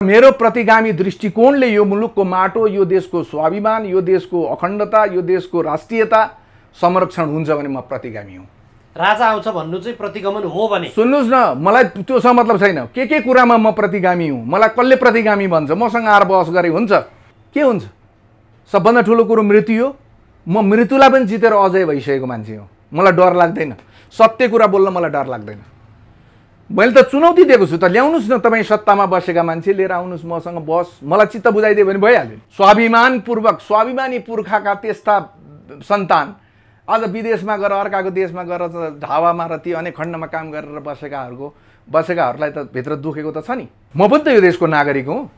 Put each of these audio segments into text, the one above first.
मेरो प्रतिगामी दृष्टिकोणले यो मुलुकको माटो, यो देशको स्वाभिमान, यो देशको अखण्डता, यो देशको राष्ट्रियता संरक्षण हुन्छ भने म प्रतिगामी हुँ। राजा आउँछ भन्नु चाहिँ प्रतिगमन हो भने सुन्नुस् न, मलाई त्योसँग मतलब छैन। के कुरामा म प्रतिगामी हुँ, मलाई कसले प्रतिगामी भन्छ, मसँग आएर बहस गरे हुन्छ। के हुन्छ? सबभन्दा ठुलो कुरो मृत्यु हो। म मृत्युलाई पनि जितेर अजय भइसकेको मान्छे हो। मलाई डर लाग्दैन, सत्य कुरा बोल्न मलाई डर लाग्दैन। मैले त चुनौती दिएको छु त, ल्याउनुस् न तपाईँ सत्तामा बसेका मान्छे लिएर आउनुस् मसँग बस, मलाई चित्त बुझाइदियो भने भइहाल्यो। स्वाभिमानपूर्वक स्वाभिमानी पुर्खाका त्यस्ता सन्तान आज विदेशमा गएर अर्काको देशमा गएर ढाबामा र ती अनेक खण्डमा काम गरेर बसेकाहरूलाई त भित्र दुखेको त छ नि। म पनि त यो देशको नागरिक हुँ।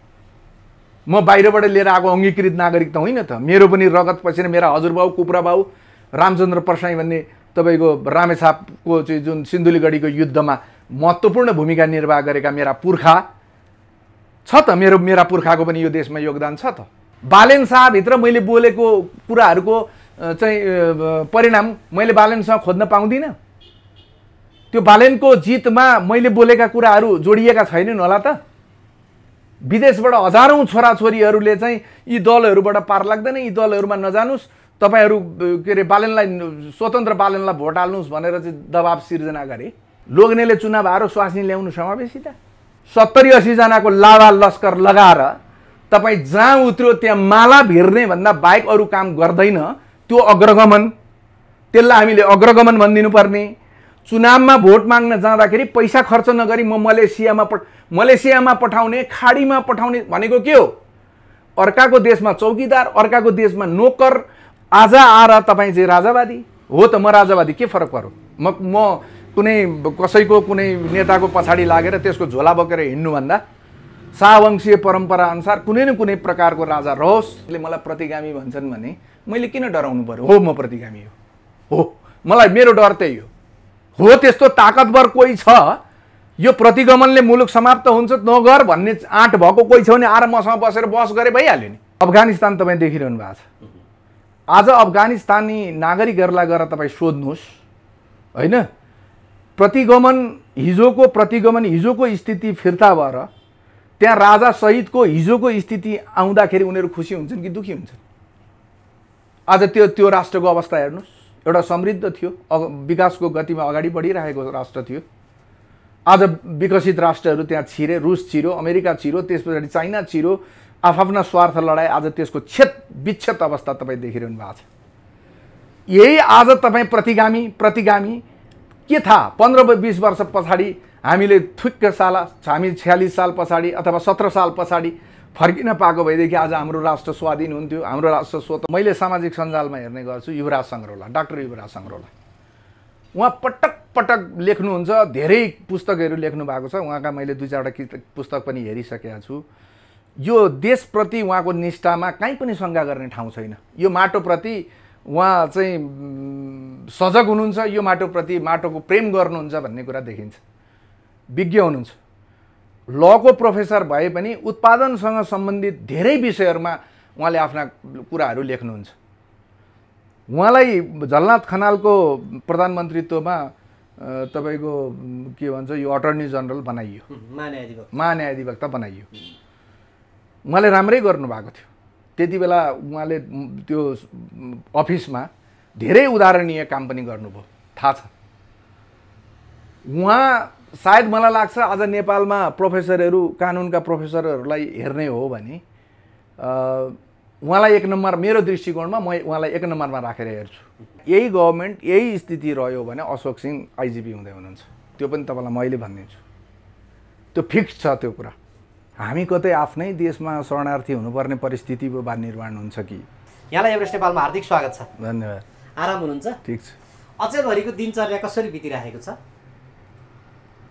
म बाहिरबाट लिएर आएको अङ्गीकृत नागरिक त होइन त। मेरो पनि रगत पसिना, मेरा हजुरबाउ कुप्रा बाउ रामचन्द्र परसाई भन्ने तपाईँको रामेछापको चाहिँ जुन सिन्धुलीगढीको युद्धमा महत्त्वपूर्ण भूमिका निर्वाह गरेका मेरा पुर्खा छ त। मेरा पुर्खाको पनि यो देशमा योगदान छ त। बालेन शाहभित्र मैले बोलेको कुराहरूको चाहिँ परिणाम मैले बालेनसँग खोज्न पाउँदिनँ। त्यो बालेनको जितमा मैले बोलेका कुराहरू जोडिएका छैनन् होला त। विदेशबाट हजारौँ छोराछोरीहरूले चाहिँ यी दलहरूबाट पार लाग्दैन, यी दलहरूमा नजानुस्, तपाईँहरू के अरे बालेनलाई, स्वतन्त्र बालेनलाई भोट हाल्नुहोस् भनेर चाहिँ दबाब सिर्जना गरे। लोग्नेले चुनाव हारो स्वास्नी ल्याउनु समावेशी त। 70-80 जनाको लाभा लस्कर लगाएर तपाईँ जहाँ उत्र्यो त्यहाँ माला भिर्ने भन्दा बाहेक अरू काम गर्दैन। त्यो अग्रगमन, त्यसलाई हामीले अग्रगमन भनिदिनु पर्ने। चुनावमा भोट माग्न जाँदाखेरि पैसा खर्च नगरी म मलेसियामा पठाउने, खाडीमा पठाउने भनेको के हो? अर्काको देशमा चौकीदार, अर्काको देशमा नोकर। आज आएर तपाईँ चाहिँ राजावादी हो त। म राजावादी, के फरक पर्यो? म कुनै कसैको कुनै नेताको पछाडि लागेर त्यसको झोला बोकेर हिँड्नुभन्दा शाहवंशीय परम्परा अनुसार कुनै न कुनै प्रकारको राजा रहोस्। मलाई प्रतिगामी भन्छन् भने मैले किन डराउनु पर्यो? हो, म प्रतिगामी हो। मलाई मेरो डर त्यही हो। त्यस्तो ताकतवर कोही छ, यो प्रतिगमनले मुलुक समाप्त हुन्छ नगर भन्ने आँट भएको कोही छ भने आएर मसँग बसेर बहस गरे भइहाल्यो नि। अफगानिस्तान तपाईँ देखिरहनु भएको छ। आज अफगानिस्तानी नागरिकहरूलाई गएर तपाईँ सोध्नुहोस् होइन, हिजोको स्थिति फिर्ता भएर त्यहाँ राजा सहितको हिजोको स्थिति आउँदाखेरि उनीहरू खुसी हुन्छन् कि दुखी हुन्छन्? आज त्यो राष्ट्रको अवस्था हेर्नुहोस्। एउटा समृद्ध थियो, विकासको गतिमा अगाडि बढिरहेको राष्ट्र थियो। आज विकसित राष्ट्रहरू त्यहाँ छिरे, रुस छिरो, अमेरिका छिरो, त्यस पछाडि चाइना छिरो, आफ्ना स्वार्थ लडाए। आज त्यसको विच्छेद अवस्था तपाईँ देखिरहनु भएको छ। यही आज तपाईँ प्रतिगामी के थाहा? 15-20 वर्ष पछाडि हामीले हामी 46 साल पछाडि अथवा 17 साल पछाडि फर्किन पाएको भएदेखि आज हाम्रो राष्ट्र स्वाधीन हुन्थ्यो, हाम्रो राष्ट्र स्वतन्त्र। मैले सामाजिक सञ्जालमा हेर्ने गर्छु युवराज सङ्ग्रौला, डाक्टर युवराज सङ्ग्रौला। उहाँ पटक लेख्नुहुन्छ, धेरै पुस्तकहरू लेख्नु भएको छ उहाँका। मैले 2-4वटा पुस्तक पनि हेरिसकेका छु। यो देशप्रति उहाँको निष्ठामा कहीँ पनि शङ्का गर्ने ठाउँ छैन। यो माटोप्रति उहाँ चाहिँ सजग हुनुहुन्छ, यो माटोप्रति माटोको प्रेम गर्नुहुन्छ भन्ने कुरा देखिन्छ। विज्ञ हुनुहुन्छ, लको प्रोफेसर भए पनि उत्पादनसँग सम्बन्धित धेरै विषयहरूमा उहाँले आफ्ना कुराहरू लेख्नुहुन्छ। उहाँलाई झलनाथ खनालको प्रधानमन्त्रीत्वमा तपाईँको के भन्छ यो अटर्नी जनरल बनाइयो, महान्यायाधिवक्ता बनाइयो। उहाँले राम्रै गर्नुभएको थियो। त्यति बेला उहाँले त्यो अफिसमा धेरै उदाहरणीय काम पनि गर्नुभयो, थाहा छ। उहाँ सायद मलाई लाग्छ आज नेपालमा प्रोफेसरहरू, कानुनका प्रोफेसरहरूलाई हेर्ने हो भने उहाँलाई 1 नम्बर, मेरो दृष्टिकोणमा म उहाँलाई 1 नम्बरमा राखेर हेर्छु। यही गभर्मेन्ट यही स्थिति रह्यो भने अशोक सिंह आइजिपी हुँदै हुनुहुन्छ। त्यो पनि तपाईँलाई मैले भनिदिन्छु, त्यो फिक्स छ त्यो कुरा। हामी कतै आफ्नै देशमा शरणार्थी हुनुपर्ने परिस्थिति बा निर्माण हुन्छ कि? यहाँलाई एभरेस्ट नेपालमा हार्दिक स्वागत छ। धन्यवाद। आराम हुनुहुन्छ? ठिक छ। अचेलभरिको दिनचर्या कसरी बितिरहेको छ?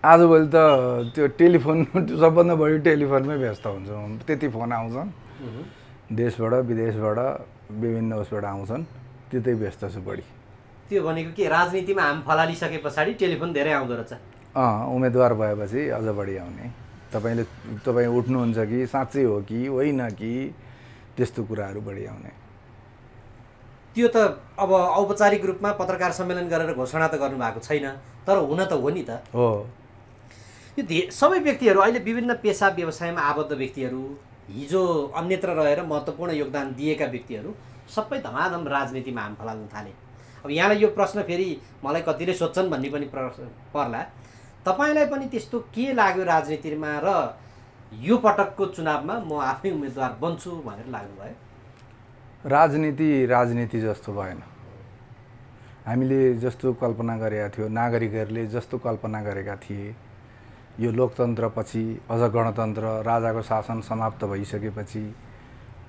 आजभोलि त त्यो टेलिफोन, सबभन्दा बढी टेलिफोनमै व्यस्त हुन्छ। त्यति फोन आउँछन् देशबाट विदेशबाट, विभिन्न उसबाट आउँछन्, त्यतै व्यस्त छु बढी। त्यो भनेको के, राजनीतिमा हाम फलालिसके पछाडि टेलिफोन धेरै आउँदो रहेछ? उम्मेदवार भएपछि अझ बढी आउने। तपाईँ उठ्नुहुन्छ कि साँच्चै हो कि होइन कि, त्यस्तो कुराहरू बढी आउने। त्यो त अब औपचारिक रूपमा पत्रकार सम्मेलन गरेर घोषणा त गर्नुभएको छैन, तर हुन त हो नि त। हो। यो सबै व्यक्तिहरू अहिले विभिन्न पेसा व्यवसायमा आबद्ध व्यक्तिहरू, हिजो अन्यत्र रहेर महत्त्वपूर्ण योगदान दिएका व्यक्तिहरू सबै धमाधम राजनीतिमा हाम फलाल्न थाले। अब यहाँलाई यो प्रश्न फेरि मलाई कतिले सोध्छन् भन्ने पनि पर्ला, तपाईँलाई पनि त्यस्तो के लाग्यो राजनीतिमा र यो पटकको चुनावमा म आफै उम्मेदवार बन्छु भनेर लाग्नुभयो? राजनीति जस्तो भएन। हामीले जस्तो कल्पना गरेका थियो, नागरिकहरूले जस्तो कल्पना गरेका थिए, यो लोकतन्त्रपछि अझ गणतन्त्र, राजाको शासन समाप्त भइसकेपछि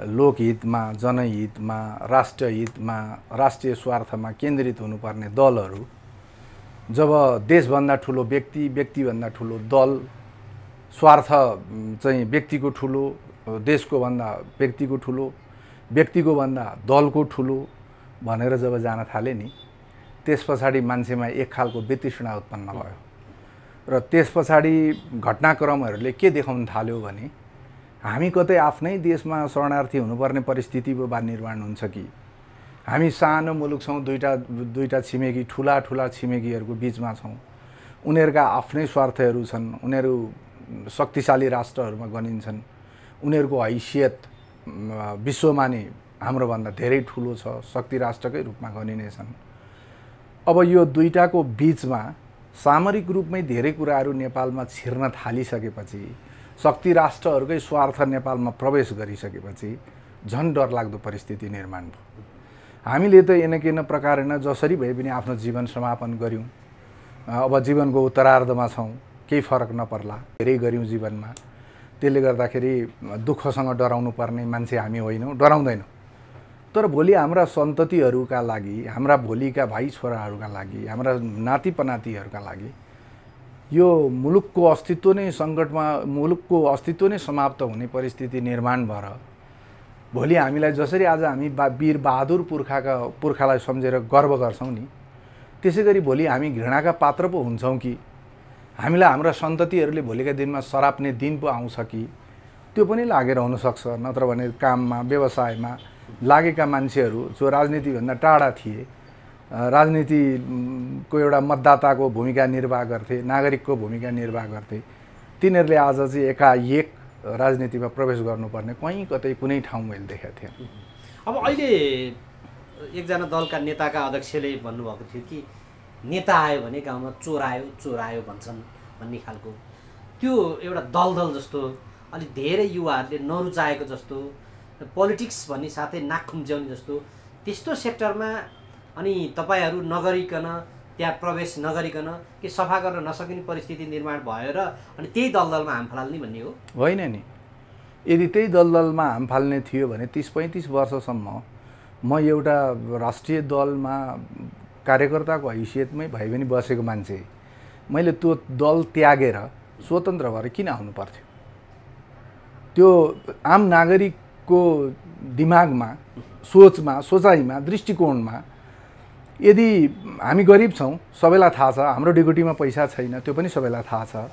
लोकहितमा, जनहितमा, राष्ट्रहितमा, राष्ट्रिय स्वार्थमा केन्द्रित हुनुपर्ने दलहरू जब देशभन्दा ठुलो व्यक्ति, व्यक्तिभन्दा ठुलो दल, स्वार्थ चाहिँ व्यक्तिको ठुलो, देशको भन्दा व्यक्तिको ठुलो, व्यक्तिको भन्दा दलको ठुलो भनेर जब जान थाले नि, त्यस पछाडि मान्छेमा एक खालको वितृष्णा उत्पन्न भयो र त्यस पछाडि घटनाक्रमहरूले के देखाउन थाल्यो भने हामी कतै आफ्नै देशमा शरणार्थी हुनुपर्ने परिस्थिति बा निर्माण हुन्छ कि हामी सानो मुलुक छौँ, दुईटा छिमेकी, ठुला छिमेकीहरूको बिचमा छौँ, उनीहरूका आफ्नै स्वार्थहरू छन्, उनीहरू शक्तिशाली राष्ट्रहरूमा गनिन्छन्, उनीहरूको हैसियत विश्वमा नै हाम्रोभन्दा धेरै ठुलो छ, शक्ति राष्ट्रकै रूपमा गनिनेछन्। अब यो दुईटाको बिचमा सामरिक रूपमै धेरै कुराहरू नेपालमा छिर्न थालिसकेपछि, शक्ति राष्ट्रहरूकै स्वार्थ नेपालमा प्रवेश गरिसकेपछि झन् डरलाग्दो परिस्थिति निर्माण भयो। हामीले त एनकेन प्रकारेण जसरी भए पनि आफ्नो जीवन समापन गऱ्यौँ। अब जीवनको उत्तरार्धमा छौँ, केही फरक नपर्ला, धेरै गऱ्यौँ जीवनमा। त्यसले गर्दाखेरि दुःखसँग डराउनु पर्ने मान्छे हामी होइनौँ, डराउँदैनौँ। तर भोलि हाम्रा सन्ततिहरूका लागि, हाम्रा भोलिका भाइ छोराहरूका लागि, हाम्रा नाति पनातिहरूका लागि यो मुलुकको अस्तित्व नै सङ्कटमा, मुलुकको अस्तित्व नै समाप्त हुने परिस्थिति निर्माण भएर भोलि हामीलाई जसरी आज हामी वीर बहादुर पुर्खालाई सम्झेर गर्व गर्छौँ नि, त्यसै गरी भोलि हामी घृणाका पात्र पो हुन्छौँ कि हामीलाई हाम्रा सन्ततिहरूले भोलिका दिनमा सराप्ने दिन पो आउँछ कि, त्यो पनि लागेर हुनसक्छ। नत्र भने काममा, व्यवसायमा लागेका मान्छेहरू जो राजनीतिभन्दा टाढा थिए, राजनीतिको एउटा मतदाताको भूमिका निर्वाह गर्थे, नागरिकको भूमिका निर्वाह गर्थे, तिनीहरूले आज चाहिँ एकाएक राजनीतिमा प्रवेश गर्नुपर्ने कहीँ कतै कुनै ठाउँ मैले देखेको थिएँ। अब अहिले एकजना दलका नेताका अध्यक्षले भन्नुभएको थियो कि नेता आयो भने गाउँमा चोर आयो भन्छन् भन्ने खालको, त्यो एउटा दलदल जस्तो अलिक धेरै युवाहरूले नरुचाएको जस्तो, पोलिटिक्स भन्ने साथै नाक खुम्च्याउने जस्तो, त्यस्तो सेक्टरमा अनि तपाईँहरू नगरिकन, त्यहाँ प्रवेश नगरिकन के सफा गर्न नसकिने परिस्थिति निर्माण भयो र अनि त्यही दलदलमा हाम फाल्ने भन्ने हो? होइन नि, यदि त्यही दलदलमा हाम फाल्ने थियो भने 30-35 वर्षसम्म म एउटा राष्ट्रिय दलमा कार्यकर्ताको हैसियतमै भए पनि बसेको मान्छे, मैले त्यो दल त्यागेर स्वतन्त्र भएर किन आउनु पर्थ्यो? त्यो आम नागरिकको दिमागमा, सोचमा, सोचाइमा, दृष्टिकोणमा यदि हामी गरिब छौँ, सबैलाई थाहा छ, हाम्रो ढिकुटीमा पैसा छैन, त्यो पनि सबैलाई थाहा छ,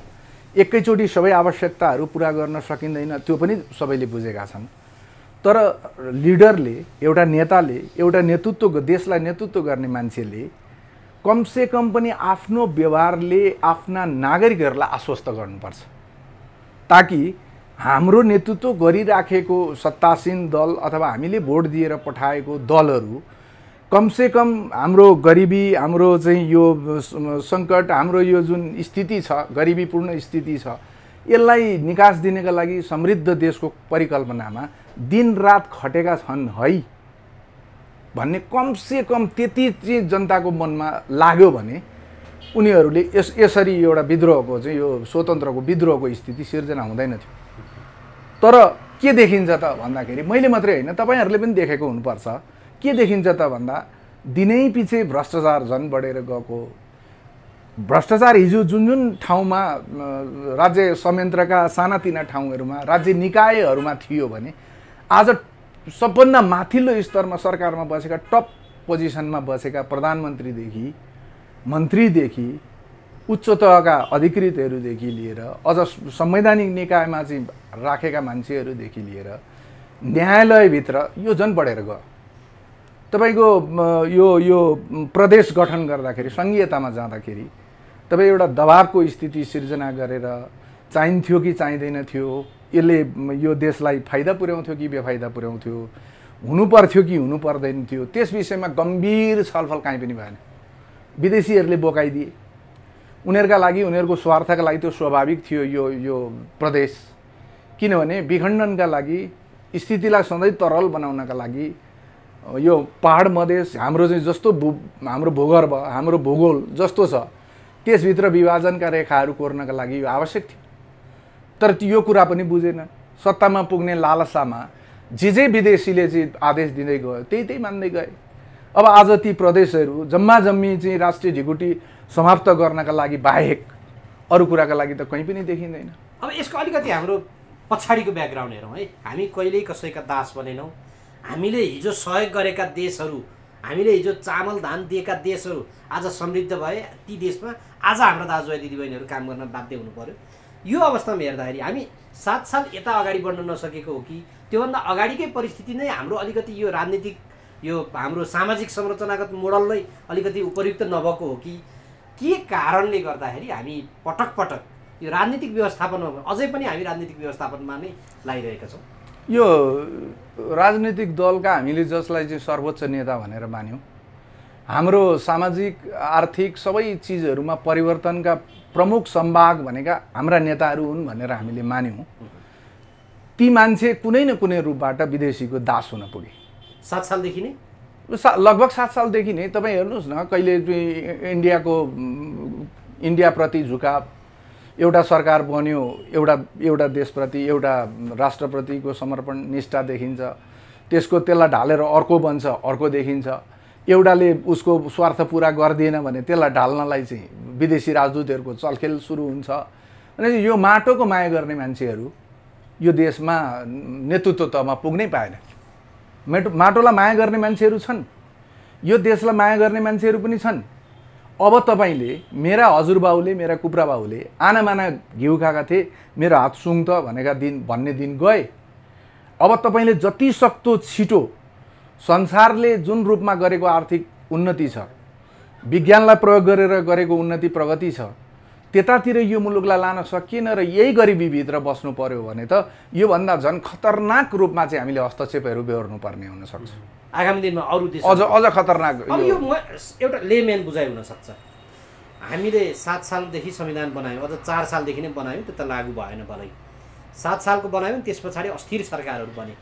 एकैचोटि सबै आवश्यकताहरू पुरा गर्न सकिँदैन, त्यो पनि सबैले बुझेका छन्। तर लिडरले, एउटा नेताले, एउटा नेतृत्व, देशलाई नेतृत्व गर्ने मान्छेले कमसेकम पनि आफ्नो व्यवहारले आफ्ना नागरिकहरूलाई आश्वस्त गर्नुपर्छ, ताकि हाम्रो नेतृत्व गरिराखेको सत्तासीन दल अथवा हामीले भोट दिएर पठाएको दलहरू कमसेकम हाम्रो गरिबी, हाम्रो चाहिँ यो सङ्कट, हाम्रो यो जुन स्थिति छ, गरिबीपूर्ण स्थिति छ, यसलाई निकास दिनका लागि समृद्ध देशको परिकल्पनामा दिनरात खटेका छन् है भन्ने कमसेकम त्यति चाहिँ जनताको मनमा लाग्यो भने उनीहरूले यसरी एउटा विद्रोहको चाहिँ यो स्वतन्त्रको विद्रोहको स्थिति सिर्जना हुँदैन थियो। तर के देखिन्छ त भन्दाखेरि, मैले मात्रै होइन, तपाईँहरूले पनि देखेको हुनुपर्छ, के देखिन्छ त भन्दा दिनै पछि भ्रष्टाचार झन् बढेर गएको। भ्रष्टाचार हिजो जुन ठाउँमा राज्य संयन्त्रका सानातिना ठाउँहरूमा, राज्य निकायहरूमा थियो भने आज सबभन्दा माथिल्लो स्तरमा सरकारमा बसेका, टप पोजिसनमा बसेका प्रधानमन्त्रीदेखि, मन्त्रीदेखि, उच्च तहका अधिकृतहरूदेखि लिएर अझ संवैधानिक निकायमा चाहिँ राखेका मान्छेहरूदेखि लिएर न्यायालयभित्र यो झन् बढेर गयो। तपाईँको यो प्रदेश गठन गर्दाखेरि, सङ्घीयतामा जाँदाखेरि तपाईँ एउटा दबावको स्थिति सिर्जना गरेर चाहिन्थ्यो कि चाहिँदैन थियो, यसले यो देशलाई फाइदा पुर्याउँथ्यो कि बेफाइदा पुर्याउँथ्यो, हुनु पर्थ्यो कि हुनु पर्दैन थियो, त्यस विषयमा गम्भीर छलफल काहीँ पनि भएन। विदेशीहरूले बोकाइदिए। उनीहरूका लागि, उनीहरूको स्वार्थका लागि त्यो स्वाभाविक थियो यो प्रदेश। किनभने विखण्डनका लागि, स्थितिलाई सधैँ तरल बनाउनका लागि यो पहाड मधेस हाम्रो चाहिँ जस्तो हाम्रो भूगर्भ, हाम्रो भूगोल जस्तो छ, त्यसभित्र विभाजनका रेखाहरू कोर्नका लागि यो आवश्यक थियो। तर यो कुरा पनि बुझेन। सत्तामा पुग्ने लालसामा जे विदेशीले चाहिँ आदेश दिँदै गयो त्यही मान्दै गए। अब आज ती प्रदेशहरू जम्मा जम्मी चाहिँ राष्ट्रिय ढिकुटी समाप्त गर्नका लागि बाहेक अरू कुराका लागि त कहीँ पनि देखिँदैन। अब यसको अलिकति हाम्रो पछाडिको ब्याकग्राउन्ड हेरौँ है। हामी कहिल्यै कसैका दास बनेनौँ। हामीले हिजो सहयोग गरेका देशहरू, हामीले हिजो चामल धान दिएका देशहरू आज समृद्ध भए। ती देशमा आज हाम्रा दाजुभाइ दिदीबहिनीहरू काम गर्न बाध्य हुनु पर्यो। यो अवस्थामा हेर्दाखेरि हामी 7 साल यता अगाडि बढ्न नसकेको हो कि त्योभन्दा अगाडिकै परिस्थिति नै हाम्रो अलिकति यो राजनीतिक, यो हाम्रो सामाजिक संरचनागत मोडललाई अलिकति उपयुक्त नभएको हो कि के कारणले गर्दाखेरि हामी पटक पटक यो राजनीतिक व्यवस्थापनमा, अझै पनि हामी राजनीतिक व्यवस्थापनमा नै लागिरहेका छौँ? यो राजनीतिक दलका हामीले जसलाई चाहिँ सर्वोच्च नेता भनेर मान्यौँ, हाम्रो सामाजिक आर्थिक सबै चिजहरूमा परिवर्तनका प्रमुख सम्भाग भनेका हाम्रा नेताहरू हुन् भनेर हामीले मान्यौँ, ती मान्छे कुनै न कुनै रूपबाट विदेशीको दास हुन पुगे। 7 सालदेखि नै, लगभग 7 सालदेखि नै। तपाईँ हेर्नुहोस् न, कहिले इन्डियाप्रति झुकाव, एउटा सरकार बन्यो, एउटा देशप्रति, एउटा राष्ट्रप्रतिको समर्पण निष्ठा देखिन्छ। त्यसलाई ढालेर अर्को बन्छ, अर्को देखिन्छ। एउटाले उसको स्वार्थ पुरा गर्दिएन भने त्यसलाई ढाल्नलाई चाहिँ विदेशी राजदूतहरूको चलखेल सुरु हुन्छ। अनि यो माटोको माया गर्ने मान्छेहरू यो देशमा नेतृत्व तहमा पुग्नै पाएन। माटोलाई माया गर्ने मान्छेहरू छन्, यो देशलाई माया गर्ने मान्छेहरू पनि छन्। अब तपाईँले, मेरा हजुरबाउले, मेरा कुप्रा बाउले आनामाना घिउ खाएका थिए, मेरो हात सुङ त भन्ने दिन गए। अब तपाईँले जति सक्दो छिटो संसारले जुन रूपमा गरेको आर्थिक उन्नति छ, विज्ञानलाई प्रयोग गरेर गरेको उन्नति प्रगति छ, त्यतातिर यो मुलुकलाई लान सकिएन र यही गरिबीभित्र बस्नु पर्यो भने त योभन्दा झन् खतरनाक रूपमा चाहिँ हामीले हस्तक्षेपहरू बेहोर्नुपर्ने हुनसक्छ। आगामी दिनमा अरू देश अझ खतरनाक। अब यो एउटा लेम्यान बुझाइ हुनसक्छ। हामीले 7 सालदेखि संविधान बनायौँ, अझ 4 सालदेखि नै बनायौँ, त्यो त लागू भएन। भलै 7 सालको बनायौँ, त्यस पछाडि अस्थिर सरकारहरू बने।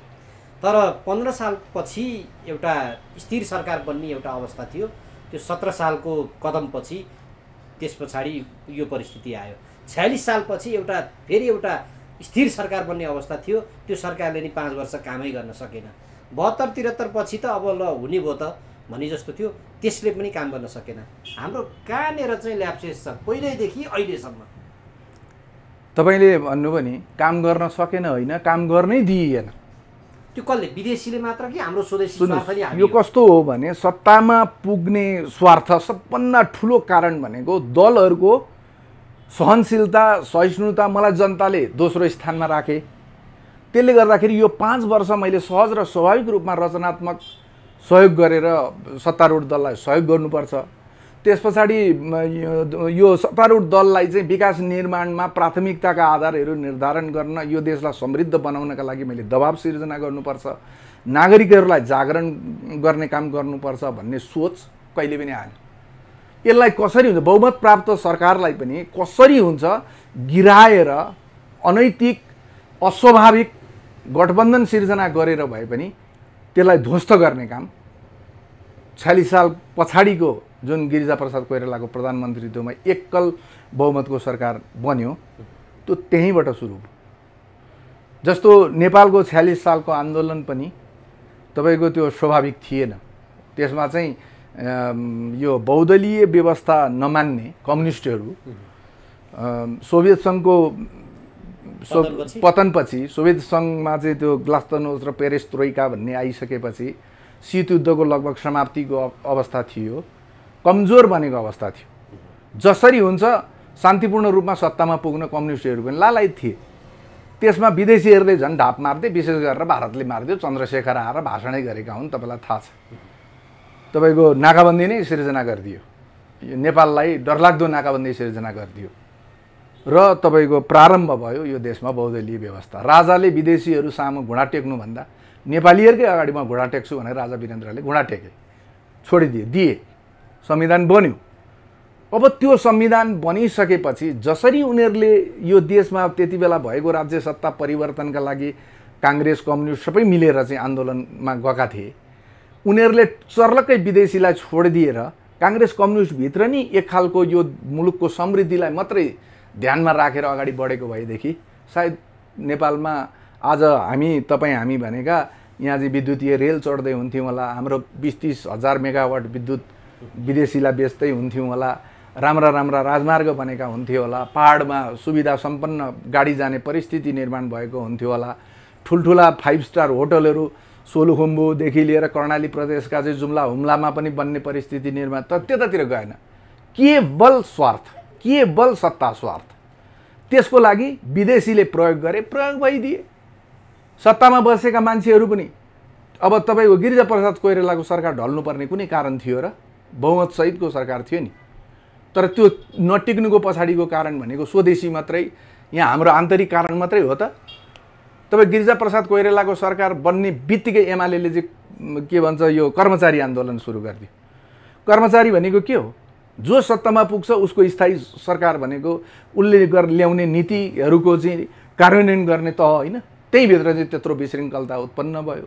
तर 15 सालपछि एउटा स्थिर सरकार बन्ने एउटा अवस्था थियो। त्यो 17 सालको कदमपछि त्यस पछाडि यो परिस्थिति आयो। 46 सालपछि फेरि एउटा स्थिर सरकार बन्ने अवस्था थियो। त्यो सरकारले नि 5 वर्ष कामै गर्न सकेन। 72-73 पछि त अब ल हुने भयो त भने जस्तो थियो, त्यसले पनि काम गर्न सकेन। हाम्रो कहाँनिर चाहिँ ल्याप्सेस छ पहिल्यैदेखि अहिलेसम्म? तपाईँले भन्नुभयो नि काम गर्न सकेन, होइन, काम गर्नै दिइएन। त्यो कसले? विदेशीले मात्र कि हाम्रो स्वदेशी स्वार्थ नि? यो कस्तो हो भने सत्तामा पुग्ने स्वार्थ सबभन्दा ठुलो कारण भनेको दलहरूको सहनशीलता, सहिष्णुता। मलाई जनताले दोस्रो स्थानमा राखे। त्यसले गर्दाखेरि यो 5 वर्ष मैले सहज र स्वाभाविक रूपमा रचनात्मक सहयोग गरेर सत्तारूढ दललाई सहयोग गर्नुपर्छ। त्यस पछाडि यो सत्तारूढ दललाई चाहिँ विकास निर्माणमा प्राथमिकताका आधारहरू निर्धारण गर्न, यो देशलाई समृद्ध बनाउनका लागि मैले दबाब सिर्जना गर्नुपर्छ, नागरिकहरूलाई जागरण गर्ने काम गर्नुपर्छ भन्ने सोच कहिले पनि आएन। यसलाई कसरी हुन्छ, बहुमत प्राप्त सरकारलाई पनि कसरी हुन्छ गिराएर अनैतिक अस्वाभाविक गठबन्धन सिर्जना गरेर भए पनि त्यसलाई ध्वस्त गर्ने काम 46 साल पछाडिको जुन गिरिजाप्रसाद कोइरालाको प्रधानमन्त्रीत्वमा एकल बहुमतको सरकार बन्यो, त्यो त्यहीँबाट सुरु भयो। जस्तो नेपालको 46 सालको आन्दोलन पनि तपाईँको त्यो स्वाभाविक थिएन। त्यसमा चाहिँ यो बहुदलीय व्यवस्था नमान्ने कम्युनिस्टहरू सोभियत सङ्घको पतनपछि, सोभियत सङ्घमा चाहिँ त्यो ग्लास्नोस्ट र पेरेस्ट्रोइका भन्ने आइसकेपछि शीत युद्धको लगभग समाप्तिको अवस्था थियो, कमजोर बनेको अवस्था थियो। जसरी हुन्छ शान्तिपूर्ण रूपमा सत्तामा पुग्न कम्युनिस्टहरू पनि लालायत थिए। त्यसमा विदेशीहरूले झन् ढाप मार्थे, विशेष गरेर भारतले मारिदियो। चन्द्रशेखर आएर भाषणै गरेका हुन्, तपाईँलाई थाहा छ। तपाईँको नाकाबन्दी नै सिर्जना गरिदियो नेपाललाई डरलाग्दो नाकाबन्दी सिर्जना गरिदियो र तपाईँको प्रारम्भ भयो यो देशमा बहुदलीय व्यवस्था। राजाले विदेशीहरू सामु घुँडा टेक्नुभन्दा नेपालीहरूकै अगाडि म घुँडा टेक्छु भनेर राजा वीरेन्द्रले घुँडा टेके, दिए, संविधान बन्यो। अब त्यो संविधान बनिसकेपछि जसरी उनीहरूले यो देशमा त्यति बेला भएको राज्य सत्ता परिवर्तनका लागि काङ्ग्रेस कम्युनिस्ट सबै मिलेर चाहिँ आन्दोलनमा गएका थिए, उनीहरूले चर्लक्कै विदेशीलाई छोडिदिएर काङ्ग्रेस कम्युनिस्टभित्र नि एक खालको यो मुलुकको समृद्धिलाई मात्रै ध्यानमा राखेर अगाडि बढेको भएदेखि सायद नेपालमा आज हामी भनेका यहाँ चाहिँ विद्युतीय रेल चढ्दै हुन्थ्यौँ होला, हाम्रो 20-30 हजार मेगावाट विद्युत विदेशीलाई बेच्दै हुन्थ्यौँ होला, राम्रा राजमार्ग बनेका हुन्थ्यो होला, पहाडमा सुविधा सम्पन्न गाडी जाने परिस्थिति निर्माण भएको हुन्थ्यो होला, ठुल्ठुला 5 स्टार होटलहरू सोलुखुम्बुदेखि लिएर कर्णाली प्रदेशका चाहिँ जुम्ला हुम्लामा पनि बन्ने परिस्थिति निर्माण, तर त्यतातिर गएन। केवल स्वार्थ, केवल सत्ता स्वार्थ। त्यसको लागि विदेशीले प्रयोग गरे, प्रयोग भइदिए। सत्तामा बसेका मान्छेहरू पनि अब तपाईँको गिरिजाप्रसाद कोइरालाको सरकार ढल्नुपर्ने कुनै कारण थियो र? बहुमत सहितको सरकार थियो नि, तर त्यो नटिक्नुको पछाडिको कारण भनेको स्वदेशी मात्रै, यहाँ हाम्रो आन्तरिक कारण मात्रै हो त? तपाईँ गिरिजाप्रसाद कोइरालाको सरकार बन्ने बित्तिकै एमाले चाहिँ के भन्छ यो कर्मचारी आन्दोलन सुरु गरिदियो। कर्मचारी भनेको के हो? जो सत्तामा पुग्छ उसको स्थायी सरकार भनेको उसले ल्याउने नीतिहरूको चाहिँ कार्यान्वयन गर्ने तह होइन, त्यहीँभित्र चाहिँ त्यत्रो विशृङ्खलता उत्पन्न भयो,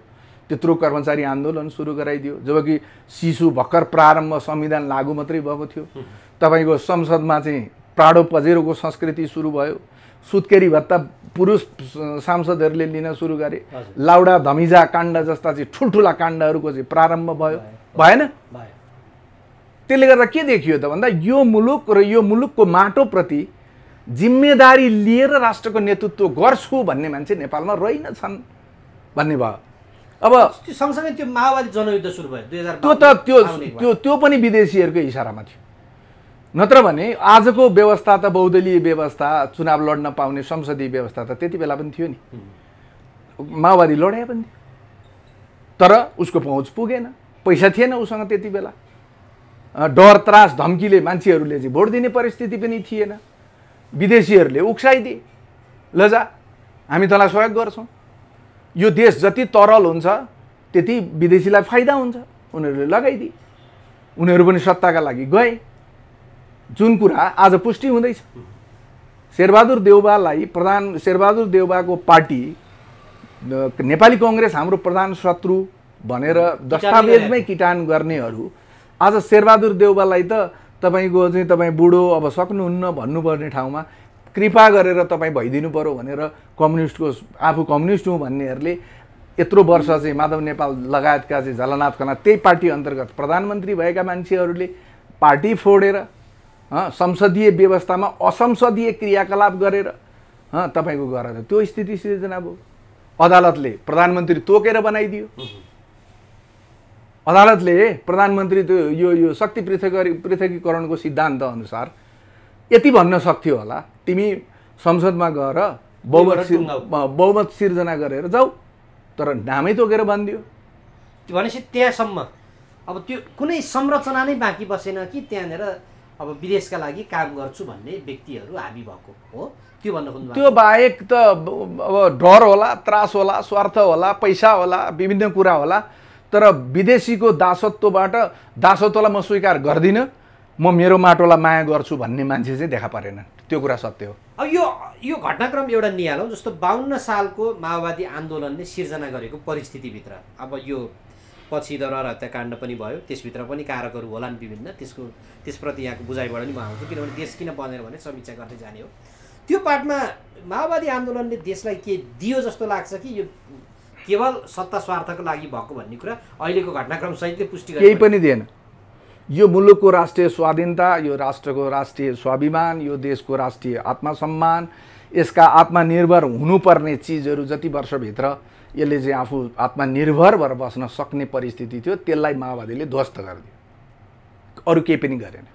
त्यत्रो कर्मचारी आन्दोलन सुरु गराइदियो। जबकि शिशु भर्खर प्रारम्भ संविधान लागू मात्रै भएको थियो, तपाईँको संसदमा चाहिँ प्राडो पजेरोको संस्कृति सुरु भयो, सुत्केरी भत्ता पुरुष सांसदहरूले लिन सुरु गरे, लाउडा धमिजा काण्ड जस्ता चाहिँ ठुल्ठुला काण्डहरूको चाहिँ प्रारम्भ भयो, भएन? त्यसले गर्दा के देखियो त भन्दा यो मुलुक र यो मुलुकको माटोप्रति जिम्मेदारी लिएर राष्ट्रको नेतृत्व गर्छु भन्ने मान्छे नेपालमा रहेनछन् भन्ने भयो। अब सँगसँगै त्यो माओवादी जनयुद्ध सुरु भयो 2000 त्यो पनि विदेशीहरूकै इसारामा थियो। नत्र भने आजको व्यवस्था त बहुदलीय व्यवस्था, चुनाव लड्न पाउने संसदीय व्यवस्था त त्यति बेला पनि थियो नि। माओवादी लडे पनि, तर उसको पहुँच पुगेन, पैसा थिएन उसँग त्यति बेला, डर त्रास धम्कीले मान्छेहरूले चाहिँ भोट दिने परिस्थिति पनि थिएन। विदेशीहरूले उक्साइदिए, लजा हामी तँलाई सहयोग गर्छौँ, यो देश जति तरल हुन्छ त्यति विदेशीलाई फाइदा हुन्छ, उनीहरूले लगाइदिए। उनीहरू पनि सत्ताका लागि गए, जुन कुरा आज पुष्टि हुँदैछ। शेरबहादुर देउवाको पार्टी नेपाली काङ्ग्रेस हाम्रो प्रधान शत्रु भनेर दस्तावेजमै किटान गर्नेहरू आज शेरबहादुर देउवालाई त तपाईँको चाहिँ तपाईँ बुढो अब सक्नुहुन्न भन्नुपर्ने ठाउँमा कृपा गरेर तपाईँ भइदिनु पर्यो भनेर आफू कम्युनिस्ट हुँ भन्नेहरूले यत्रो वर्ष चाहिँ माधव नेपाल लगायतका चाहिँ झलनाथ खनाल त्यही पार्टी अन्तर्गत प्रधानमन्त्री भएका मान्छेहरूले पार्टी फोडेर संसदीय व्यवस्थामा असंसदीय क्रियाकलाप गरेर तपाईँको गरेर त्यो स्थिति सिर्जना भयो। अदालतले प्रधानमन्त्री तोकेर बनाइदियो। अदालतले प्रधानमन्त्री यो शक्ति पृथकीकरणको सिद्धान्त अनुसार यति भन्न सक्थ्यो होला, तिमी संसदमा गएर बहुमत सिर्जना गरेर जाऊ, तर नामै तोकेर भनिदियो। भनेपछि त्यहाँसम्म अब त्यो कुनै संरचना नै बाँकी बसेन कि त्यहाँनिर अब विदेशका लागि काम गर्छु भन्ने व्यक्तिहरू हाबी भएको हो, त्यो भन्न खोज्नु? त्यो बाहेक त अब डर होला, त्रास होला, स्वार्थ होला, पैसा होला, विभिन्न कुरा होला, तर विदेशीको दासत्वलाई म स्वीकार गर्दिनँ, म मेरो माटोलाई माया गर्छु भन्ने मान्छे चाहिँ देखा परेन। त्यो कुरा सत्य हो। अब यो घटनाक्रम एउटा निहालौँ, जस्तो 52 सालको माओवादी आन्दोलनले सिर्जना गरेको परिस्थितिभित्र अब यो पछि दरबार हत्याकाण्ड पनि भयो, त्यसभित्र पनि कारकहरू होलान् विभिन्न, त्यसप्रति यहाँको बुझाइबाट नि म आउँछु, किनभने देश किन बनेर भने समीक्षा गर्दै जाने हो। त्यो पार्टमा माओवादी आन्दोलनले देशलाई के दियो जस्तो लाग्छ कि यो केवल सत्ता स्वार्थको लागि भएको भन्ने कुरा अहिलेको घटनाक्रम सहितले पुष्टि गर्छ? केही पनि दिएन। यो मुलुकको राष्ट्रिय स्वाधीनता, यो राष्ट्रको राष्ट्रिय स्वाभिमान, यो देशको राष्ट्रिय आत्मसम्मान, यसका आत्मनिर्भर हुनुपर्ने चिजहरू जति वर्षभित्र यसले चाहिँ आफू आत्मनिर्भर भएर बस्न सक्ने परिस्थिति थियो, त्यसलाई माओवादीले ध्वस्त गरिदियो। अरू केही पनि गरेन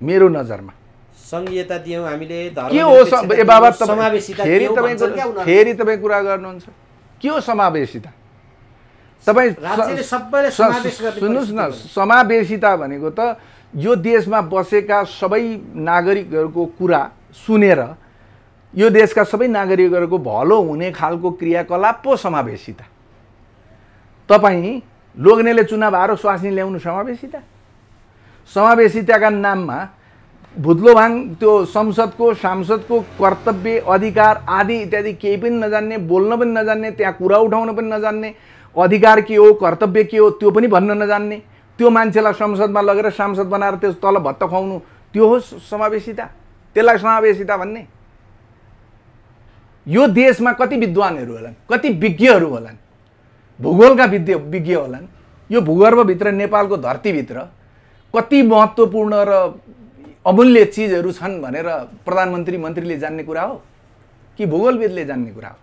मेरो नजरमा। संघीयता दियौँ हामीले, के हो बाबा फेरि तपाईँ कुरा गर्नुहुन्छ, के हो समावेशिता? तपाईँ सुन्नुहोस् न, समावेशिता भनेको त यो देशमा बसेका सबै नागरिकहरूको कुरा सुनेर यो देशका सबै नागरिकहरूको भलो हुने खालको क्रियाकलाप पो समावेशिता। तपाईँ लोग्नेले चुनाव आएर स्वास्नी ल्याउनु समावेशिता? समावेशिताका नाममा भुत्लोभाङ त्यो संसदको सांसदको कर्तव्य अधिकार आदि इत्यादि केही पनि नजान्ने, बोल्न पनि नजान्ने, त्यहाँ कुरा उठाउन पनि नजान्ने, अधिकार के हो कर्तव्य के हो त्यो पनि भन्न नजान्ने, त्यो मान्छेलाई संसदमा लगेर सांसद बनाएर त्यो तल भत्ता खुवाउनु, त्यो हो समावेशिता? त्यसलाई समावेशिता भन्ने? यो देशमा कति विद्वानहरू होलान्, कति विज्ञहरू होलान्, भूगोलका विज्ञ होलान्। यो भूगर्भभित्र नेपालको धरतीभित्र कति महत्त्वपूर्ण र अमूल्य चिजहरू छन् भनेर प्रधानमन्त्री मन्त्रीले जान्ने कुरा हो कि भूगोलविदले जान्ने कुरा हो?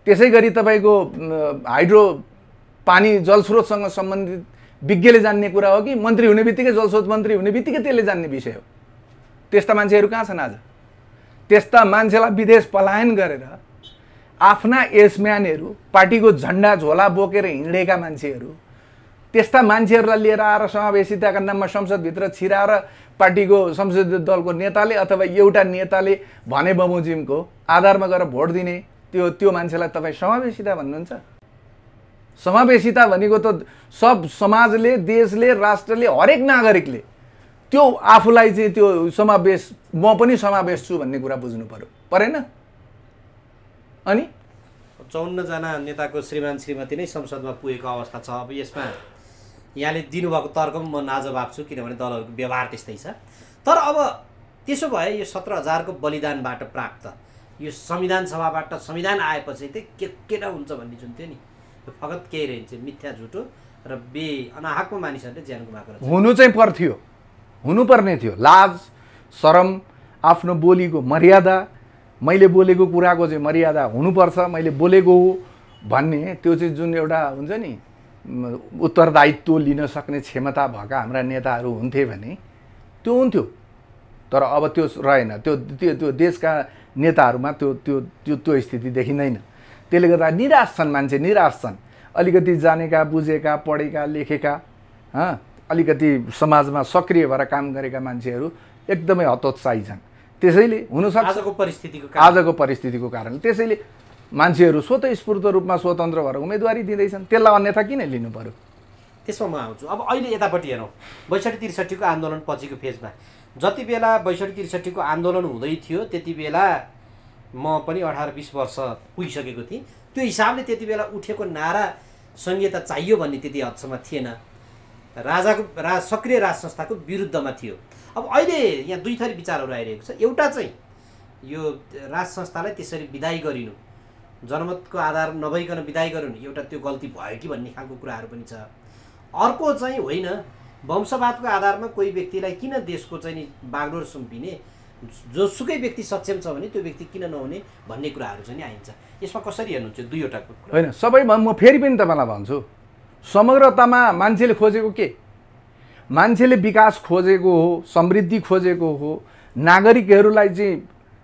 त्यसै गरी तपाईँको हाइड्रो पानी जलस्रोतसँग सम्बन्धित विज्ञले जान्ने कुरा हो कि मन्त्री हुने बित्तिकै जलस्रोत मन्त्री हुने बित्तिकै त्यसले जान्ने विषय हो? त्यस्ता मान्छेहरू कहाँ छन् आज? त्यस्ता मान्छेलाई विदेश पलायन गरेर आफ्ना एसम्यानहरू, पार्टीको झन्डा झोला बोकेर हिँडेका मान्छेहरू, त्यस्ता मान्छेहरूलाई लिएर आएर समावेशिताका नाममा संसदभित्र छिराएर पार्टीको संसदीय दलको नेताले अथवा एउटा नेताले भने बमोजिमको आधारमा गएर भोट दिने त्यो मान्छेलाई तपाईँ समावेशिता भन्नुहुन्छ? समावेशिता भनेको त सब समाजले, देशले, राष्ट्रले, हरेक नागरिकले त्यो आफूलाई चाहिँ त्यो समावेश, म पनि समावेश छु भन्ने कुरा बुझ्नु पर्यो, परेन? अनि 54 जना नेताको श्रीमान श्रीमती नै संसदमा पुगेको अवस्था छ। अब यसमा यहाँले दिनुभएको तर्क म नाजवाब छु, किनभने दलहरूको व्यवहार त्यस्तै छ। तर अब त्यसो भए यो 17,000 को बलिदानबाट प्राप्त यो संविधान सभाबाट संविधान आएपछि चाहिँ के हुन्छ भन्ने जुन थियो नि, यो फगत केही रहन्छ मिथ्या झुटो र अनाहकमा मानिसहरूले ज्यान गुमाएको रहेछ। हुनु चाहिँ पर्थ्यो, हुनुपर्ने थियो। लाज शरम, आफ्नो बोलीको मर्यादा, मैले बोलेको कुराको चाहिँ मर्यादा हुनुपर्छ, मैले बोलेको हो भन्ने त्यो चाहिँ जुन एउटा हुन्छ नि उत्तरदायित्व लिन सक्ने क्षमता भएका हाम्रा नेताहरू हुन्थे भने त्यो हुन्थ्यो। तर अब त्यो रहेन। त्यो देशका नेताहरूमा त्यो स्थिति देखिँदैन। त्यसले गर्दा निराश छन् मान्छे, निराश छन्। अलिकति जानेका, बुझेका, पढेका, लेखेका, अलिकति समाजमा सक्रिय भएर काम गरेका मान्छेहरू एकदमै हतोत्साही छन्। त्यसैले हुनसक्छ आजको परिस्थितिको कारणले त्यसैले मान्छेहरू स्वतस्फूर्त रूपमा स्वतन्त्र भएर उम्मेदवारी दिँदैछन्। त्यसलाई अन्यथा किन लिनु पर्यो? त्यसमा म आउँछु। अब अहिले यतापट्टि हेरौँ, 62-63 को आन्दोलन पछिको फेजमा जति बेला 62-63 को आन्दोलन हुँदै थियो त्यति बेला म पनि 18-20 वर्ष पुगिसकेको थिएँ। त्यो हिसाबले त्यति बेला उठेको नारा संहिता चाहियो भन्ने त्यति हदसम्म थिएन। सक्रिय राज संस्थाको विरुद्धमा थियो। अब अहिले यहाँ दुई थरी विचारहरू आइरहेको छ। एउटा चाहिँ यो राज संस्थालाई त्यसरी विदाई गरिनु, जनमतको आधार नभइकन विदाई गरिनु, एउटा त्यो गल्ती भयो कि भन्ने खालको कुराहरू पनि छ। अर्को चाहिँ होइन, वंशवादको आधारमा कोही व्यक्तिलाई किन देशको चाहिँ नि बागडोर सुम्पिने, जोसुकै व्यक्ति सक्षम छ भने त्यो व्यक्ति किन नहुने भन्ने कुराहरू चाहिँ नि आइन्छ। यसमा कसरी हेर्नुहुन्छ दुईवटा कुरा? होइन, सबैमा म फेरि पनि तपाईँलाई भन्छु, समग्रतामा मान्छेले खोजेको के? मान्छेले विकास खोजेको हो, समृद्धि खोजेको हो, नागरिकहरूलाई चाहिँ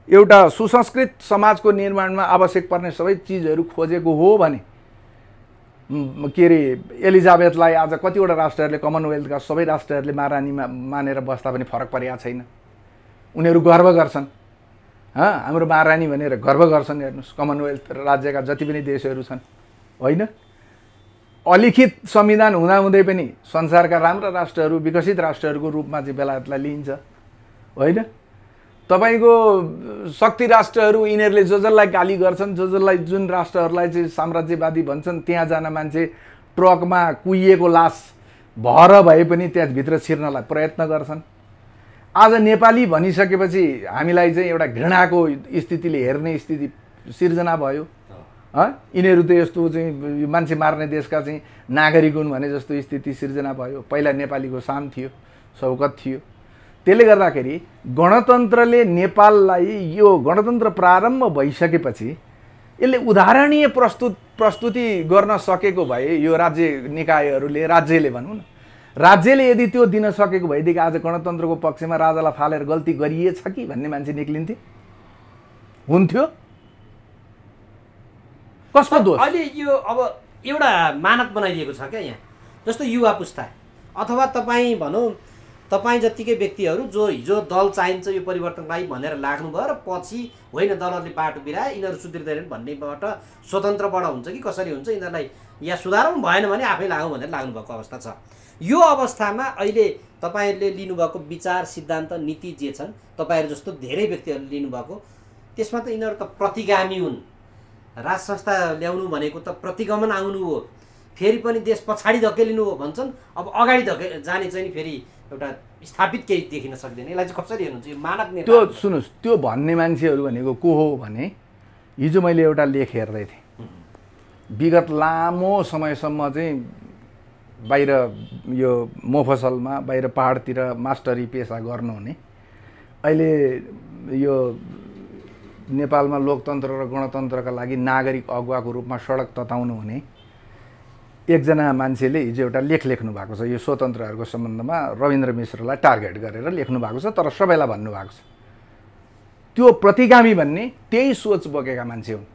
एउटा सुसंस्कृत समाजको निर्माणमा आवश्यक पर्ने सबै चिजहरू खोजेको हो भने के अरे एलिजाबेथलाई आज कतिवटा राष्ट्रहरूले, कमनवेल्थका सबै राष्ट्रहरूले महारानीमा मानेर बस्दा पनि फरक परेको छैन। उनीहरू गर्व गर्छन्, हाम्रो महारानी भनेर गर्व गर्छन्। हेर्नुहोस्, कमनवेल्थ राज्यका जति पनि देशहरू छन्, होइन? अलिखित संविधान हुँदाहुँदै पनि संसारका राम्रा राष्ट्रहरू, विकसित राष्ट्रहरूको रूपमा चाहिँ बेलायतलाई लिइन्छ, होइन? तपाईँको शक्ति राष्ट्रहरू यिनीहरूले जसलाई गाली गर्छन्, जुन राष्ट्रहरूलाई चाहिँ साम्राज्यवादी भन्छन्, त्यहाँ जान मान्छे ट्रकमा कुहिएको लास भएर भए पनि त्यहाँभित्र छिर्नलाई प्रयत्न गर्छन्। आज नेपाली भनिसकेपछि हामीलाई चाहिँ एउटा घृणाको स्थितिले हेर्ने स्थिति सिर्जना भयो। यिनीहरू त यस्तो चाहिँ मान्छे मार्ने देशका चाहिँ नागरिक हुन् भने जस्तो स्थिति सिर्जना भयो। पहिला नेपालीको शान थियो, शौकत थियो। त्यसले गर्दाखेरि गणतन्त्रले नेपाललाई, यो गणतन्त्र प्रारम्भ भइसकेपछि यसले उदाहरणीय प्रस्तुति गर्न सकेको भए यो राज्य निकायहरूले, राज्यले भनौँ न, राज्यले यदि त्यो दिन सकेको भएदेखि आज गणतन्त्रको पक्षमा राजालाई फालेर गल्ती गरिएछ कि भन्ने मान्छे निक्लिन्थे, हुन्थ्यो। कसको दोष? अहिले यो अब एउटा मानक बनाइदिएको छ क्या यहाँ, जस्तो युवा पुस्ता अथवा तपाईँ भनौँ तपाईँ जत्तिकै व्यक्तिहरू जो हिजो दल चाहिन्छ यो परिवर्तनलाई भनेर लाग्नुभयो र पछि होइन दलहरूले बाटो बिराए यिनीहरू सुध्रिँदैनन् भन्नेबाट स्वतन्त्रबाट हुन्छ कि कसरी हुन्छ यिनीहरूलाई या सुधारौँ भएन भने आफै लागौँ भनेर लाग्नुभएको अवस्था छ। यो अवस्थामा अहिले तपाईँहरूले लिनुभएको विचार सिद्धान्त नीति जे छन् तपाईँहरू जस्तो धेरै व्यक्तिहरूले लिनुभएको त्यसमा त यिनीहरू त प्रतिगामी हुन्। राज संस्था ल्याउनु भनेको त प्रतिगमन आउनु हो, फेरि पनि देश पछाडि धकेलिनु हो भन्छन्। अब अगाडि जाने चाहिँ नि फेरि एउटा स्थापित केही देखिन सक्दैन। यसलाई चाहिँ कसरी हेर्नुहुन्छ यो मानक नेता? त्यो सुन्नुहोस्, त्यो भन्ने मान्छेहरू भनेको को हो भने हिजो मैले एउटा लेख हेर्दै थिएँ। विगत लामो समयसम्म चाहिँ बाहिर यो मोफसलमा बाहिर पहाडतिर मास्टरी पेसा गर्नुहुने, अहिले यो नेपालमा लोकतन्त्र र गणतन्त्रका लागि नागरिक अगुवाको रूपमा सडक तताउनु हुने एकजना मान्छेले हिजो एउटा लेख लेख्नु भएको छ। यो स्वतन्त्रहरूको सम्बन्धमा रविन्द्र मिश्रलाई टार्गेट गरेर लेख्नु भएको छ, तर सबैलाई भन्नुभएको छ। त्यो प्रतिगामी भन्ने त्यही सोच बोकेका मान्छे हुन्।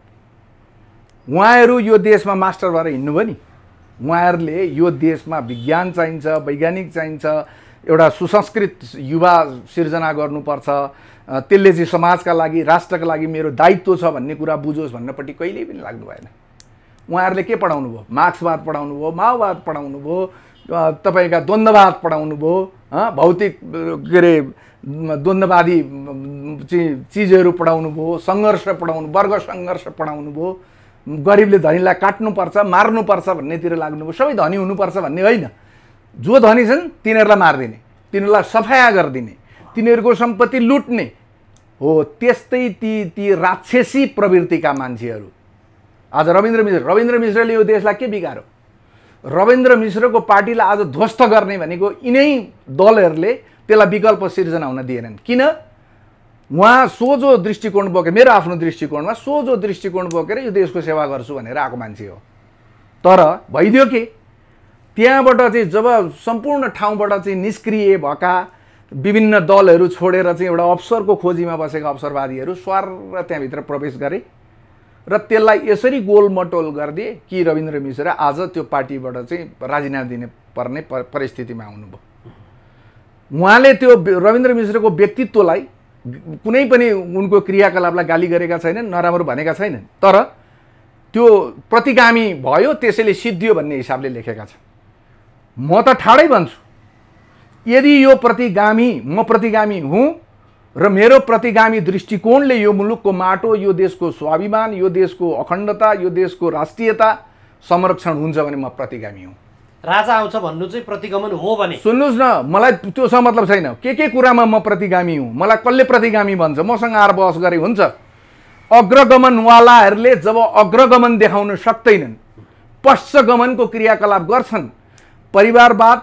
उहाँहरू यो देशमा मास्टर भएर हिँड्नुभयो नि। उहाँहरूले यो देशमा विज्ञान चाहिन्छ, वैज्ञानिक चाहिन्छ, एउटा सुसंस्कृत युवा सिर्जना गर्नुपर्छ, त्यसले चाहिँ समाजका लागि राष्ट्रका लागि मेरो दायित्व छ भन्ने कुरा बुझोस् भन्नेपट्टि कहिल्यै पनि लाग्नु भएन। उहाँहरूले के पढाउनु भयो? मार्क्सवाद पढाउनु भयो, माओवाद पढाउनु भयो, तपाईँका द्वन्द्ववाद पढाउनु भयो, भौतिक के अरे द्वन्द्ववादी चिजहरू पढाउनु भयो, सङ्घर्ष पढाउनु, वर्ग सङ्घर्ष पढाउनु भयो, गरिबले धनीलाई काट्नुपर्छ मार्नुपर्छ भन्नेतिर लाग्नुभयो। सबै धनी हुनुपर्छ भन्ने होइन, जो धनी छन् तिनीहरूलाई मारिदिने, तिनीहरूलाई सफाया गरिदिने, तिनीहरूको सम्पत्ति लुट्ने हो। त्यस्तै ती राक्षसी प्रवृत्तिका मान्छेहरू आज रविन्द्र मिश्रले यो देशलाई के बिगारो? रविन्द्र मिश्रको पार्टीलाई आज ध्वस्त गर्ने भनेको यिनै दलहरूले त्यसलाई विकल्प सिर्जना हुन दिएनन्। किन? उहाँ सोझो दृष्टिकोण बोकेर, मेरो आफ्नो दृष्टिकोणमा सोझो दृष्टिकोण बोकेर यो देशको सेवा गर्छु भनेर आएको मान्छे हो। तर भइदियो के? त्यहाँबाट चाहिँ जब सम्पूर्ण ठाउँबाट चाहिँ निष्क्रिय भएका विभिन्न दलहरू छोडेर चाहिँ एउटा अवसरको खोजीमा बसेका अवसरवादीहरू स्वार त्यहाँभित्र प्रवेश गरे र त्यसलाई यसरी गोलमटोल गरिदिए कि रविन्द्र मिश्र आज त्यो पार्टीबाट चाहिँ राजीनामा दिने पर्ने परिस्थितिमा आउनुभयो। उहाँले त्यो रविन्द्र मिश्रको व्यक्तित्वलाई कुनै पनि उनको क्रियाकलापलाई गाली गरेका छैनन्, नराम्रो भनेका छैनन्, तर त्यो प्रतिगामी भयो त्यसैले सिद्धियो भन्ने हिसाबले लेखेका छन्। म त ठाडै भन्छु, यदि यो प्रतिगामी, म प्रतिगामी हुँ र मेरो प्रतिगामी दृष्टिकोणले यो मुलुकको माटो, यो देशको स्वाभिमान, यो देशको अखण्डता, यो देशको राष्ट्रियता संरक्षण हुन्छ भने म प्रतिगामी हुँ। राजा आउँछ भन्नु चाहिँ प्रतिगमन हो भने सुन्नुहोस् न, मलाई त्योसँग मतलब छैन। के कुरामा म प्रतिगामी हुँ, मलाई कसले प्रतिगामी भन्छ? मसँग आएर बहस गरे हुन्छ। अग्रगमनवालाहरूले जब अग्रगमन देखाउन सक्दैनन्, पश्चगमनको क्रियाकलाप गर्छन्, परिवारवाद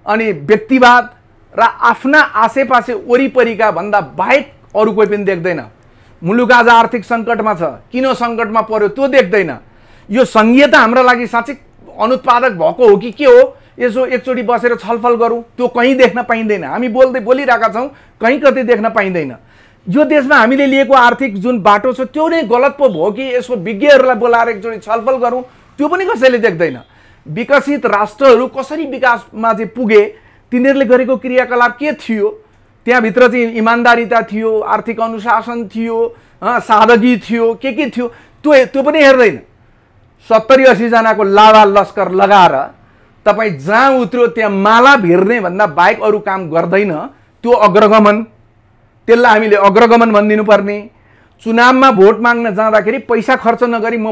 अनि व्यक्तिवाद र आफ्ना आसेपासे वरिपरिका भन्दा बाहेक अरू कोही पनि देख्दैन। मुलुक आज आर्थिक सङ्कटमा छ, किन सङ्कटमा पर्यो त्यो देख्दैन। यो सङ्घीयता हाम्रो लागि साँच्चै अनुत्पादक भएको हो कि के हो? यसो एकचोटि बसेर छलफल गरौँ, त्यो कहीँ देख्न पाइँदैन। हामी बोलिरहेका छौँ, कहीँ कतै देख्न पाइँदैन। यो देशमा हामीले लिएको आर्थिक जुन बाटो छ त्यो नै गलत पो भयो कि यसो विज्ञहरूलाई बोलाएर एकचोटि छलफल गरौँ, त्यो पनि कसैले देख्दैन। विकसित राष्ट्रहरू कसरी विकासमा चाहिँ पुगे, तिनीहरूले गरेको क्रियाकलाप के थियो? त्यहाँभित्र चाहिँ इमान्दारिता थियो, आर्थिक अनुशासन थियो, सादगी थियो, के थियो, त्यो पनि हेर्दैन। 70-80 जनाको लावा लस्कर लगाएर तपाईँ जहाँ उत्र्यो त्यहाँ माला भिर्ने भन्दा बाहेक अरू काम गर्दैन। त्यो अग्रगमन, त्यसलाई हामीले अग्रगमन भनिदिनु पर्ने। चुनावमा भोट माग्न जाँदाखेरि पैसा खर्च नगरी म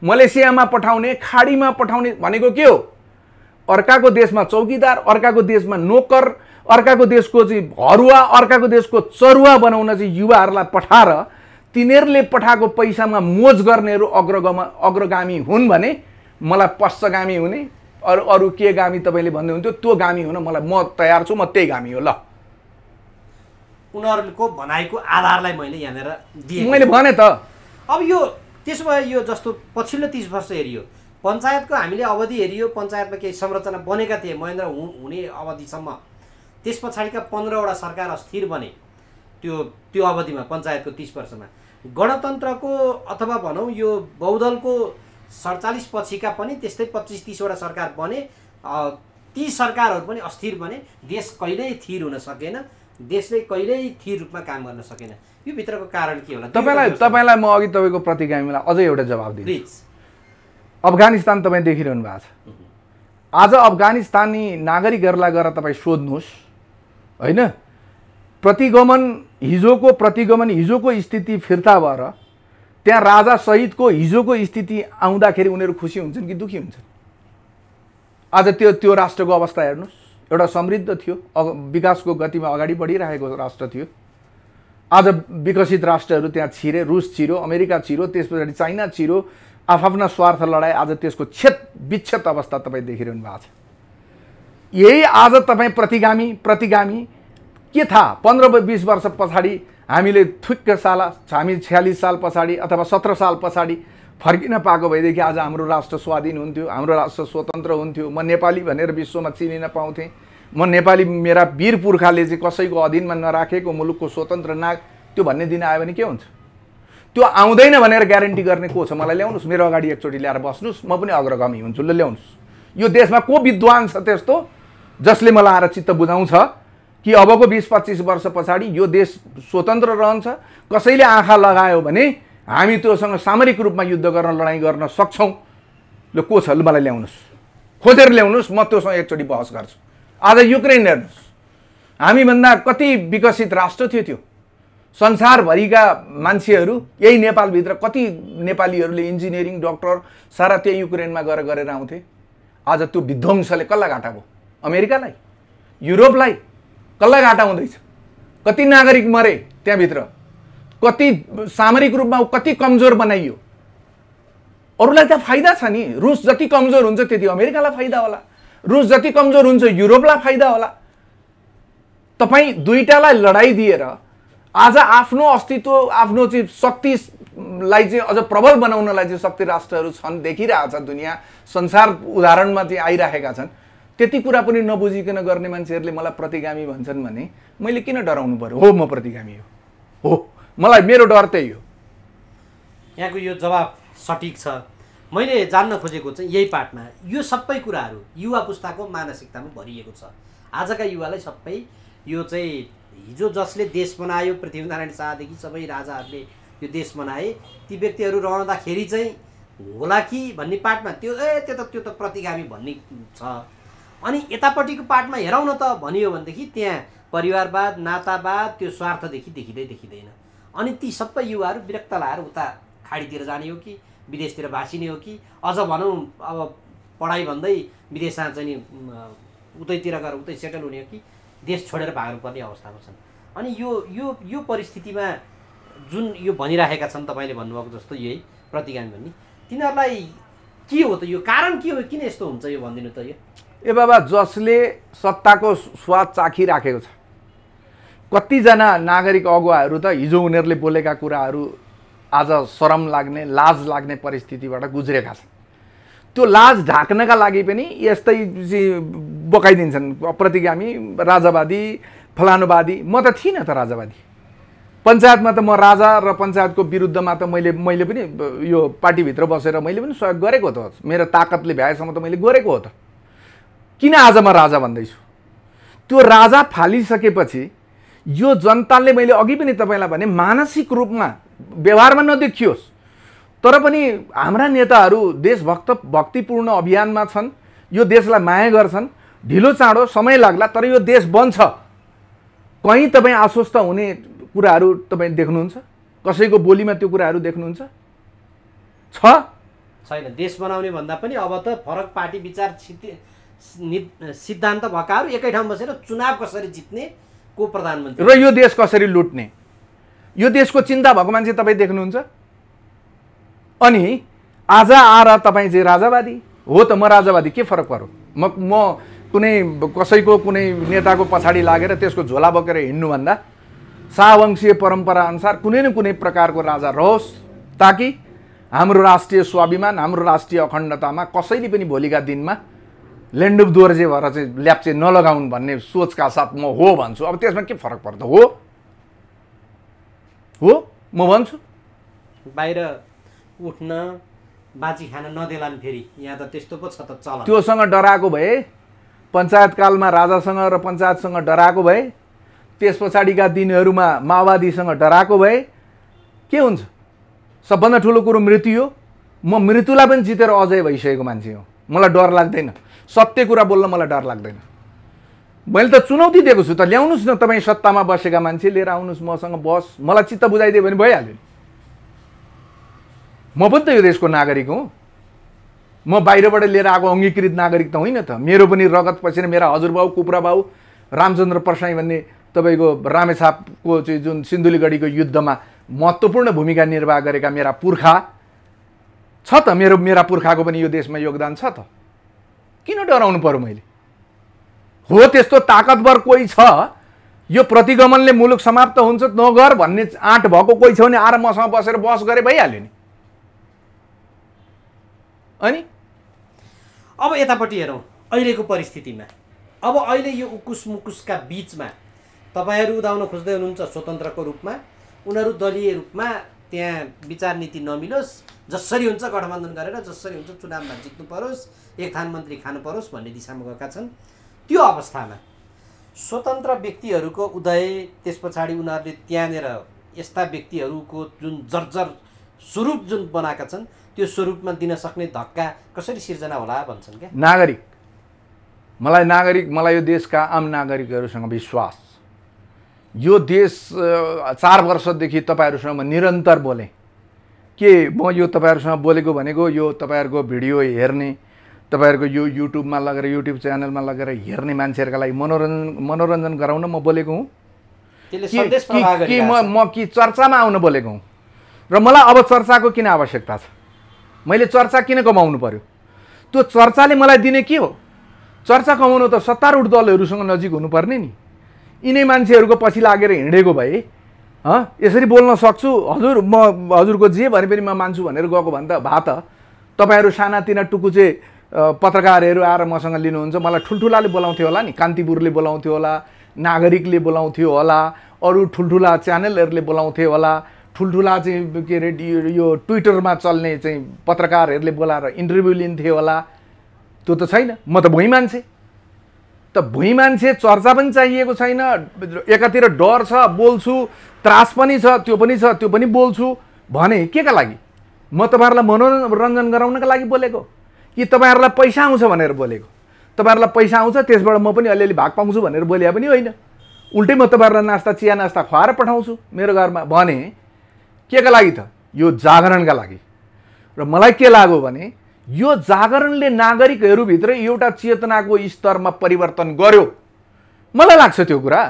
मलेसियामा पठाउने, खाडीमा पठाउने भनेको के हो? अर्काको देशमा चौकीदार, अर्काको देशमा नोकर, अर्काको देशको चाहिँ हरुवा, अर्काको देशको चरुवा बनाउन चाहिँ युवाहरूलाई पठाएर तिनीहरूले पठाएको पैसामा मोज गर्नेहरू अग्रगामी हुन् भने मलाई पश्चगामी हुने, अरू के गामी तपाईँले भन्दै हुन्थ्यो त्यो गामी हुन म तयार छु, म त्यही गामी हो। ल, उनीहरूको भनाइको आधारलाई मैले यहाँनिर दिएँ, मैले भने त। अब यो त्यसो भए यो जस्तो पछिल्लो 30 वर्ष हेरियो, पञ्चायतको हामीले अवधि हेरियो, पञ्चायतमा केही संरचना बनेका थिए महेन्द्र हुने अवधिसम्म। त्यस पछाडिका 15वटा सरकार अस्थिर बने त्यो अवधिमा, पञ्चायतको 30 वर्षमा। गणतन्त्रको अथवा भनौँ यो बहुदलको 47 पछिका पनि त्यस्तै 25-30 वटा सरकार बने। ती सरकारहरू पनि अस्थिर बने, देश कहिल्यै थिर हुन सकेन, देशले कहिल्यै थिर रूपमा काम गर्न सकेन। यो भित्रको कारण के होला? तपाईलाई म अघि तपाईँको प्रतिगामीलाई अझै एउटा जवाब दिन्छु। प्लिज। अफगानिस्तान तपाईँ देखिरहनु भएको छ। आज अफगानिस्तानी नागरिकहरूलाई गएर तपाईँ सोध्नुहोस् होइन, हिजोको स्थिति फिर्ता भएर त्यहाँ राजा सहितको हिजोको स्थिति आउँदाखेरि उनीहरू खुसी हुन्छन् कि दुखी हुन्छन्? आज त्यो राष्ट्रको अवस्था हेर्नुहोस्, एउटा समृद्ध थियो, विकासको गतिमा अगाडि बढिरहेको राष्ट्र थियो। आज विकसित राष्ट्रहरू त्यहाँ छिरे, रुस छिरो, अमेरिका छिरो, त्यस पछाडि चाइना छिरो, आफ्ना स्वार्थ लडाए। आज त्यसको विच्छेद अवस्था तपाईँ देखिरहनु भएको छ। यही आज तपाईँ प्रतिगामी के थाहा 15-20 वर्ष पछाडि हामीले ठुक्क हामी 46 साल पछाडि अथवा 17 साल पछाडि फर्किन पाएको भएदेखि आज हाम्रो राष्ट्र स्वाधीन हुन्थ्यो, हाम्रो राष्ट्र स्वतन्त्र हुन्थ्यो, म नेपाली भनेर विश्वमा चिनिन पाउँथेँ, म नेपाली, मेरा वीर पुर्खाले चाहिँ कसैको अधीनमा नराखेको मुलुकको स्वतन्त्र नाग, त्यो भन्ने दिन आयो भने के हुन्छ? त्यो आउँदैन भनेर ग्यारेन्टी गर्ने को छ? मलाई ल्याउनुहोस्, मेरो अगाडि एकचोटि ल्याएर बस्नुहोस्, म पनि अग्रगामी हुन्छु। ल ल्याउनुहोस्। यो देशमा को विद्वान छ त्यस्तो जसले मलाई आएर चित्त बुझाउँछ कि अबको 20-25 वर्ष पछाडि यो देश स्वतन्त्र रहन्छ, कसैले आँखा लगायो भने हामी त्योसँग सामरिक रूपमा युद्ध गर्न, लडाइँ गर्न सक्छौँ? ल को छ? ल मलाई ल्याउनुहोस्, खोजेर ल्याउनुहोस्, म त्योसँग एकचोटि बहस गर्छु। आज युक्रेन हेर्नुहोस्, हामीभन्दा कति विकसित राष्ट्र थियो त्यो। संसारभरिका मान्छेहरू यही नेपालभित्र कति नेपालीहरूले इन्जिनियरिङ, डक्टर सारा त्यही युक्रेनमा गरेर आउँथे। आज त्यो विध्वंसले कसलाई घाटा भयो? अमेरिकालाई, युरोपलाई कसलाई घाटा हुँदैछ? कति नागरिक मरे त्यहाँभित्र, कति सामरिक रूपमा कति कमजोर बनाइयो। अरूलाई त फाइदा छ नि। रुस जति कमजोर हुन्छ त्यति अमेरिकालाई फाइदा होला, रुस जति कमजोर हुन्छ युरोपलाई फाइदा होला। तपाईँ दुईटालाई लडाइँ दिएर आज आफ्नो अस्तित्व, आफ्नो चाहिँ शक्तिलाई चाहिँ अझ प्रबल बनाउनलाई चाहिँ शक्ति राष्ट्रहरू छन्, देखिरहेछ दुनियाँ, संसार उदाहरणमा चाहिँ आइरहेका छन्। त्यति कुरा पनि नबुझिकन गर्ने मान्छेहरूले मलाई प्रतिगामी भन्छन् भने मैले किन डराउनु पर्यो? हो, म प्रतिगामी हो, मलाई मेरो डर त्यही हो। यहाँको यो जवाब सठिक छ। मैले जान्न खोजेको चाहिँ यही पार्टमा यो सबै कुराहरू युवा पुस्ताको मानसिकतामा भरिएको छ। आजका युवालाई सबै यो चाहिँ हिजो जसले देश बनायो, पृथ्वीनारायण शाहदेखि सबै राजाहरूले यो देश बनाए, ती व्यक्तिहरू रहँदाखेरि चाहिँ होला कि भन्ने पार्टमा त्यो त प्रतिगामी भन्ने छ। अनि यतापट्टिको पार्टमा हेरौँ न त भनियो भनेदेखि त्यहाँ परिवारवाद, नातावाद, त्यो स्वार्थदेखि देखिँदैन। अनि ती सबै युवाहरू विरक्त लाएर उता खाडीतिर जाने हो कि विदेशतिर भासिने हो कि अझ भनौँ अब पढाइ भन्दै विदेशमा चाहिँ नि उतैतिर गएर उतै सेटल हुने हो कि देश छोडेर भाग्नुपर्ने अवस्थामा छन्। अनि यो परिस्थितिमा जुन यो भनिराखेका छन् तपाईँले भन्नुभएको जस्तो यही प्रतिगामी भन्ने, तिनीहरूलाई के हो त? यो कारण के हो? किन यस्तो हुन्छ यो भनिदिनु त। यो ए बाबा, जसले सत्ताको स्वाद चाखिराखेको छ, कतिजना नागरिक अगुवाहरू त हिजो उनीहरूले बोलेका कुराहरू आज शरम लाग्ने, लाज लाग्ने परिस्थितिबाट गुज्रेका छन्। त्यो लाज ढाक्नका लागि पनि यस्तै बोकाइदिन्छन् प्रतिगामी, राजावादी, फलानुवादी। म त थिइनँ त राजावादी। पञ्चायतमा त म राजा र पञ्चायतको विरुद्धमा त मैले पनि यो पार्टीभित्र बसेर मैले पनि सहयोग गरेको त। मेरो ताकतले भ्याएसम्म त मैले गरेको हो त। किन आज म राजा भन्दैछु? त्यो राजा फालिसकेपछि यो जनताले, मैले अघि पनि तपाईँलाई भने, मानसिक रूपमा व्यवहारमा नदेखियोस् तर पनि हाम्रा नेताहरू भक्तिपूर्ण अभियानमा छन्, यो देशलाई माया गर्छन्। ढिलो चाँडो समय लाग्ला तर यो देश बन्छ। कहीँ तपाईँ आश्वस्त हुने कुराहरू तपाईँ देख्नुहुन्छ? कसैको बोलीमा त्यो कुराहरू देख्नुहुन्छ? छैन। देश बनाउने भन्दा पनि अब त फरक पार्टी विचार सिद्धान्त भएकाहरू एकै ठाउँ बसेर चुनाव कसरी जित्ने, को प्रधानमन्त्री र यो देश कसरी लुट्ने, यो देशको चिन्ता भएको मान्छे तपाईँ देख्नुहुन्छ? अनि आज आएर तपाईँ चाहिँ राजावादी हो त म राजावादी, के फरक पर्यो? म कुनै कसैको कुनै नेताको पछाडि लागेर त्यसको झोला बोकेर हिँड्नुभन्दा शाहवंशीय परम्परा अनुसार कुनै न कुनै प्रकारको राजा रहोस्, ताकि हाम्रो राष्ट्रिय स्वाभिमान, हाम्रो राष्ट्रिय अखण्डतामा कसैले पनि भोलिका दिनमा लेन्डुप दोर्जे भएर चाहिँ ल्याप्चे नलगाउन् भन्ने सोचका साथ म हो भन्छु। अब त्यसमा के फरक पर्छ? हो म भन्छु। बाहिर उठ्न, बाजी खान नदेलान् फेरि, यहाँ त त्यस्तो पो छ त चलन। त्योसँग डराएको भए पञ्चायतकालमा राजासँग र पञ्चायतसँग डराएको भए, त्यस पछाडिका दिनहरूमा माओवादीसँग डराएको भए के हुन्छ? सबभन्दा ठुलो कुरो मृत्यु हो। म मृत्युलाई पनि जितेर अजय भइसकेको मान्छे हो। मलाई डर लाग्दैन, सत्य कुरा बोल्न मलाई डर लाग्दैन। मैले त चुनौती दिएको छु त, ल्याउनुहोस् न तपाईँ सत्तामा बसेका मान्छे लिएर आउनुहोस्, मसँग बस, मलाई चित्त बुझाइदियो भने भइहाल्यो नि। म पनि त यो देशको नागरिक हुँ। म बाहिरबाट लिएर आएको अङ्गीकृत नागरिक त होइन त। मेरो पनि रगत पसिना, मेरा हजुरबाउ कुप्रा बाउ रामचन्द्र परसाई भन्ने तपाईँको रामेछापको चाहिँ जुन सिन्धुलीगढीको युद्धमा महत्त्वपूर्ण भूमिका निर्वाह गरेका मेरा पुर्खा छ त, मेरा पुर्खाको पनि यो देशमा योगदान छ त। किन डराउनु पर्यो मैले? हो त्यस्तो ताकतवर कोही छ, यो प्रतिगमनले मुलुक समाप्त हुन्छ नगर भन्ने आँट भएको कोही छ भने आएर मसँग बसेर बस गरे भइहाल्यो नि। अनि अब यतापट्टि हेरौँ अहिलेको परिस्थितिमा। अब अहिले यो उकुस मुकुसका बिचमा तपाईँहरू उदाउन खोज्दै हुनुहुन्छ स्वतन्त्रको रूपमा, उनीहरू दलीय रूपमा त्यहाँ विचार नीति नमिलोस्, जसरी हुन्छ गठबन्धन गरेर जसरी हुन्छ चुनावमा जित्नु परोस्, एक थान मन्त्री खानु परोस् भन्ने दिशामा गएका छन्। त्यो अवस्थामा स्वतन्त्र व्यक्तिहरूको उदय, त्यस पछाडि उनीहरूले त्यहाँनिर यस्ता व्यक्तिहरूको जुन जर्जर स्वरूप जुन बनाएका छन् त्यो स्वरूपमा दिन सक्ने धक्का कसरी सिर्जना होला भन्छन् क्या? मलाई यो देशका आम नागरिकहरूसँग विश्वास। यो देश 4 वर्षदेखि तपाईँहरूसँग म निरन्तर बोलेँ के म यो तपाईँहरूसँग बोलेको भनेको यो तपाईँहरूको भिडियो हेर्ने, तपाईँहरूको यो युट्युबमा लगेर युट्युब च्यानलमा लगेर हेर्ने मान्छेहरूका लागि मनोरञ्जन गराउन म बोलेको हुँ कि म चर्चामा आउन बोलेको हुँ? र मलाई अब चर्चाको किन आवश्यकता छ? मैले चर्चा किन कमाउनु पर्यो? त्यो चर्चाले मलाई दिने के हो? चर्चा कमाउनु त सत्तारूढ दलहरूसँग नजिक हुनुपर्ने नि। यिनै मान्छेहरूको पछि लागेर हिँडेको भए यसरी बोल्न सक्छु, हजुर म हजुरको जे भने पनि म मान्छु भनेर गएको भने त भए त तपाईँहरू सानातिना टुकुचे पत्रकारहरू आएर मसँग लिनुहुन्छ, मलाई ठुल्ठुलाले बोलाउँथ्यो होला नि, कान्तिपुरले बोलाउँथ्यो होला, नागरिकले बोलाउँथ्यो होला, अरू ठुल्ठुला च्यानलहरूले बोलाउँथ्यो होला, ठुल्ठुला चाहिँ के अरे यो ट्विटरमा चल्ने चाहिँ पत्रकारहरूले बोलाएर इन्टरभ्यू लिन्थ्यो होला। त्यो त छैन। म त भुइँ मान्छे, त भुइँ मान्छे चर्चा पनि चाहिएको छैन। एकातिर डर छ, बोल्छु, त्रास पनि छ, त्यो पनि बोल्छु भने के का लागि? म तपाईँहरूलाई मनोरञ्जन गराउनका लागि बोलेको कि तपाईँहरूलाई पैसा आउँछ भनेर बोलेको? तपाईँहरूलाई पैसा आउँछ त्यसबाट म पनि अलिअलि भाग पाउँछु भनेर बोले पनि होइन। उल्टै म तपाईँहरूलाई नास्ता चिया नास्ता खुवाएर पठाउँछु मेरो घरमा भने के का लागि त? यो जागरणका लागि। र मलाई के लाग्यो भने यो जागरणले नागरिकहरूभित्र एउटा चेतनाको स्तरमा परिवर्तन गर्यो। मलाई लाग्छ त्यो कुरा।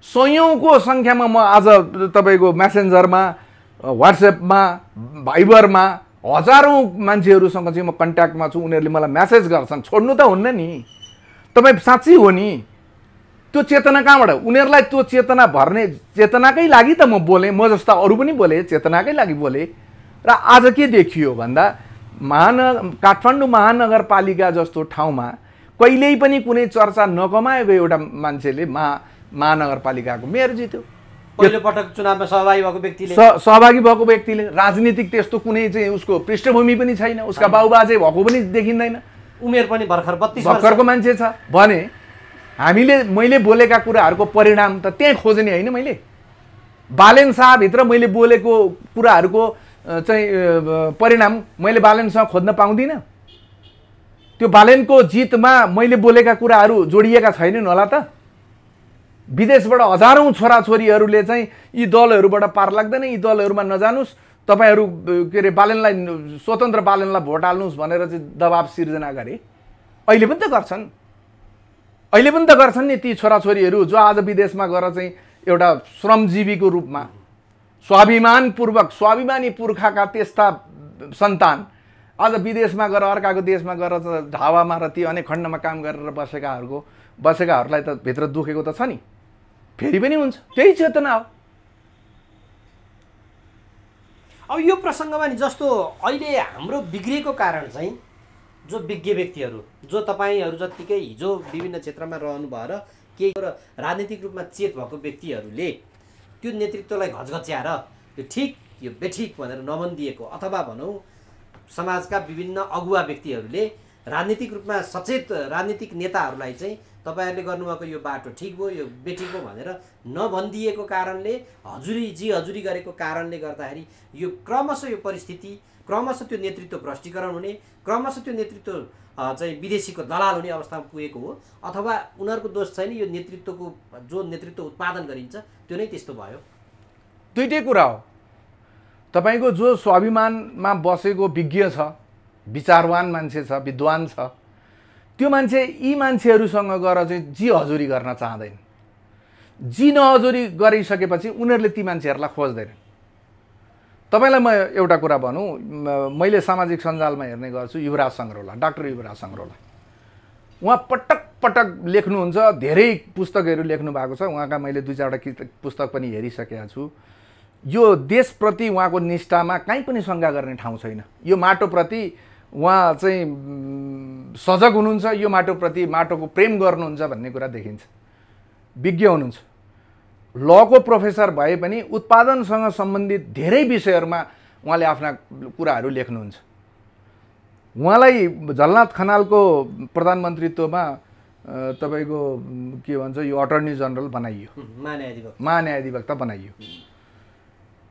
सयौँको सङ्ख्यामा म आज तपाईँको मेसेन्जरमा, व्हाट्सएपमा, भाइबरमा हजारौँ मान्छेहरूसँग चाहिँ म कन्ट्याक्टमा छु। उनीहरूले मलाई मेसेज गर्छन्, छोड्नु त हुन्न नि, तपाईँ साँच्ची हो नि। त्यो चेतना कहाँबाट? उनीहरूलाई त्यो चेतना भर्ने चेतनाकै लागि त म बोलेँ। म जस्ता अरू पनि बोले, चेतनाकै लागि बोले। र आज के देखियो भन्दा काठमाडौँ महानगरपालिका जस्तो ठाउँमा कहिल्यै पनि कुनै चर्चा नकमाएको एउटा मान्छेले महानगरपालिकाको मेयर जित्यो। पहिलोपटक चुनावमा सहभागी भएको व्यक्तिले राजनीतिक त्यस्तो कुनै चाहिँ उसको पृष्ठभूमि पनि छैन, उसका बाबुबाजे भएको पनि देखिँदैन, उमेर पनि भर्खरको मान्छे छ भने मैले बोलेका कुराहरूको परिणाम त त्यहाँ खोज्ने होइन। मैले बालेन शाहभित्र मैले बोलेको कुराहरूको चाहिँ परिणाम मैले बालेनसँग खोज्न पाउँदिनँ। त्यो बालेनको जितमा मैले बोलेका कुराहरू जोडिएका छैनन् होला त? विदेशबाट हजारौँ छोराछोरीहरूले चाहिँ यी दलहरूबाट पार लाग्दैन, यी दलहरूमा नजानुस्, तपाईँहरू के अरे बालेनलाई, स्वतन्त्र बालेनलाई भोट हाल्नुहोस् भनेर चाहिँ दबाब सिर्जना गरे। अहिले पनि त गर्छन् नि ती छोराछोरीहरू जो आज विदेशमा गएर चाहिँ एउटा श्रमजीवीको रूपमा स्वाभिमानी पुर्खाका त्यस्ता सन्तान आज विदेशमा गएर अर्काको देशमा गएर ढाबामा र ती अनेक खण्डमा काम गरेर बसेकाहरूलाई त भित्र दुखेको त छ नि। फेरि पनि हुन्छ, त्यही चेतना हो। अब यो प्रसङ्गमा नि जस्तो अहिले हाम्रो बिग्रिएको कारण चाहिँ जो विज्ञ व्यक्तिहरू, जो तपाईँहरू जत्तिकै हिजो विभिन्न क्षेत्रमा रहनुभयो र केही राजनीतिक रूपमा चेत भएको व्यक्तिहरूले त्यो नेतृत्वलाई घचघच्याएर यो ठिक यो बेठिक भनेर नभनिदिएको, अथवा भनौँ समाजका विभिन्न अगुवा व्यक्तिहरूले राजनीतिक रूपमा सचेत राजनीतिक नेताहरूलाई चाहिँ तपाईँहरूले गर्नुभएको यो बाटो ठिक भयो यो बेठिक भयो भनेर नभनिदिएको कारणले हजुरी गरेको कारणले गर्दाखेरि यो क्रमशः यो परिस्थिति क्रमशः त्यो नेतृत्व भ्रष्टीकरण हुने क्रमशः त्यो नेतृत्व चाहिँ विदेशीको दलाल हुने अवस्थामा पुगेको हो अथवा उनीहरूको दोष छैन यो नेतृत्वको जो नेतृत्व उत्पादन गरिन्छ त्यो नै त्यस्तो भयो। दुईटै कुरा हो। तपाईँको जो स्वाभिमानमा बसेको विज्ञ छ विचारवान मान्छे छ विद्वान छ त्यो मान्छे यी मान्छेहरूसँग गएर चाहिँ जी हजुरी गर्न चाहँदैन। जी नहजुरी गरिसकेपछि उनीहरूले ती मान्छेहरूलाई खोज्दैन। तपाईँलाई म एउटा कुरा भनौँ, मैले सामाजिक सञ्जालमा हेर्ने गर्छु युवराज सङ्ग्रौला, डाक्टर युवराज सङ्ग्रौला, उहाँ पटक पटक लेख्नुहुन्छ, धेरै पुस्तकहरू लेख्नु भएको छ उहाँका। मैले 2-4वटा पुस्तक पनि हेरिसकेको छु। यो देशप्रति उहाँको निष्ठामा कहीँ पनि शङ्का गर्ने ठाउँ छैन। यो माटोप्रति उहाँ चाहिँ सजग हुनुहुन्छ, यो माटोप्रति माटोको प्रेम गर्नुहुन्छ भन्ने कुरा देखिन्छ। विज्ञ हुनुहुन्छ, लको प्रोफेसर भए पनि उत्पादनसँग सम्बन्धित धेरै विषयहरूमा उहाँले आफ्ना कुराहरू लेख्नुहुन्छ। उहाँलाई झलनाथ खनालको प्रधानमन्त्रीत्वमा तपाईँको के भन्छ यो अटर्नी जनरल बनाइयो, महान्यायाधिवक्ता बनाइयो।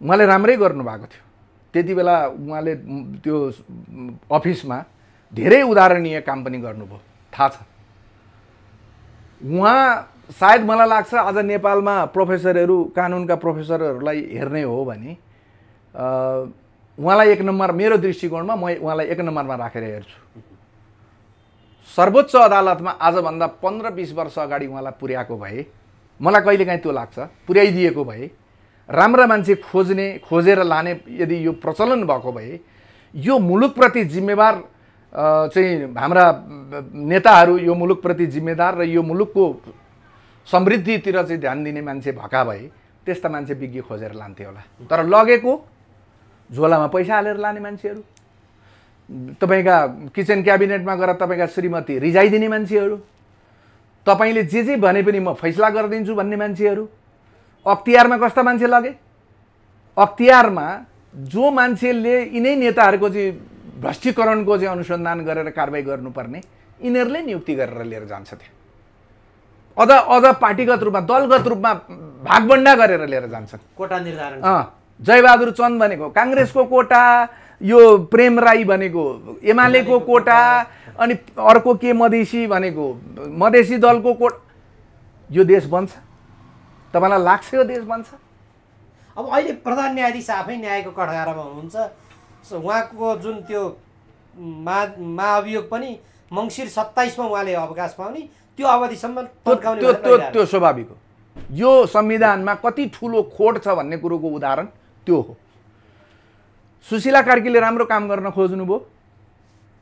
उहाँले राम्रै गर्नुभएको थियो। त्यति बेला उहाँले त्यो अफिसमा धेरै उदाहरणीय काम पनि गर्नुभयो, थाहा छ। उहाँ सायद मलाई लाग्छ आज नेपालमा प्रोफेसरहरू कानुनका प्रोफेसरहरूलाई हेर्ने हो भने उहाँलाई 1 नम्बर, मेरो दृष्टिकोणमा म उहाँलाई 1 नम्बरमा राखेर हेर्छु। सर्वोच्च अदालतमा आजभन्दा 15-20 वर्ष अगाडि उहाँलाई पुर्याएको भए, मलाई कहिलेकाहीँ त्यो लाग्छ पुर्याइदिएको भए, राम्रा मान्छे खोजेर लाने यदि यो प्रचलन भएको भए, यो मुलुकप्रति जिम्मेवार चाहिँ हाम्रा नेताहरू यो मुलुकप्रति जिम्मेदार र यो मुलुकको समृद्धितिर चाहिँ ध्यान दिने मान्छे भएका भए त्यस्ता मान्छे विज्ञ खोजेर लान्थे होला। तर लगेको झोलामा पैसा हालेर लाने मान्छेहरू, तपाईँका किचन क्याबिनेटमा गएर तपाईँका श्रीमती रिजाइदिने मान्छेहरू, तपाईँले जे भने पनि म फैसला गरिदिन्छु भन्ने मान्छेहरू, अख्तियारमा कस्ता मान्छे लगे? अख्तियारमा जो मान्छेले यिनै नेताहरूको चाहिँ भ्रष्टीकरणको चाहिँ अनुसन्धान गरेर कारबाही गर्नुपर्ने यिनीहरूले नियुक्ति गरेर लिएर जान्छ। त्यहाँ अझ पार्टीगत रूपमा दलगत रूपमा भागबन्डा गरेर लिएर जान्छन्। कोटा निर्धारण, जयबहादुर चन्द भनेको काङ्ग्रेसको कोटा, यो प्रेम राई भनेको एमालेको कोटा, अनि अर्को के मधेसी भनेको मधेसी दलको कोटा। यो देश बन्छ? तपाईँलाई लाग्छ यो देश बन्छ? अब अहिले प्रधान न्यायाधीश आफै न्यायको कठघरामा हुनुहुन्छ। उहाँको जुन त्यो महाअभियोग पनि मङ्सिर 27 मा उहाँले अवकाश पाउने, त्यो अवधिसम्म त्यो स्वाभाविक हो। यो संविधानमा कति ठुलो खोट छ भन्ने कुरोको उदाहरण त्यो हो। सुशीला कार्कीले राम्रो काम गर्न खोज्नुभयो,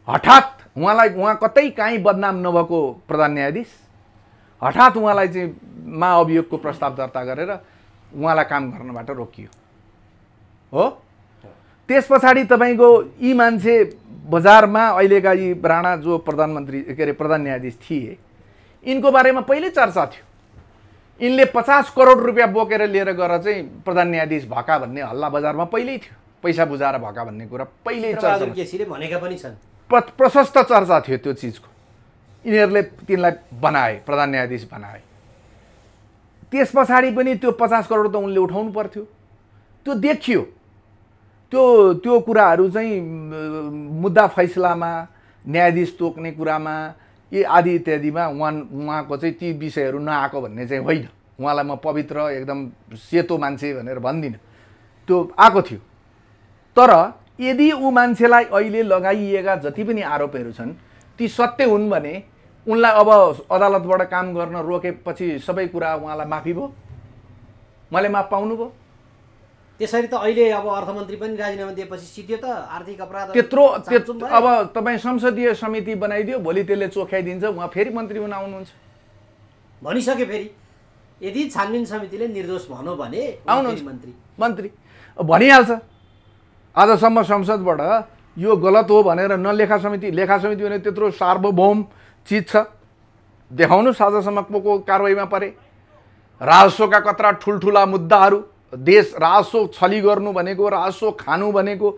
हठात उहाँ कतै काहीँ बदनाम नभएको प्रधान न्यायाधीश हठात उहाँलाई चाहिँ महाअभियोगको प्रस्ताव दर्ता गरेर उहाँलाई काम गर्नबाट रोकियो हो। त्यस पछाडि तपाईँको यी मान्छे बजारमा अहिलेका यी राणा जो प्रधानमन्त्री के अरे प्रधान न्यायाधीश थिए, यिनको बारेमा पहिले चर्चा थियो। यिनले 50 करोड रुपियाँ बोकेर लिएर गएर चाहिँ प्रधान न्यायाधीश भएका भन्ने हल्ला बजारमा पहिल्यै थियो। पैसा बुझाएर भएका भन्ने कुरा पहिल्यै चर्चा भनेका पनि छन्, प्रशस्त चर्चा थियो त्यो चिजको। यिनीहरूले तिनलाई बनाए, प्रधान न्यायाधीश बनाए। त्यस पछाडि पनि त्यो 50 करोड त उनले उठाउनु पर्थ्यो, त्यो देखियो। त्यो कुराहरू चाहिँ मुद्दा फैसलामा, न्यायाधीश तोक्ने कुरामा, यी आदि इत्यादिमा उहाँको चाहिँ ती विषयहरू नआएको भन्ने चाहिँ होइन। उहाँलाई म पवित्र एकदम सेतो मान्छे भनेर भन्दिनँ, त्यो आएको थियो। तर यदि ऊ मान्छेलाई अहिले लगाइएका जति पनि आरोपहरू छन् ती सत्य हुन् भने उनलाई अब अदालतबाट काम गर्न रोकेपछि सबै कुरा उहाँलाई माफी भयो, उहाँले माफ पाउनुभयो। त्यसरी त अहिले अब अर्थमन्त्री पनि राजीनामा दिएपछि सिद्धियो त आर्थिक अपराध त्यत्रो अब तपाईँ संसदीय समिति बनाइदियो, भोलि त्यसले चोख्याइदिन्छ, उहाँ फेरि मन्त्री हुन आउनुहुन्छ भनिसके। फेरि यदि छानबिन समितिले निर्दोष भन्यो भने आउनुहुन्छ मन्त्री भनिहाल्छ। आजसम्म संसदबाट यो गलत हो भनेर लेखा समिति भने त्यत्रो सार्वभौम चिज छ, देखाउनुहोस् आजसम्म को कारवाहीमा परे। राजस्वका कत्रा ठुल्ठुला मुद्दाहरू, देश राजस्व छली गर्नु भनेको, राजस्व खानु भनेको,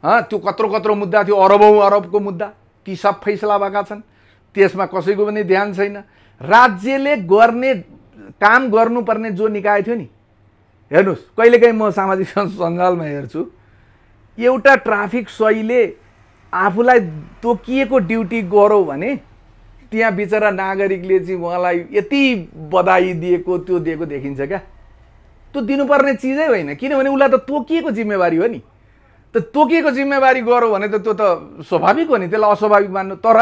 त्यो कत्रो मुद्दा थियो, अरबौँ अरबको मुद्दा। ती सब फैसला भएका छन्, त्यसमा कसैको पनि ध्यान छैन। राज्यले गर्ने काम गर्नुपर्ने जो निकाय थियो नि, हेर्नुहोस् कहिलेकाहीँ म सामाजिक सञ्जालमा हेर्छु एउटा ट्राफिक सहीले आफूलाई तोकिएको ड्युटी गरौँ भने त्यहाँ बिचरा नागरिकले चाहिँ उहाँलाई यति बधाई दिएको त्यो दिएको देखिन्छ क्या। त्यो दिनुपर्ने चिजै होइन, किनभने उसलाई त तोकिएको जिम्मेवारी हो नि। त तोकिएको जिम्मेवारी गरौँ भने त त्यो त स्वाभाविक हो नि, त्यसलाई अस्वाभाविक मान्नु। तर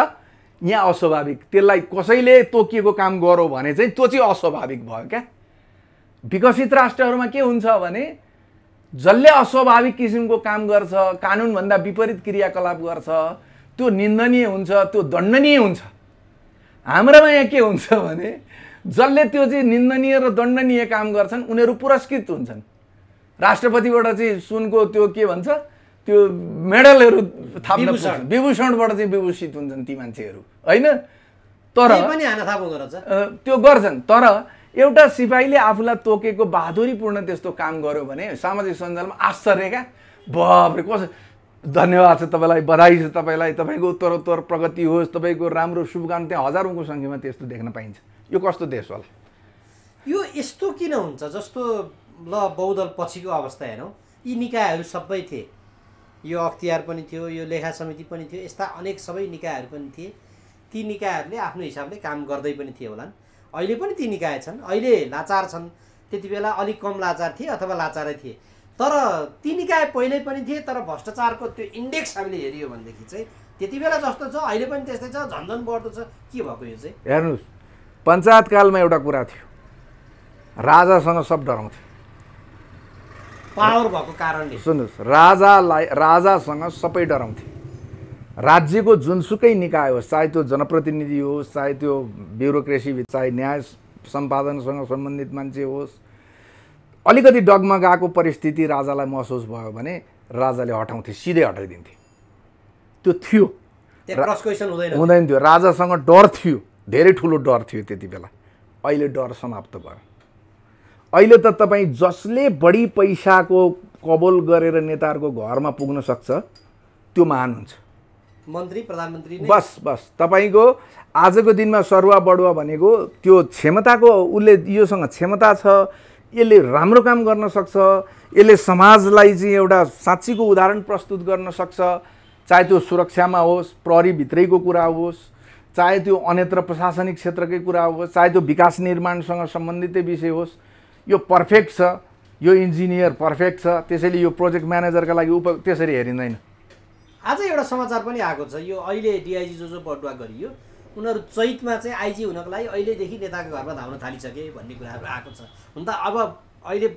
यहाँ अस्वाभाविक, त्यसलाई कसैले तोकिएको काम गरौँ भने चाहिँ त्यो चाहिँ अस्वाभाविक भयो क्या। विकसित राष्ट्रहरूमा के हुन्छ भने जसले अस्वाभाविक किसिमको काम गर्छ, कानुनभन्दा विपरीत क्रियाकलाप गर्छ, त्यो निन्दनीय हुन्छ, त्यो दण्डनीय हुन्छ। हाम्रोमा यहाँ के हुन्छ भने जसले त्यो चाहिँ निन्दनीय र दण्डनीय काम गर्छन् उनीहरू पुरस्कृत हुन्छन्। राष्ट्रपतिबाट चाहिँ सुनको त्यो के भन्छ त्यो मेडलहरू थाप्न पुग्छन्, विभूषणबाट चाहिँ विभूषित हुन्छन् ती मान्छेहरू, होइन? तर त्यो गर्छन्। तर एउटा सिपाहीले आफूलाई तोकेको बहादुरीपूर्ण त्यस्तो काम गर्यो भने सामाजिक सञ्जालमा आश्चर्य क्या, बाबरे कसो धन्यवाद छ तपाईँलाई, बधाई छ तपाईँलाई, तपाईँको उत्तरोत्तर प्रगति होस्, तपाईँको राम्रो शुभकामना। त्यहाँ हजारौँको सङ्ख्यामा त्यस्तो देख्न पाइन्छ। यो कस्तो देश होला? यो यस्तो किन हुन्छ? जस्तो ल बहुदल पछिको अवस्था हेरौँ, यी निकायहरू सबै थिए, यो अख्तियार पनि थियो, यो लेखा समिति पनि थियो, यस्ता अनेक सबै निकायहरू पनि थिए। ती निकायहरूले आफ्नो हिसाबले काम गर्दै पनि थिए होलान्। अहिले पनि ती निकाय छन्, अहिले लाचार छन्, त्यति बेला अलिक कम लाचार थिए अथवा लाचारै थिए। तर ती निकाय पहिल्यै पनि थिए, तर भ्रष्टाचारको त्यो इन्डेक्स हामीले हेऱ्यो भनेदेखि चाहिँ त्यति बेला जस्तो छ अहिले पनि त्यस्तै छ, झन्झन बढ्दो छ। के भएको यो चाहिँ? हेर्नुहोस्, पञ्चायतकालमा एउटा कुरा थियो, राजासँग सब डराउँथे, पावर भएको कारणले। सुन्नुहोस्, राजासँग सबै डराउँथे। राज्यको जुनसुकै निकाय होस्, चाहे त्यो जनप्रतिनिधि होस्, चाहे त्यो ब्युरोक्रेसी, चाहे न्याय सम्पादनसँग सम्बन्धित मान्छे होस्, अलिकति डगमगाएको परिस्थिति राजालाई महसुस भयो भने राजाले हटाउँथे, सिधै हटाइदिन्थे। त्यो थियो, हुँदैन थियो। राजासँग डर थियो, धेरै ठुलो डर थियो त्यति बेला। अहिले डर समाप्त भयो। अहिले त तपाईँ जसले बढी पैसाको कबोल गरेर नेताहरूको घरमा पुग्न सक्छ त्यो महान हुन्छ। मन्त्री प्रधानमन्त्री बस तपाईँको आजको दिनमा सरुवा बढुवा भनेको त्यो क्षमताको, उसले योसँग क्षमता छ, यसले राम्रो काम गर्न सक्छ, यसले समाजलाई चाहिँ एउटा साँच्चीको उदाहरण प्रस्तुत गर्न सक्छ। चाहे त्यो सुरक्षामा होस्, प्रहरीभित्रैको कुरा होस्, चाहे त्यो अन्यत्र प्रशासनिक क्षेत्रकै कुरा होस्, चाहे त्यो विकास निर्माणसँग सम्बन्धितै विषय होस्, यो पर्फेक्ट छ, यो इन्जिनियर पर्फेक्ट छ, त्यसैले यो प्रोजेक्ट म्यानेजरका लागि त्यसरी हेरिँदैन। आज एउटा समाचार पनि आएको छ, यो अहिले डिआइजी जो बढुवा गरियो उनीहरू चैतमा चाहिँ आइजी हुनको लागि अहिलेदेखि नेताको घरमा धाउन थालिसके भन्ने कुराहरू आएको छ। हुन त अब अहिले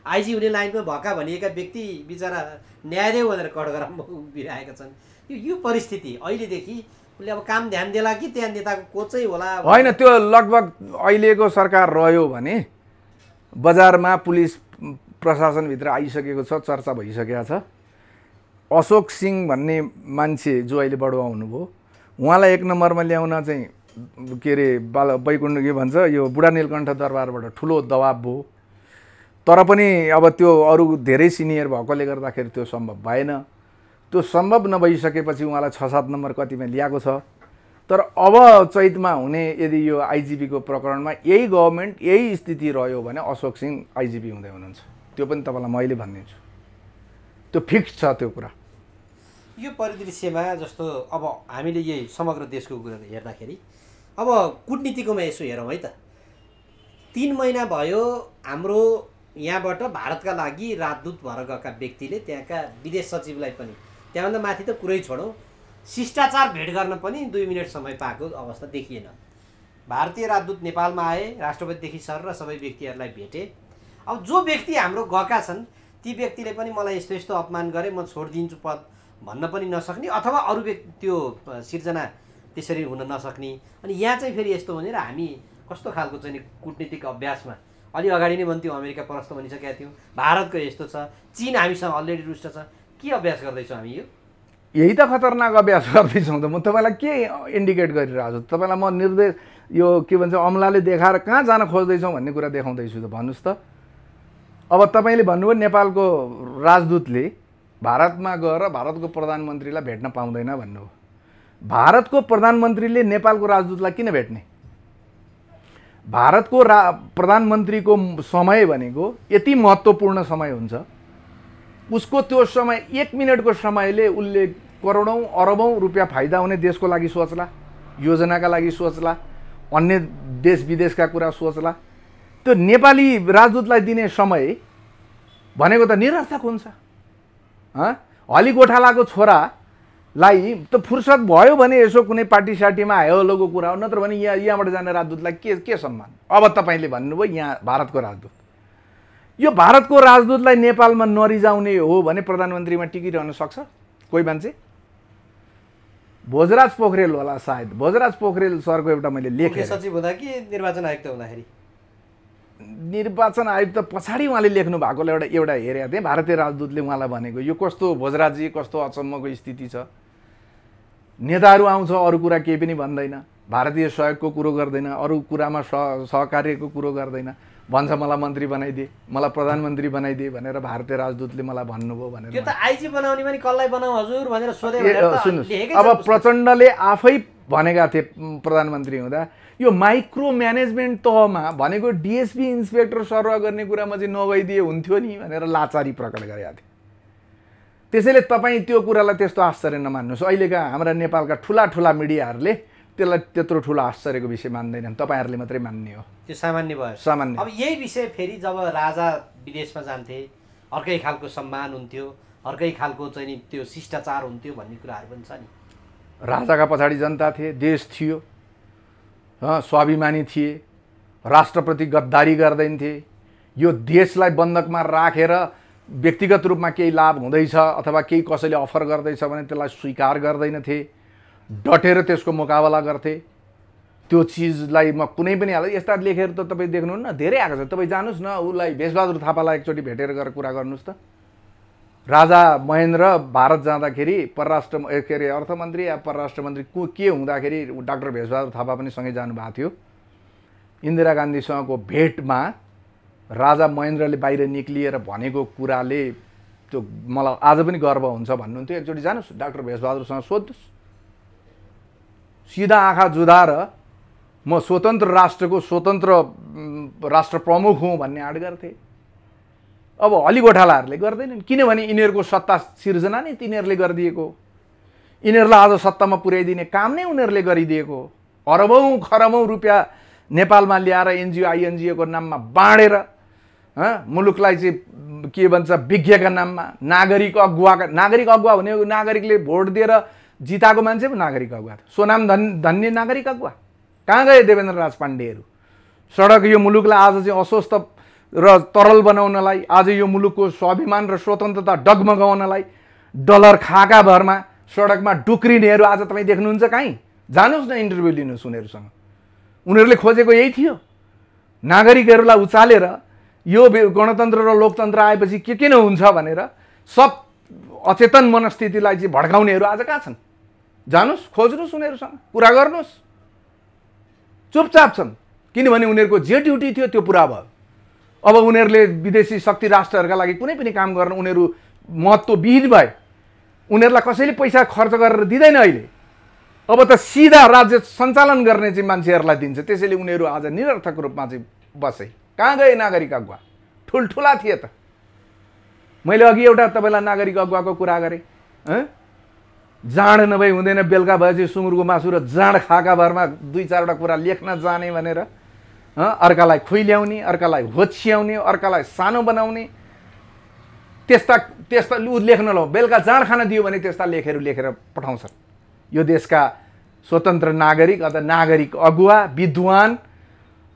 आइजी हुने लाइनमा भएका भनिएका व्यक्ति बिचरा न्याय देऊ भनेर कठघरामा उभिरहेका छन्। यो परिस्थिति अहिलेदेखि उसले अब काम ध्यान देला कि त्यहाँ नेताको कोचै होला? होइन, त्यो लगभग अहिलेको सरकार रह्यो भने बजारमा पुलिस प्रशासनभित्र आइसकेको छ, चर्चा भइसकेको छ। अशोक सिंह भन्ने मान्छे जो अहिले बढुवा हुनुभयो, उहाँलाई एक नम्बरमा ल्याउन चाहिँ के अरे बैकुण्ठ के भन्छ यो बुढा नीलकण्ठ दरबारबाट ठुलो दबाब भयो। तर पनि अब त्यो अरू धेरै सिनियर भएकोले गर्दाखेरि त्यो सम्भव भएन। त्यो सम्भव नभइसकेपछि उहाँलाई 6-7 नम्बर कतिमा ल्याएको छ। तर अब चैतमा हुने यदि यो आइजिपीको प्रकरणमा यही गभर्मेन्ट यही स्थिति रह्यो भने अशोक सिंह आइजिपी हुँदै हुनुहुन्छ। त्यो पनि तपाईँलाई मैले भनिदिन्छु, त्यो फिक्स छ त्यो कुरा। यो परिदृश्यमा जस्तो अब हामीले यही समग्र देशको कुरा हेर्दाखेरि अब कूटनीतिकोमा यसो हेरौँ है त। 3 महिना भयो हाम्रो यहाँबाट भारतका लागि राजदूत भएर गएका व्यक्तिले त्यहाँका विदेश सचिवलाई पनि, त्यहाँभन्दा माथि त कुरै छोडौँ, शिष्टाचार भेट गर्न पनि 2 मिनट समय पाएको अवस्था देखिएन। भारतीय राजदूत नेपालमा आए, राष्ट्रपतिदेखि सर र सबै व्यक्तिहरूलाई भेटे। अब जो व्यक्ति हाम्रो गएका छन् ती व्यक्तिले पनि मलाई यस्तो यस्तो अपमान गरे, म छोडिदिन्छु पद भन्न पनि नसक्ने, अथवा अरू व्यक्ति त्यो सिर्जना त्यसरी हुन नसक्ने। अनि यहाँ चाहिँ फेरि यस्तो भनेर हामी कस्तो खालको चाहिँ कूटनीतिक अभ्यासमा अलि अगाडि नै भन्थ्यौँ, अमेरिका परस्त भनिसकेका थियौँ, भारतको यस्तो छ, चीन हामीसँग अलरेडी रुष्ट छ। के अभ्यास गर्दैछौँ हामी? यही त खतरनाक अभ्यास गर्दैछौँ त। म तपाईँलाई के इन्डिकेट गरिरहेको छु? तपाईँलाई म निर्देश यो के भन्छ अमलाले देखाएर कहाँ जान खोज्दैछौँ भन्ने कुरा देखाउँदैछु त। भन्नुहोस् त। अब तपाईँले भन्नुभयो नेपालको राजदूतले भारतमा गएर भारतको प्रधानमन्त्रीलाई भेट्न पाउँदैन भन्नुभयो। भारतको प्रधानमन्त्रीले नेपालको राजदूतलाई किन भेट्ने? भारतको प्रधानमन्त्रीको समय भनेको यति महत्त्वपूर्ण समय हुन्छ, उसको त्यो समय 1 मिनटको समयले उसले करोडौँ अरबौँ रुपियाँ फाइदा हुने देशको लागि सोच्ला, योजनाका लागि सोच्ला, अन्य देश विदेशका कुरा सोच्ला। त्यो नेपाली राजदूतलाई दिने समय भनेको त निरर्थक हुन्छ। हली गोठालाको छोरालाई त फुर्सद भयो भने यसो कुनै पार्टी सार्टीमा हायो लोगो कुरा हो, नत्र भने यहाँबाट जाने राजदूतलाई के सम्मान? अब तपाईँले भन्नुभयो यहाँ भारतको राजदूत, यो भारतको राजदूतलाई नेपालमा नरिजाउने हो भने प्रधानमन्त्रीमा टिकिरहन सक्छ कोही मान्छे? भोजराज पोखरेल होला सायद, भोजराज पोखरेल सरको एउटा मैले लेखेँ, सचिव हुँदा कि निर्वाचन आयुक्त हुँदाखेरि? निर्वाचन आयुक्त पछाडि उहाँले लेख्नु भएकोले एउटा हेरेको थिएँ, भारतीय राजदूतले उहाँलाई भनेको यो कस्तो भोजराजी कस्तो अचम्मको स्थिति छ, नेताहरू आउँछ अरू कुरा केही पनि भन्दैन, भारतीय सहयोगको कुरो गर्दैन, अरू कुरामा सहकार्यको कुरो गर्दैन, भन्छ मलाई मन्त्री बनाइदिए, मलाई प्रधानमन्त्री बनाइदिए भनेर भारतीय राजदूतले मलाई भन्नुभयो भनेर। त्यो त आइजी बनाउने पनि कसलाई बनाऊ हजुर भनेर सोधे। सुन्नुहोस्, अब प्रचण्डले आफै भनेका थिए प्रधानमन्त्री हुँदा यो माइक्रो म्यानेजमेन्ट तहमा भनेको डिएसपी इन्सपेक्टर सरुवा गर्ने कुरामा चाहिँ नगइदिए हुन्थ्यो नि भनेर लाचारी प्रकट गरेका थिए। त्यसैले तपाईँ त्यो कुरालाई त्यस्तो आश्चर्य नमान्नुहोस्। अहिलेका हाम्रा नेपालका ठुला मिडियाहरूले त्यसलाई त्यत्रो ठुलो आश्चर्यको विषय मान्दैनन्, तपाईँहरूले मात्रै मान्ने हो। त्यो सामान्य भयो, सामान्य। अब यही विषय फेरि जब राजा विदेशमा जान्थे अर्कै खालको सम्मान हुन्थ्यो, अर्कै खालको चाहिँ नि त्यो शिष्टाचार हुन्थ्यो भन्ने कुराहरू पनि छ नि। राजाका पछाडि जनता थिए, देश थियो, स्वाभिमानी थिए, राष्ट्रप्रति गद्दारी गर्दैनथे। यो देशलाई बन्धकमा राखेर व्यक्तिगत रूपमा केही लाभ हुँदैछ अथवा केही कसैले अफर गर्दैछ भने त्यसलाई स्वीकार गर्दैनथे, डटेर त्यसको मुकाबला गर्थे। त्यो चिजलाई म कुनै पनि हालत यस्ता लेखेर त तपाईँ देख्नुहुन्न, धेरै आएको छ। तपाईँ जानुहोस् न उसलाई भेषबहादुर थापालाई एकचोटि भेटेर गएर कुरा गर्नुहोस् त। राजा महेन्द्र भारत जाँदाखेरि अर्थमन्त्री या परराष्ट्र मन्त्री के हुँदाखेरि डाक्टर भेषबहादुर थापा पनि सँगै जानुभएको थियो। इन्दिरा गान्धीसँगको भेटमा राजा महेन्द्रले बाहिर निक्लिएर भनेको कुराले त्यो मलाई आज पनि गर्व हुन्छ भन्नुहुन्थ्यो। एकचोटि जानुहोस् डाक्टर भेषबहादुरसँग सोध्नुहोस्, सिधा आँखा जुधाएर म स्वतन्त्र राष्ट्रको स्वतन्त्र राष्ट्र प्रमुख हुँ भन्ने आँट गर्थे। अब हली गोठालाहरूले गर्दैनन्, किनभने यिनीहरूको सत्ता सिर्जना नै तिनीहरूले गरिदिएको, यिनीहरूलाई आज सत्तामा पुर्याइदिने काम नै उनीहरूले गरिदिएको। अरबौँ खरबौँ रुपियाँ नेपालमा ल्याएर एनजिओ आइएनजिओको नाममा बाँडेर मुलुकलाई चाहिँ के भन्छ विज्ञका नाममा नागरिक अगुवा भनेको नागरिकले भोट दिएर जिताएको मान्छे पो नागरिक अगुवा, सोनाम धन्य नागरिक अगुवा। कहाँ गए देवेन्द्र राज पाण्डेहरू? सडक यो मुलुकलाई आज चाहिँ अस्वस्थ र तरल बनाउनलाई, आज यो मुलुकको स्वाभिमान र स्वतन्त्रता डगमगाउनलाई डलर खाका भरमा सडकमा डुक्रिनेहरू आज तपाईँ देख्नुहुन्छ कहीँ? जानुहोस् न इन्टरभ्यू लिनुहोस् उनीहरूसँग। उनीहरूले खोजेको यही थियो, नागरिकहरूलाई उचालेर यो गणतन्त्र र लोकतन्त्र आएपछि के किन हुन्छ भनेर सब अचेतन मनस्थितिलाई चाहिँ भड्काउनेहरू आज कहाँ छन्? जानुहोस् खोज्नुहोस् उनीहरूसँग कुरा गर्नुहोस्। चुपचाप छन्, किनभने उनीहरूको जे ड्युटी थियो त्यो पुरा भयो। अब उनीहरूले विदेशी शक्ति राष्ट्रहरूका लागि कुनै पनि काम गर्न उनीहरू महत्त्वविहीन भए। उनीहरूलाई कसैले पैसा खर्च गरेर दिँदैन अहिले। अब त सिधा राज्य सञ्चालन गर्ने चाहिँ मान्छेहरूलाई दिन्छ। त्यसैले उनीहरू आज निरर्थक रूपमा चाहिँ बसे। कहाँ गए नागरिक अगुवा? ठुल्ठुला थिए त। मैले अघि एउटा तपाईँलाई नागरिक अगुवाको कुरा गरेँ। जाँड नभई हुँदैन, बेलुका भएपछि सुँगुरको मासु र जाँड खाका भरमा 2-4वटा कुरा लेख्न जाने भनेर अर्कालाई खुइल्याउने, अर्कालाई होच्याउने, अर्कालाई सानो बनाउने, त्यस्ता लु लेख्न लो। बेलुका जाँड खान दियो भने त्यस्ता लेखेर पठाउँछन्। यो देशका स्वतन्त्र नागरिक अथवा नागरिक अगुवा विद्वान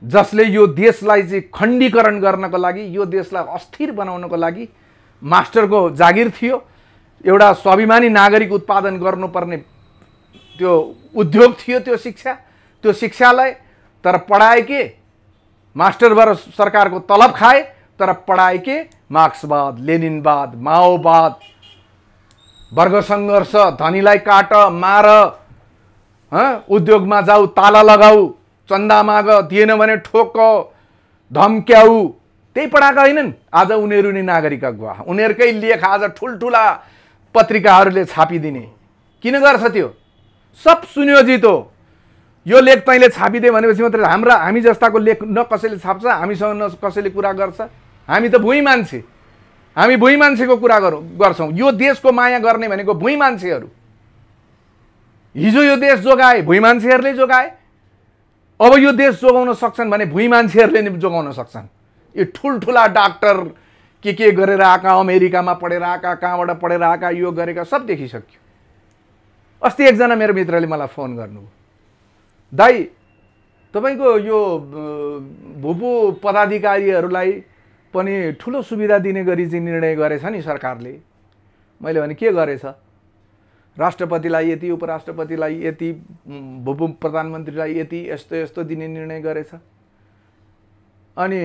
जसले यो देशलाई चाहिँ खण्डीकरण गर्नको लागि, यो देशलाई अस्थिर बनाउनको लागि मास्टरको जागिर थियो। एउटा स्वाभिमानी नागरिक उत्पादन गर्नुपर्ने त्यो उद्योग थियो, त्यो शिक्षालाई। तर पढाए के? मास्टरबाट सरकारको तलब खाए, तर पढाए के? मार्क्सवाद, लेनिनवाद, माओवाद, वर्ग सङ्घर्ष, धनीलाई काट मार, उद्योगमा जाऊ ताला लगाऊ, चन्दा माग, दिएन भने ठोक, धम्क्याऊ, त्यही पढाएका होइनन्। आज उनीहरू नै नागरिक अगुवा। उनीहरूकै लेख आज ठुल्ठुला पत्रिकाहरूले छापिदिने। किन गर्छ त्यो? सब सुनियोजित हो। यो लेख तैँले छापिदिए भनेपछि मात्रै हामी जस्ताको लेख न कसैले छाप्छ, हामीसँग न कसैले कुरा गर्छ। हामी त भुइँ मान्छे, हामी भुइँ मान्छेको कुरा गर्छौँ। यो देशको माया गर्ने भनेको भुइँ मान्छेहरू। हिजो यो देश जोगाए भुइँ मान्छेहरूले जोगाए, अब यो देश जोगाउन सक्छन् भने भुइँ मान्छेहरूले नै जोगाउन सक्छन्। यो ठुल्ठुला डाक्टर के गरेर आएका, अमेरिकामा पढेर आएका, कहाँबाट पढेर आएका, यो गरेका सब देखिसक्यो। अस्ति एकजना मेरो मित्रले मलाई फोन गर्नुभयो, दाइ तपाईँको यो भूपू पदाधिकारीहरूलाई पनि ठुलो सुविधा दिने गरी चाहिँ निर्णय गरेछ नि सरकारले। मैले भने के गरेछ? राष्ट्रपतिलाई यति, उपराष्ट्रपतिलाई यति, भूपू प्रधानमन्त्रीलाई यति, यस्तो यस्तो दिने निर्णय गरेछ। अनि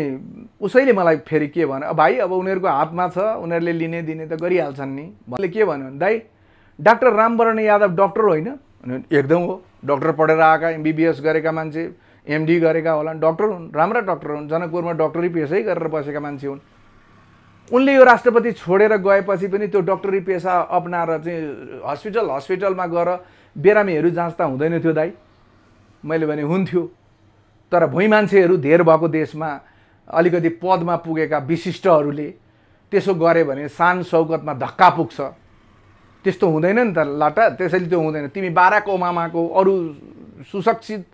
उसैले मलाई फेरि के भन्यो, भाइ अब उनीहरूको हातमा छ, उनीहरूले लिने दिने त गरिहाल्छन् नि। मैले के भन्यो भने, दाइ डाक्टर रामवरण यादव डक्टर होइन? एकदम हो, डक्टर पढेर आएका, एमबिबिएस गरेका मान्छे, एमडी गरेका होला, डक्टर हुन्, राम्रा डक्टर हुन्, जनकपुरमा डक्टरी पेसै गरेर बसेका मान्छे हुन्। उनले यो राष्ट्रपति छोडेर गएपछि पनि त्यो डक्टरी पेसा अपनाएर चाहिँ हस्पिटलमा गएर बिरामीहरू जाँच्दा हुँदैन थियो दाइ? मैले भने हुन्थ्यो, तर भुइँ मान्छेहरू धेर भएको देशमा अलिकति पदमा पुगेका विशिष्टहरूले त्यसो गरे भने शान शौकतमा धक्का पुग्छ। त्यस्तो हुँदैन नि त लाटा, त्यसैले त्यो हुँदैन। तिमी बाराक ओबामाको अरू सुशिक्षित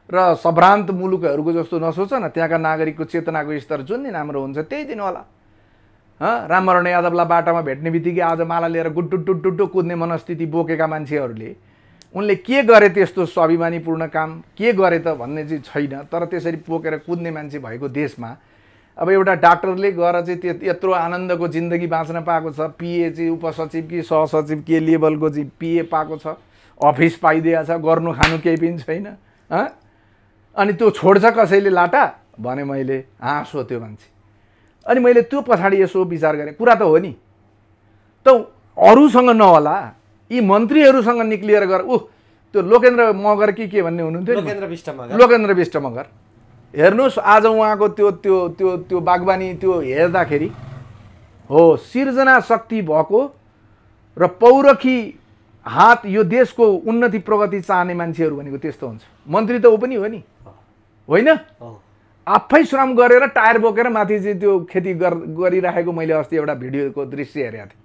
र सभ्रान्त मुलुकहरूको जस्तो नसोच न। त्यहाँका नागरिकको चेतनाको स्तर जुन दिन राम्रो हुन्छ त्यही दिन होला। रामवरण यादवलाई बाटामा भेट्ने बित्तिकै आज माला लिएर गुड्डु कुद्ने मनस्थिति बोकेका मान्छेहरूले उनले के गरे त्यस्तो स्वाभिमानीपूर्ण काम, के गरे त भन्ने चाहिँ छैन। तर त्यसरी बोकेर कुद्ने मान्छे भएको देशमा अब एउटा डाक्टरले गएर चाहिँ यत्रो आनन्दको जिन्दगी बाँच्न पाएको छ। पिए चाहिँ उपसचिव कि सहसचिव के लेभलको चाहिँ पिए पाएको छ, अफिस पाइदिएको छ, गर्नु खानु केही पनि छैन। अनि त्यो छोड्छ कसैले लाटा भने मैले हाँसो त्यो मान्छे। अनि मैले त्यो पछाडि यसो विचार गरेँ, कुरा त हो नि त अरूसँग नहोला, यी मन्त्रीहरूसँग निक्लिएर गएर त्यो लोकेन्द्र मगर के भन्ने हुनुहुन्थ्यो, लोकेन्द्र विष्ट मगर। हेर्नुहोस् आज उहाँको त्यो त्यो त्यो त्यो बागवानी त्यो हेर्दाखेरि हो सिर्जना शक्ति भएको र पौरखी हात यो देशको उन्नति प्रगति चाहने मान्छेहरू भनेको त्यस्तो हुन्छ। मन्त्री त ऊ पनि हो नि, होइन? आफै श्रम गरेर टायर बोकेर माथि चाहिँ त्यो खेती गरिराखेको मैले अस्ति एउटा भिडियोको दृश्य हेरेको थिएँ।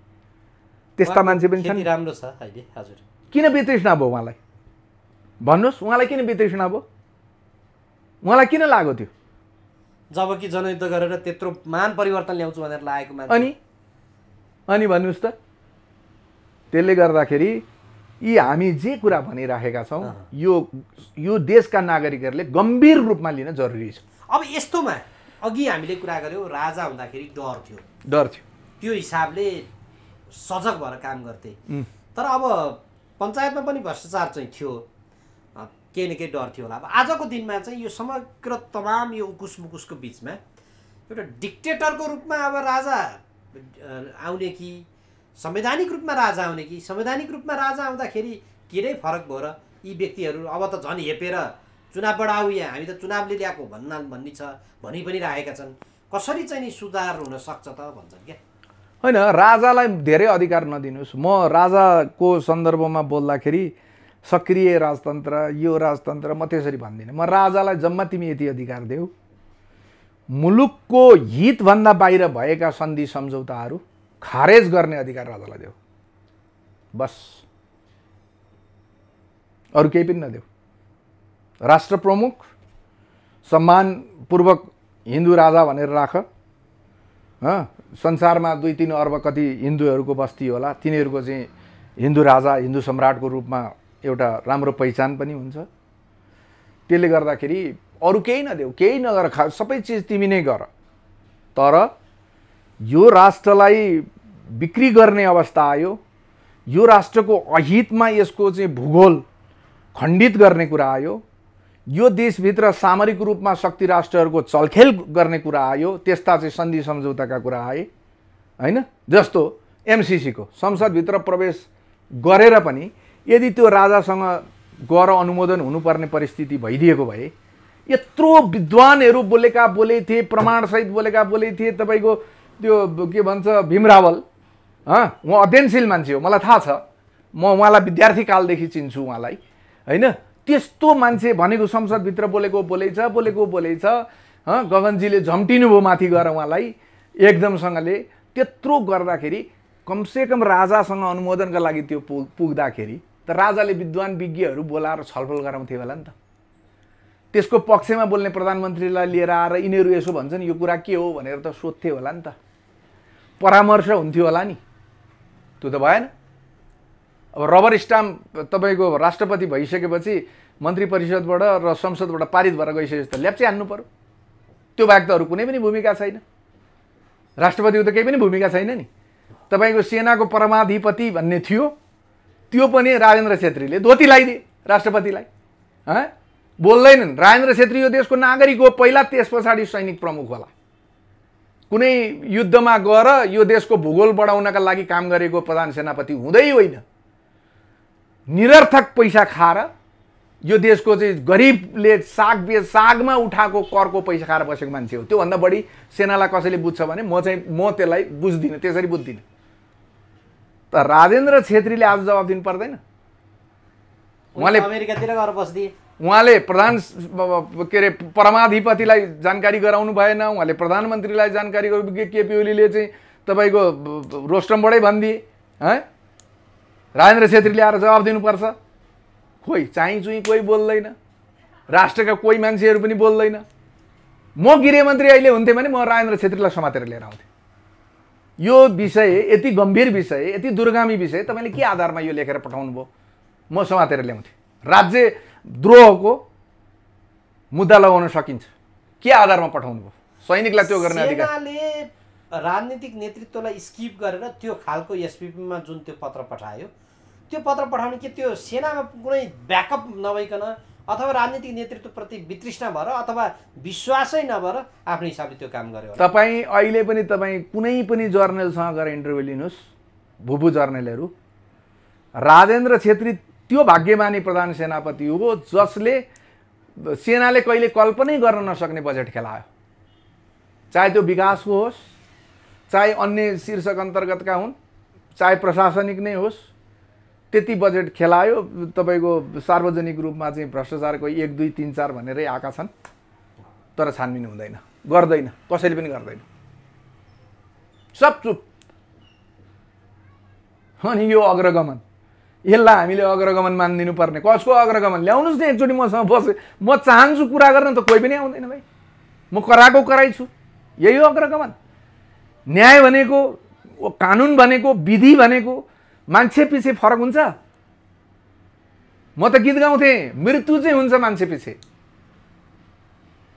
त्यस्ता मान्छे पनि छन्। राम्रो छ अहिले। हजुर, किन वितृष्णा भयो उहाँलाई? भन्नुहोस्, उहाँलाई किन वितृष्णा भयो? उहाँलाई किन लाग्यो त्यो? जबकि जनयुद्ध गरेर त्यत्रो महान परिवर्तन ल्याउँछु भनेर लागेको मान्छे। अनि भन्नुहोस् त, त्यसले गर्दाखेरि यी हामी जे कुरा भनिराखेका छौँ यो देशका नागरिकहरूले गम्भीर रूपमा लिन जरुरी छ। अब यस्तोमा अघि हामीले कुरा गऱ्यौँ, राजा हुँदाखेरि डर थियो, त्यो हिसाबले सजग भएर काम गर्थे। तर अब पञ्चायतमा पनि भ्रष्टाचार चाहिँ थियो, केही न केही डर थियो होला। अब आजको दिनमा चाहिँ यो समग्र तमाम यो उकुस मुकुसको बिचमा एउटा डिक्टेटरको रूपमा अब राजा आउने कि संवैधानिक रूपमा राजा आउने कि संवैधानिक रूपमा राजा आउँदाखेरि के नै फरक भयो र यी व्यक्तिहरू अब त झन् हेपेर चुनावबाट आऊ, यहाँ हामी त चुनावले ल्याएको भन्ने छ भनि पनि राखेका छन्। कसरी चाहिँ नि सुधार हुन सक्छ त भन्छन् क्या? होइन, राजालाई धेरै अधिकार नदिनुहोस्। म राजाको सन्दर्भमा बोल्दाखेरि सक्रिय राजतन्त्र, यो राजतन्त्र म त्यसरी भन्दिनँ। म राजालाई जम्मा तिमी यति अधिकार देऊ, मुलुकको हितभन्दा बाहिर भएका सन्धि सम्झौताहरू खारेज गर्ने अधिकार राजालाई देऊ, बस, अरू केही पनि नदेऊ। राष्ट्र प्रमुख सम्मानपूर्वक हिन्दू राजा भनेर राख। संसारमा 2-3 अर्ब कति हिन्दूहरूको बस्ती होला, तिनीहरूको चाहिँ हिन्दू राजा, हिन्दू सम्राटको रूपमा एउटा राम्रो पहिचान पनि हुन्छ। त्यसले गर्दाखेरि अरू केही नदेऊ, केही नगर, सबै चिज तिमी नै गर। तर यो राष्ट्रलाई बिक्री गर्ने अवस्था आयो, यो राष्ट्रको अहितमा यसको चाहिँ भूगोल खण्डित गर्ने कुरा आयो, यो देशभित्र सामरिक रूपमा शक्ति राष्ट्रहरूको चलखेल गर्ने कुरा आयो, त्यस्ता चाहिँ सन्धि सम्झौताका कुरा आए, होइन? जस्तो एमसिसीको संसदभित्र प्रवेश गरेर पनि यदि त्यो राजासँग गएर अनुमोदन हुनुपर्ने परिस्थिति भइदिएको भए, यत्रो विद्वानहरू बोले थिए, प्रमाणसहित बोले थिए। तपाईँको त्यो के भन्छ भीम रावल, उहाँ अध्ययनशील मान्छे हो, मलाई थाहा छ, म उहाँलाई विद्यार्थी कालदेखि चिन्छु उहाँलाई। होइन। त्यस्तो मान्छे भनेको संसदभित्र बोलेको बोलेछ गगनजीले झम्टिनु भयो माथि गएर उहाँलाई एकदमसँगले। त्यत्रो गर्दाखेरि कमसेकम राजासँग अनुमोदनका लागि त्यो पुग्दाखेरि त राजाले विद्वान विज्ञहरू बोलाएर छलफल गराउँथ्यो होला नि त। त्यसको पक्षमा बोल्ने प्रधानमन्त्रीलाई लिएर आएर यिनीहरू यसो भन्छन् यो कुरा के हो भनेर त सोध्थे होला नि त, परामर्श हुन्थ्यो होला नि। त्यो त भएन। अब रबर स्टाम्प तपाईँको राष्ट्रपति भइसकेपछि मन्त्री परिषदबाट र संसदबाट पारित भएर गइसकेपछि त ल्याप्चे हान्नु पर्यो। त्यो बाहेक त अरू कुनै पनि भूमिका छैन। राष्ट्रपतिको त केही पनि भूमिका छैन नि। तपाईँको सेनाको परमाधिपति भन्ने थियो, त्यो पनि राजेन्द्र छेत्रीले धोती लगाइदिए राष्ट्रपतिलाई। बोल्दैनन्। राजेन्द्र छेत्री यो देशको नागरिक हो पहिला, त्यस पछाडि सैनिक प्रमुख होला। कुनै युद्धमा गएर यो देशको भूगोल बढाउनका लागि काम गरेको प्रधान सेनापति हुँदै होइन। निरर्थक पैसा खाएर यो देशको चाहिँ गरिबले सागमा उठाएको करको पैसा खाएर बसेको मान्छे हो। त्योभन्दा बढी सेनालाई कसैले बुझ्छ भने म त्यसलाई बुझ्दिनँ, त्यसरी बुझ्दिनँ। त राजेन्द्र छेत्रीले आज जवाब दिनु पर्दैन? उहाँले अमेरिकातिर गएर बस्दिए, उहाँले प्रधान के अरे परमाधिपतिलाई जानकारी गराउनु भएन, उहाँले प्रधानमन्त्रीलाई जानकारी गराउनु। केपी ओलीले चाहिँ तपाईँको रोस्टमबाटै भनिदिए। राजेन्द्र छेत्रीले आएर जवाब दिनुपर्छ। खोइ चाहिँ कोही बोल्दैन, राष्ट्रका कोही मान्छेहरू पनि बोल्दैन। म गृहमन्त्री अहिले हुन्थेँ भने म राजेन्द्र छेत्रीलाई समातेर लिएर आउँथेँ। यो विषय यति गम्भीर विषय, यति दुर्गामी विषय तपाईँले के आधारमा यो लेखेर पठाउनु भयो? म समातेर ल्याउँथेँ। राज्य द्रोहको मुद्दा लगाउन सकिन्छ, के आधारमा पठाउनु भयो? सैनिकलाई त्यो गर्ने अधिकार। सेनाले राजनीतिक नेतृत्वलाई स्किप गरेर त्यो खालको एसपिपीमा जुन त्यो पत्र पठायो, त्यो पत्र पठाउने के त्यो सेनामा कुनै ब्याकअप नभइकन अथवा राजनीतिक नेतृत्वप्रति वितृष्णा भएर अथवा विश्वासै नभएर आफ्नो हिसाबले त्यो काम गर्यो? तपाईँ अहिले पनि तपाईँ कुनै पनि जर्नलसँग गएर इन्टरभ्यू लिनुहोस्, भुभु जर्नलहरू, राजेन्द्र छेत्री त्यो भाग्यमानी प्रधान सेनापति हो जसले सेनाले कहिले कल्पनै गर्न नसक्ने बजेट खेलायो। चाहे त्यो विकासको होस्, चाहे अन्य शीर्षक अन्तर्गतका हुन्, चाहे प्रशासनिक नै होस्, त्यति बजेट खेलायो। तपाईँको सार्वजनिक रूपमा चाहिँ भ्रष्टाचारको 1, 2, 3, 4 भनेरै आएका छन्, तर छानबिन हुँदैन, गर्दैन, कसैले पनि गर्दैन, सब चुप। अनि यो अग्रगमन, यसलाई हामीले अग्रगमन मानिदिनु पर्ने। कसको अग्रगमन? ल्याउनुहोस् न एकचोटि मसँग बसे, म चाहन्छु कुरा गर्न, त कोही पनि आउँदैन भाइ। म कराएको कराइ छु, यही हो अग्रगमन। न्याय भनेको, कानुन भनेको, विधि भनेको मान्छे पछि फरक हुन्छ। म त गीत गाउँथेँ, मृत्यु चाहिँ हुन्छ मान्छे पछि।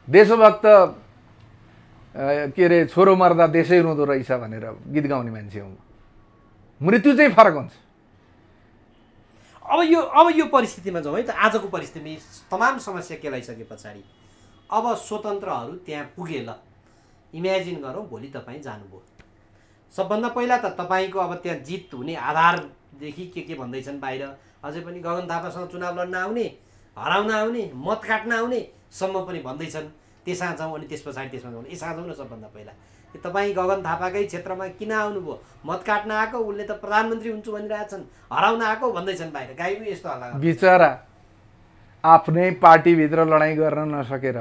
देशभक्त के अरे छोरो मर्दा देशै रुँदो रहेछ भनेर गीत गाउने मान्छे हो। मृत्यु चाहिँ फरक हुन्छ। अब यो परिस्थितिमा जाउँ है त। आजको परिस्थितिमा तमाम समस्या केलाइसके पछाडि अब स्वतन्त्रहरू त्यहाँ पुगे। ल इमेजिन गरौँ भोलि तपाईँ जानुभयो। सबभन्दा पहिला त तपाईँको अब त्यहाँ जित हुने आधारदेखि के भन्दैछन् बाहिर, अझै पनि गगन थापासँग चुनाव लड्न आउने, हराउन आउने, मत काट्न आउने सम्म पनि भन्दैछन्। त्यसमा जाउँ अनि त्यस पछाडि त्यसमा जाउँ। यसमा जाउँ न सबभन्दा पहिला। तपाईँ गगन थापाकै क्षेत्रमा किन आउनुभयो? मत काट्न आएको, उसले त प्रधानमन्त्री हुन्छु भनिरहेछन्, हराउन आएको भन्दैछन् बाहिर। गाईको यस्तो हल्ला बिचरा आफ्नै पार्टीभित्र लडाइँ गर्न नसकेर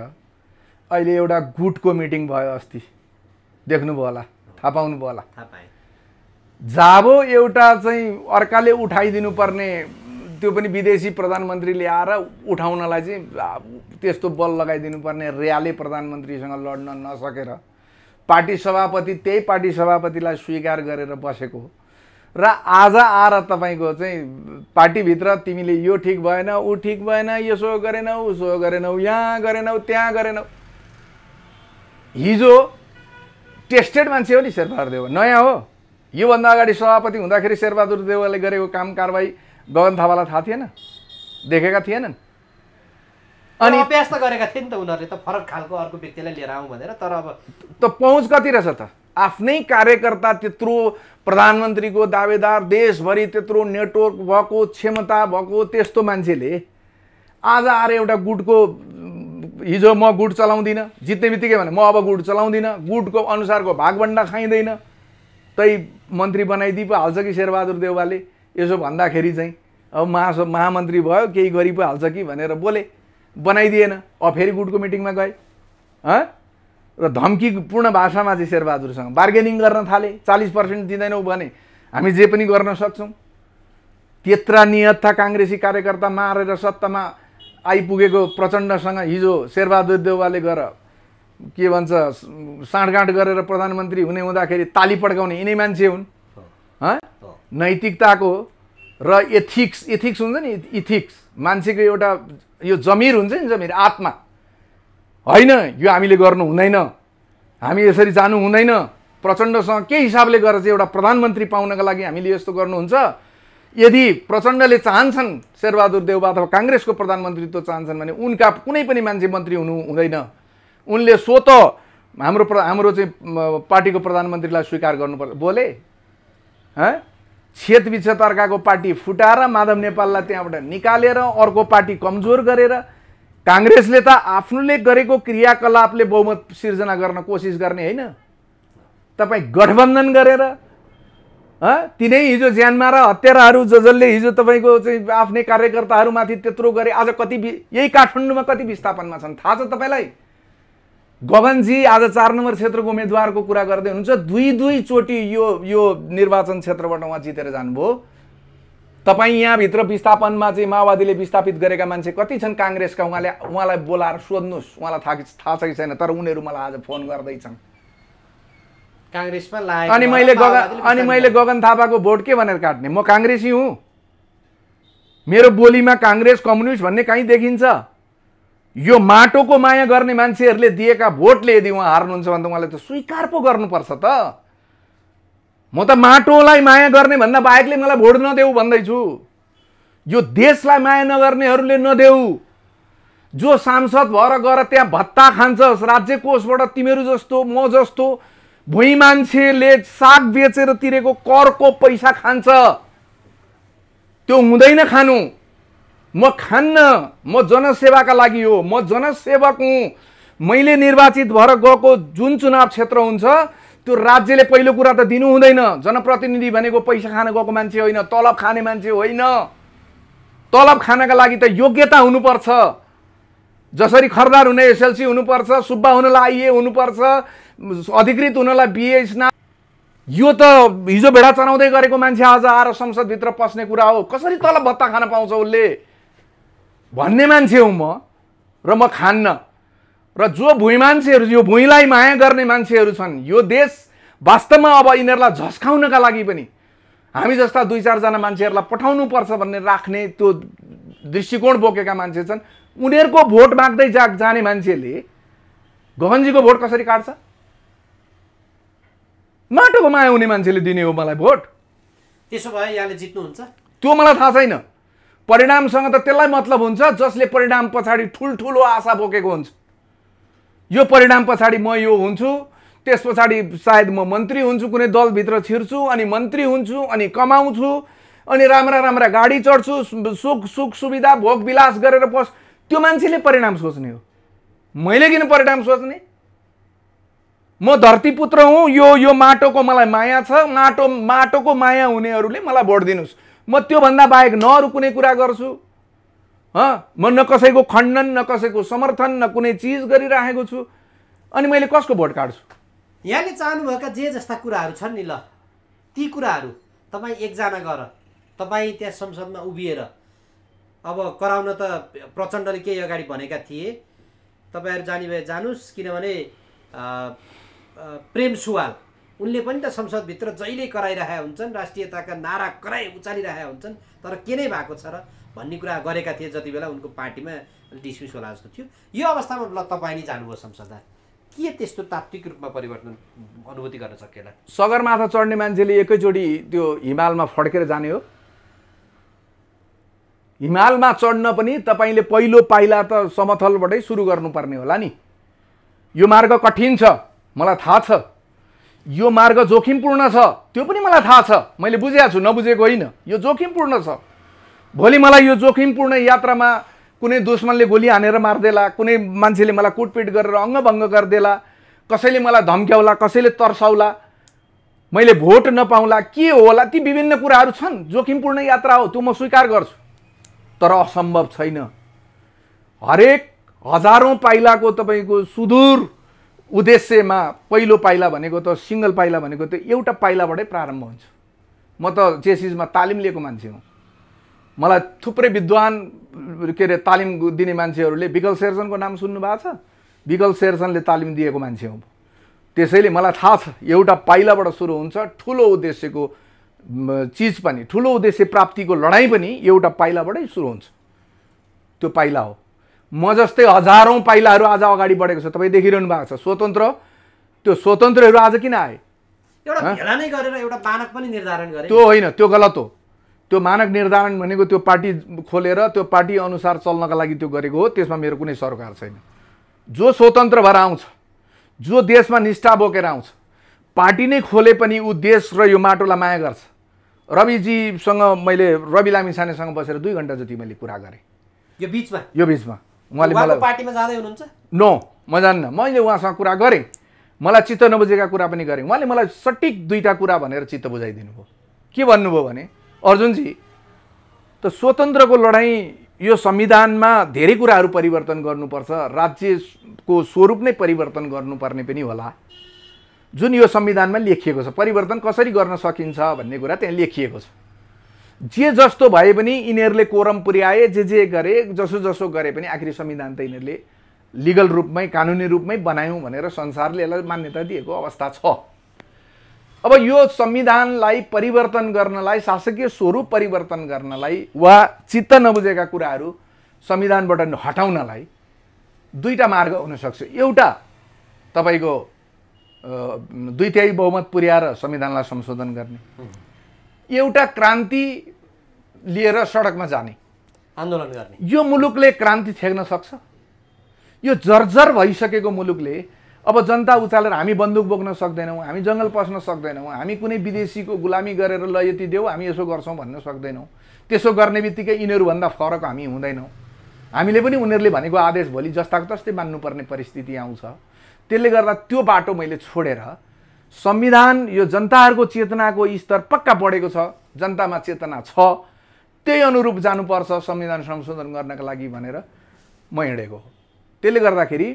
अहिले एउटा गुटको मिटिङ भयो अस्ति, देख्नुभयो होला, थाहा पाउनुभयो होला। जाबो एउटा चाहिँ अर्काले उठाइदिनु पर्ने, त्यो पनि विदेशी प्रधानमन्त्रीले आएर उठाउनलाई चाहिँ त्यस्तो बल लगाइदिनु पर्ने र्याले प्रधानमन्त्रीसँग लड्न नसकेर पार्टी सभापति त्यही पार्टी सभापतिलाई स्वीकार गरेर बसेको र आज आएर तपाईँको चाहिँ पार्टीभित्र तिमीले यो ठिक भएन, ऊ ठिक भएन, यसो गरेनौ, उसो गरेनौ, यहाँ गरेनौ, त्यहाँ गरेनौ। हिजो टेस्टेड मान्छे हो नि शेरबहादुर देउवा, नयाँ हो। योभन्दा अगाडि सभापति हुँदाखेरि शेरबहादुर देउवाले गरेको काम कारबाही गगन थापालाई थाहा थिएन, देखेका थिएनन्। अनि अभ्यास त गरेका थिए नि त उनीहरूले त, फरक खालको अर्को व्यक्तिलाई लिएर आउँ भनेर। तर अब त पहुँच कति रहेछ त? आफ्नै कार्यकर्ता त्यत्रो प्रधानमन्त्रीको दावेदार, देशभरि त्यत्रो नेटवर्क भएको, क्षमता भएको त्यस्तो मान्छेले आज आएर एउटा गुटको, हिजो म गुट चलाउँदिनँ, जित्ने बित्तिकै भने म अब गुट चलाउँदिनँ, गुटको अनुसारको भागभन्डा खाइँदैन, तै मन्त्री बनाइदिई पो हाल्छ कि शेरबहादुर देउवाले। यसो भन्दाखेरि चाहिँ अब महामन्त्री भयो केही गरी पो हाल्छ कि भनेर बोले, बनाइदिएन। अब फेरि गुटको मिटिङमा गए र धम्कीपूर्ण भाषामा चाहिँ शेरबहादुरसँग बार्गेनिङ गर्न थाले। 40% दिँदैनौ भने हामी जे पनि गर्न सक्छौँ। त्यत्रा नियत था काङ्ग्रेसी कार्यकर्ता मारेर सत्तामा आइपुगेको प्रचण्डसँग हिजो शेरबहादुर देउवाले गएर के भन्छ साँठगाँठ गरेर प्रधानमन्त्री हुने हुँदाखेरि ताली पड्काउने यिनै मान्छे हुन्। नैतिकताको र एथिक्स हुन्छ नि, इथिक्स मान्छेको एउटा यो जमिर हुन्छ नि, जमिर आत्मा होइन, यो हामीले गर्नु हुँदैन, हामी यसरी जानु हुँदैन। प्रचण्डसँग के हिसाबले गरेर चाहिँ एउटा प्रधानमन्त्री पाउनका लागि हामीले यस्तो गर्नुहुन्छ। यदि प्रचण्डले चाहन्छन् शेरबहादुर देउवा अथवा काङ्ग्रेसको प्रधानमन्त्रीत्व चाहन्छन् भने उनका कुनै पनि मान्छे मन्त्री हुनु हुँदैन। उनले स्वत हाम्रो चाहिँ पार्टीको प्रधानमन्त्रीलाई स्वीकार गर्नुपर्छ। बोले छेत विच्छेद अर्काको पार्टी फुटाएर माधव नेपाललाई त्यहाँबाट निकालेर अर्को पार्टी कमजोर गरेर काङ्ग्रेसले त आफ्नोले गरेको क्रियाकलापले बहुमत सिर्जना गर्न कोसिस गर्ने होइन। तपाईँ गठबन्धन गरेर तिनै हिजो ज्यानमारा हत्याराहरू जसले हिजो तपाईँको चाहिँ आफ्नै कार्यकर्ताहरूमाथि त्यत्रो गरे, आज कति यही काठमाडौँमा कति विस्थापनमा छन् थाहा छ तपाईँलाई? गगनजी आज 4 नम्बर क्षेत्रको उम्मेदवारको कुरा गर्दै हुनुहुन्छ। दुई चोटि यो निर्वाचन क्षेत्रबाट उहाँ जितेर जानुभयो। तपाईँ यहाँभित्र विस्थापनमा चाहिँ माओवादीले विस्थापित गरेका मान्छे कति छन् काङ्ग्रेसका? उहाँलाई बोलाएर सोध्नुहोस्, उहाँलाई थाहा छ कि छैन। तर उनीहरू मलाई आज फोन गर्दैछन् काङ्ग्रेसमा अनि मैले गगन थापाको भोट के भनेर काट्ने? म काङ्ग्रेसी हुँ। मेरो बोलीमा काङ्ग्रेस कम्युनिस्ट भन्ने कहीँ देखिन्छ? यो माटोको माया गर्ने मान्छेहरूले दिएका भोटले यदि उहाँ हार्नुहुन्छ भने त उहाँले त स्वीकार पो गर्नुपर्छ त। म त माटोलाई माया गर्ने भन्दा बाहेकले मलाई भोट नदेऊ भन्दैछु। यो देशलाई माया नगर्नेहरूले नदेऊ। जो सांसद भएर गएर त्यहाँ भत्ता खान्छस् राज्य कोषबाट, तिमीहरू जस्तो म जस्तो भुइँ मान्छेले साग बेचेर तिरेको करको पैसा खान्छ। त्यो हुँदैन खानु। म खान्न। म जनसेवाका लागि हो। म जनसेवक हुँ। मैले निर्वाचित भएर गएको जुन चुनाव क्षेत्र हुन्छ त्यो राज्यले पहिलो कुरा त दिनु हुँदैन। जनप्रतिनिधि भनेको पैसा खान गएको मान्छे होइन, तलब खाने मान्छे होइन। तलब खानका लागि त योग्यता हुनुपर्छ। जसरी खरदार हुने एसएलसी हुनुपर्छ, सुब्बा हुनलाई आइए हुनुपर्छ, अधिकृत हुनलाई बिए स्नातक। यो त हिजो भेडा चलाउँदै गरेको मान्छे आज आएर संसदभित्र पस्ने कुरा हो। कसरी तलब भत्ता खान पाउँछ उसले भन्ने मान्छे हुँ म, र म खान्न। र जो भुइँ मान्छेहरू, यो भुइँलाई माया गर्ने मान्छेहरू छन्, यो देश वास्तवमा अब यिनीहरूलाई झस्काउनका लागि पनि हामी जस्ता 2-4 जना मान्छेहरूलाई पठाउनु पर्छ भन्ने राख्ने त्यो दृष्टिकोण बोकेका मान्छे छन्। उनीहरूको भोट माग्दै जाने मान्छेले गगनजीको भोट कसरी काट्छ? माटोको माया हुने मान्छेले दिने हो मलाई भोट। त्यसो भए यहाँले जित्नुहुन्छ? त्यो मलाई थाहा छैन। परिणामसँग त त्यसलाई मतलब हुन्छ जसले परिणाम पछाडि ठुल्ठुलो आशा बोकेको हुन्छ। यो परिणाम पछाडि म यो हुन्छु, त्यस पछाडि सायद म मन्त्री हुन्छु, कुनै दलभित्र छिर्छु, अनि मन्त्री हुन्छु, अनि कमाउँछु, अनि राम्रा गाडी चढ्छु, सुख सुविधा भोग विलास गरेर त्यो मान्छेले परिणाम सोच्ने हो। मैले किन परिणाम सोच्ने? म धरतीपुत्र हुँ। यो माटोको मलाई माया छ। माटोको माया हुनेहरूले मलाई भोट दिनुहोस्। म त्योभन्दा बाहेक न अरू कुनै कुरा गर्छु। म न कसैको खण्डन, न कसैको समर्थन, न कुनै चिज गरिराखेको छु। अनि मैले कसको भोट काट्छु? यहाँले चाहनुभएका जे जस्ता कुराहरू छन् नि, ल ती कुराहरू तपाईँ एकजना गर, तपाईँ त्यहाँ संसदमा उभिएर अब कराउन त प्रचण्डले केही अगाडि भनेका थिए, तपाईँहरू जाने भए जानुहोस्। किनभने प्रेम सुवाल उनले पनि त संसदभित्र जहिले कराइरहेका हुन्छन्, राष्ट्रियताका नारा उचालिरहेका हुन्छन्, तर के नै भएको छ र भन्ने कुरा गरेका थिए जति बेला उनको पार्टीमा डिसमिस होला जस्तो थियो। यो अवस्थामा ल तपाईँ नै जानुभयो संसदमा, के त्यस्तो तात्विक रूपमा परिवर्तन अनुभूति गर्न सकेला? सगरमाथा चढ्ने मान्छेले एकैचोटि त्यो हिमालमा फड्केर जाने हो? हिमालमा चढ्न पनि तपाईँले पहिलो पाइला त समथलबाटै सुरु गर्नुपर्ने होला नि। यो मार्ग कठिन छ, मलाई थाहा छ। यो मार्ग जोखिमपूर्ण छ, त्यो पनि मलाई थाहा छ। मैले बुझेको छु, नबुझेको होइन। यो जोखिमपूर्ण छ। भोलि मलाई यो जोखिमपूर्ण यात्रामा कुनै दुश्मनले गोली हानेर मार्देला, कुनै मान्छेले मलाई कुटपिट गरेर अङ्गभङ्ग गरिदेला, कसैले मलाई धम्क्याउला, कसैले तर्साउला। मैले भोट नपाउँला के होला, ती विभिन्न कुराहरू छन्। जोखिमपूर्ण यात्रा हो, त्यो म स्वीकार गर्छु, तर असम्भव छैन। हरेक हजारौँ पाइलाको तपाईँको सुदूर उद्देश्यमा पहिलो पाइला भनेको त सिंगल पाइला भनेको त एउटा पाइलाबाटै प्रारम्भ हुन्छ। म त जेसिसमा तालिम लिएको मान्छे हुँ। मलाई थुप्रै विद्वान के अरे तालिम दिने मान्छेहरूले विकल शेरचनको नाम सुन्नु भएको छ? विकल शेरचनले तालिम दिएको मान्छे हुँ। त्यसैले मलाई थाहा छ एउटा पाइलाबाट सुरु हुन्छ। ठुलो उद्देश्यको चिज पनि, ठुलो उद्देश्य प्राप्तिको लडाइँ पनि एउटा पाइलाबाटै सुरु हुन्छ। त्यो पाइला हो। म जस्तै हजारौँ पाइलाहरू आज अगाडि बढेको छ, तपाईँ देखिरहनु भएको छ। स्वतन्त्र, त्यो स्वतन्त्रहरू आज किन आए? एउटा भेला नै गरेर एउटा मानक पनि निर्धारण गरे। त्यो होइन, त्यो गलत हो। त्यो मानक निर्धारण भनेको त्यो पार्टी खोलेर त्यो पार्टी अनुसार चल्नका लागि त्यो गरेको हो। त्यसमा मेरो कुनै सरोकार छैन। जो स्वतन्त्र भएर आउँछ, जो देशमा निष्ठा बोकेर आउँछ, पार्टी नै खोले पनि ऊ देश र यो माटोलाई माया गर्छ। रविजीसँग मैले, रवि लामिछानेसँग बसेर 2 घण्टा जति मैले कुरा गरेँ यो बिचमा। उहाँले मलाई पार्टीमा जाँदै हुनुहुन्छ? नो, म जान्न। मैले उहाँसँग कुरा गरेँ, मलाई चित्त नबुझेका कुरा पनि गरेँ। उहाँले मलाई सटिक 2टा कुरा भनेर चित्त बुझाइदिनु भयो। के भन्नुभयो भने, अर्जुनजी त स्वतन्त्रको लडाइँ, यो संविधानमा धेरै कुराहरू परिवर्तन गर्नुपर्छ, राज्यको स्वरूप नै परिवर्तन गर्नुपर्ने पनि होला, जुन यो संविधानमा लेखिएको छ। परिवर्तन कसरी गर्न सकिन्छ भन्ने कुरा त्यहाँ लेखिएको छ। जे जस्तो भए पनि यिनीहरूले कोरम पुर्याए, जे गरे, जसो गरे पनि आखिरी संविधान त यिनीहरूले लिगल रूपमै, कानुनी रूपमै बनायौँ भनेर संसारले यसलाई मान्यता दिएको अवस्था छ। अब यो संविधानलाई परिवर्तन गर्नलाई, शासकीय स्वरूप परिवर्तन गर्नलाई वा चित्त नबुझेका कुराहरू संविधानबाट हटाउनलाई 2टा मार्ग हुनसक्छ। एउटा तपाईँको 2/3 बहुमत पुर्याएर संविधानलाई संशोधन गर्ने, एउटा क्रान्ति लिएर सडकमा जाने, आन्दोलन गर्ने। यो मुलुकले क्रान्ति थ्याक्न सक्छ? यो जर्जर भइसकेको मुलुकले अब जनता उचालेर हामी बन्दुक बोक्न सक्दैनौँ, हामी जङ्गल पस्न सक्दैनौँ, हामी कुनै विदेशीको गुलामी गरेर ल यति देऊ, हामी यसो गर्छौँ भन्न सक्दैनौँ। त्यसो गर्ने बित्तिकै यिनीहरूभन्दा फरक हामी हुँदैनौँ। हामीले पनि उनीहरूले भनेको आदेश भोलि जस्ताको तस्तै मान्नुपर्ने परिस्थिति आउँछ। त्यसले गर्दा त्यो बाटो मैले छोडेर संविधान, यो जनताहरूको चेतनाको स्तर पक्का बढेको छ, जनतामा चेतना छ, त्यही अनुरूप जानुपर्छ संविधान संशोधन गर्नका लागि भनेर म हिँडेको हो। त्यसले गर्दाखेरि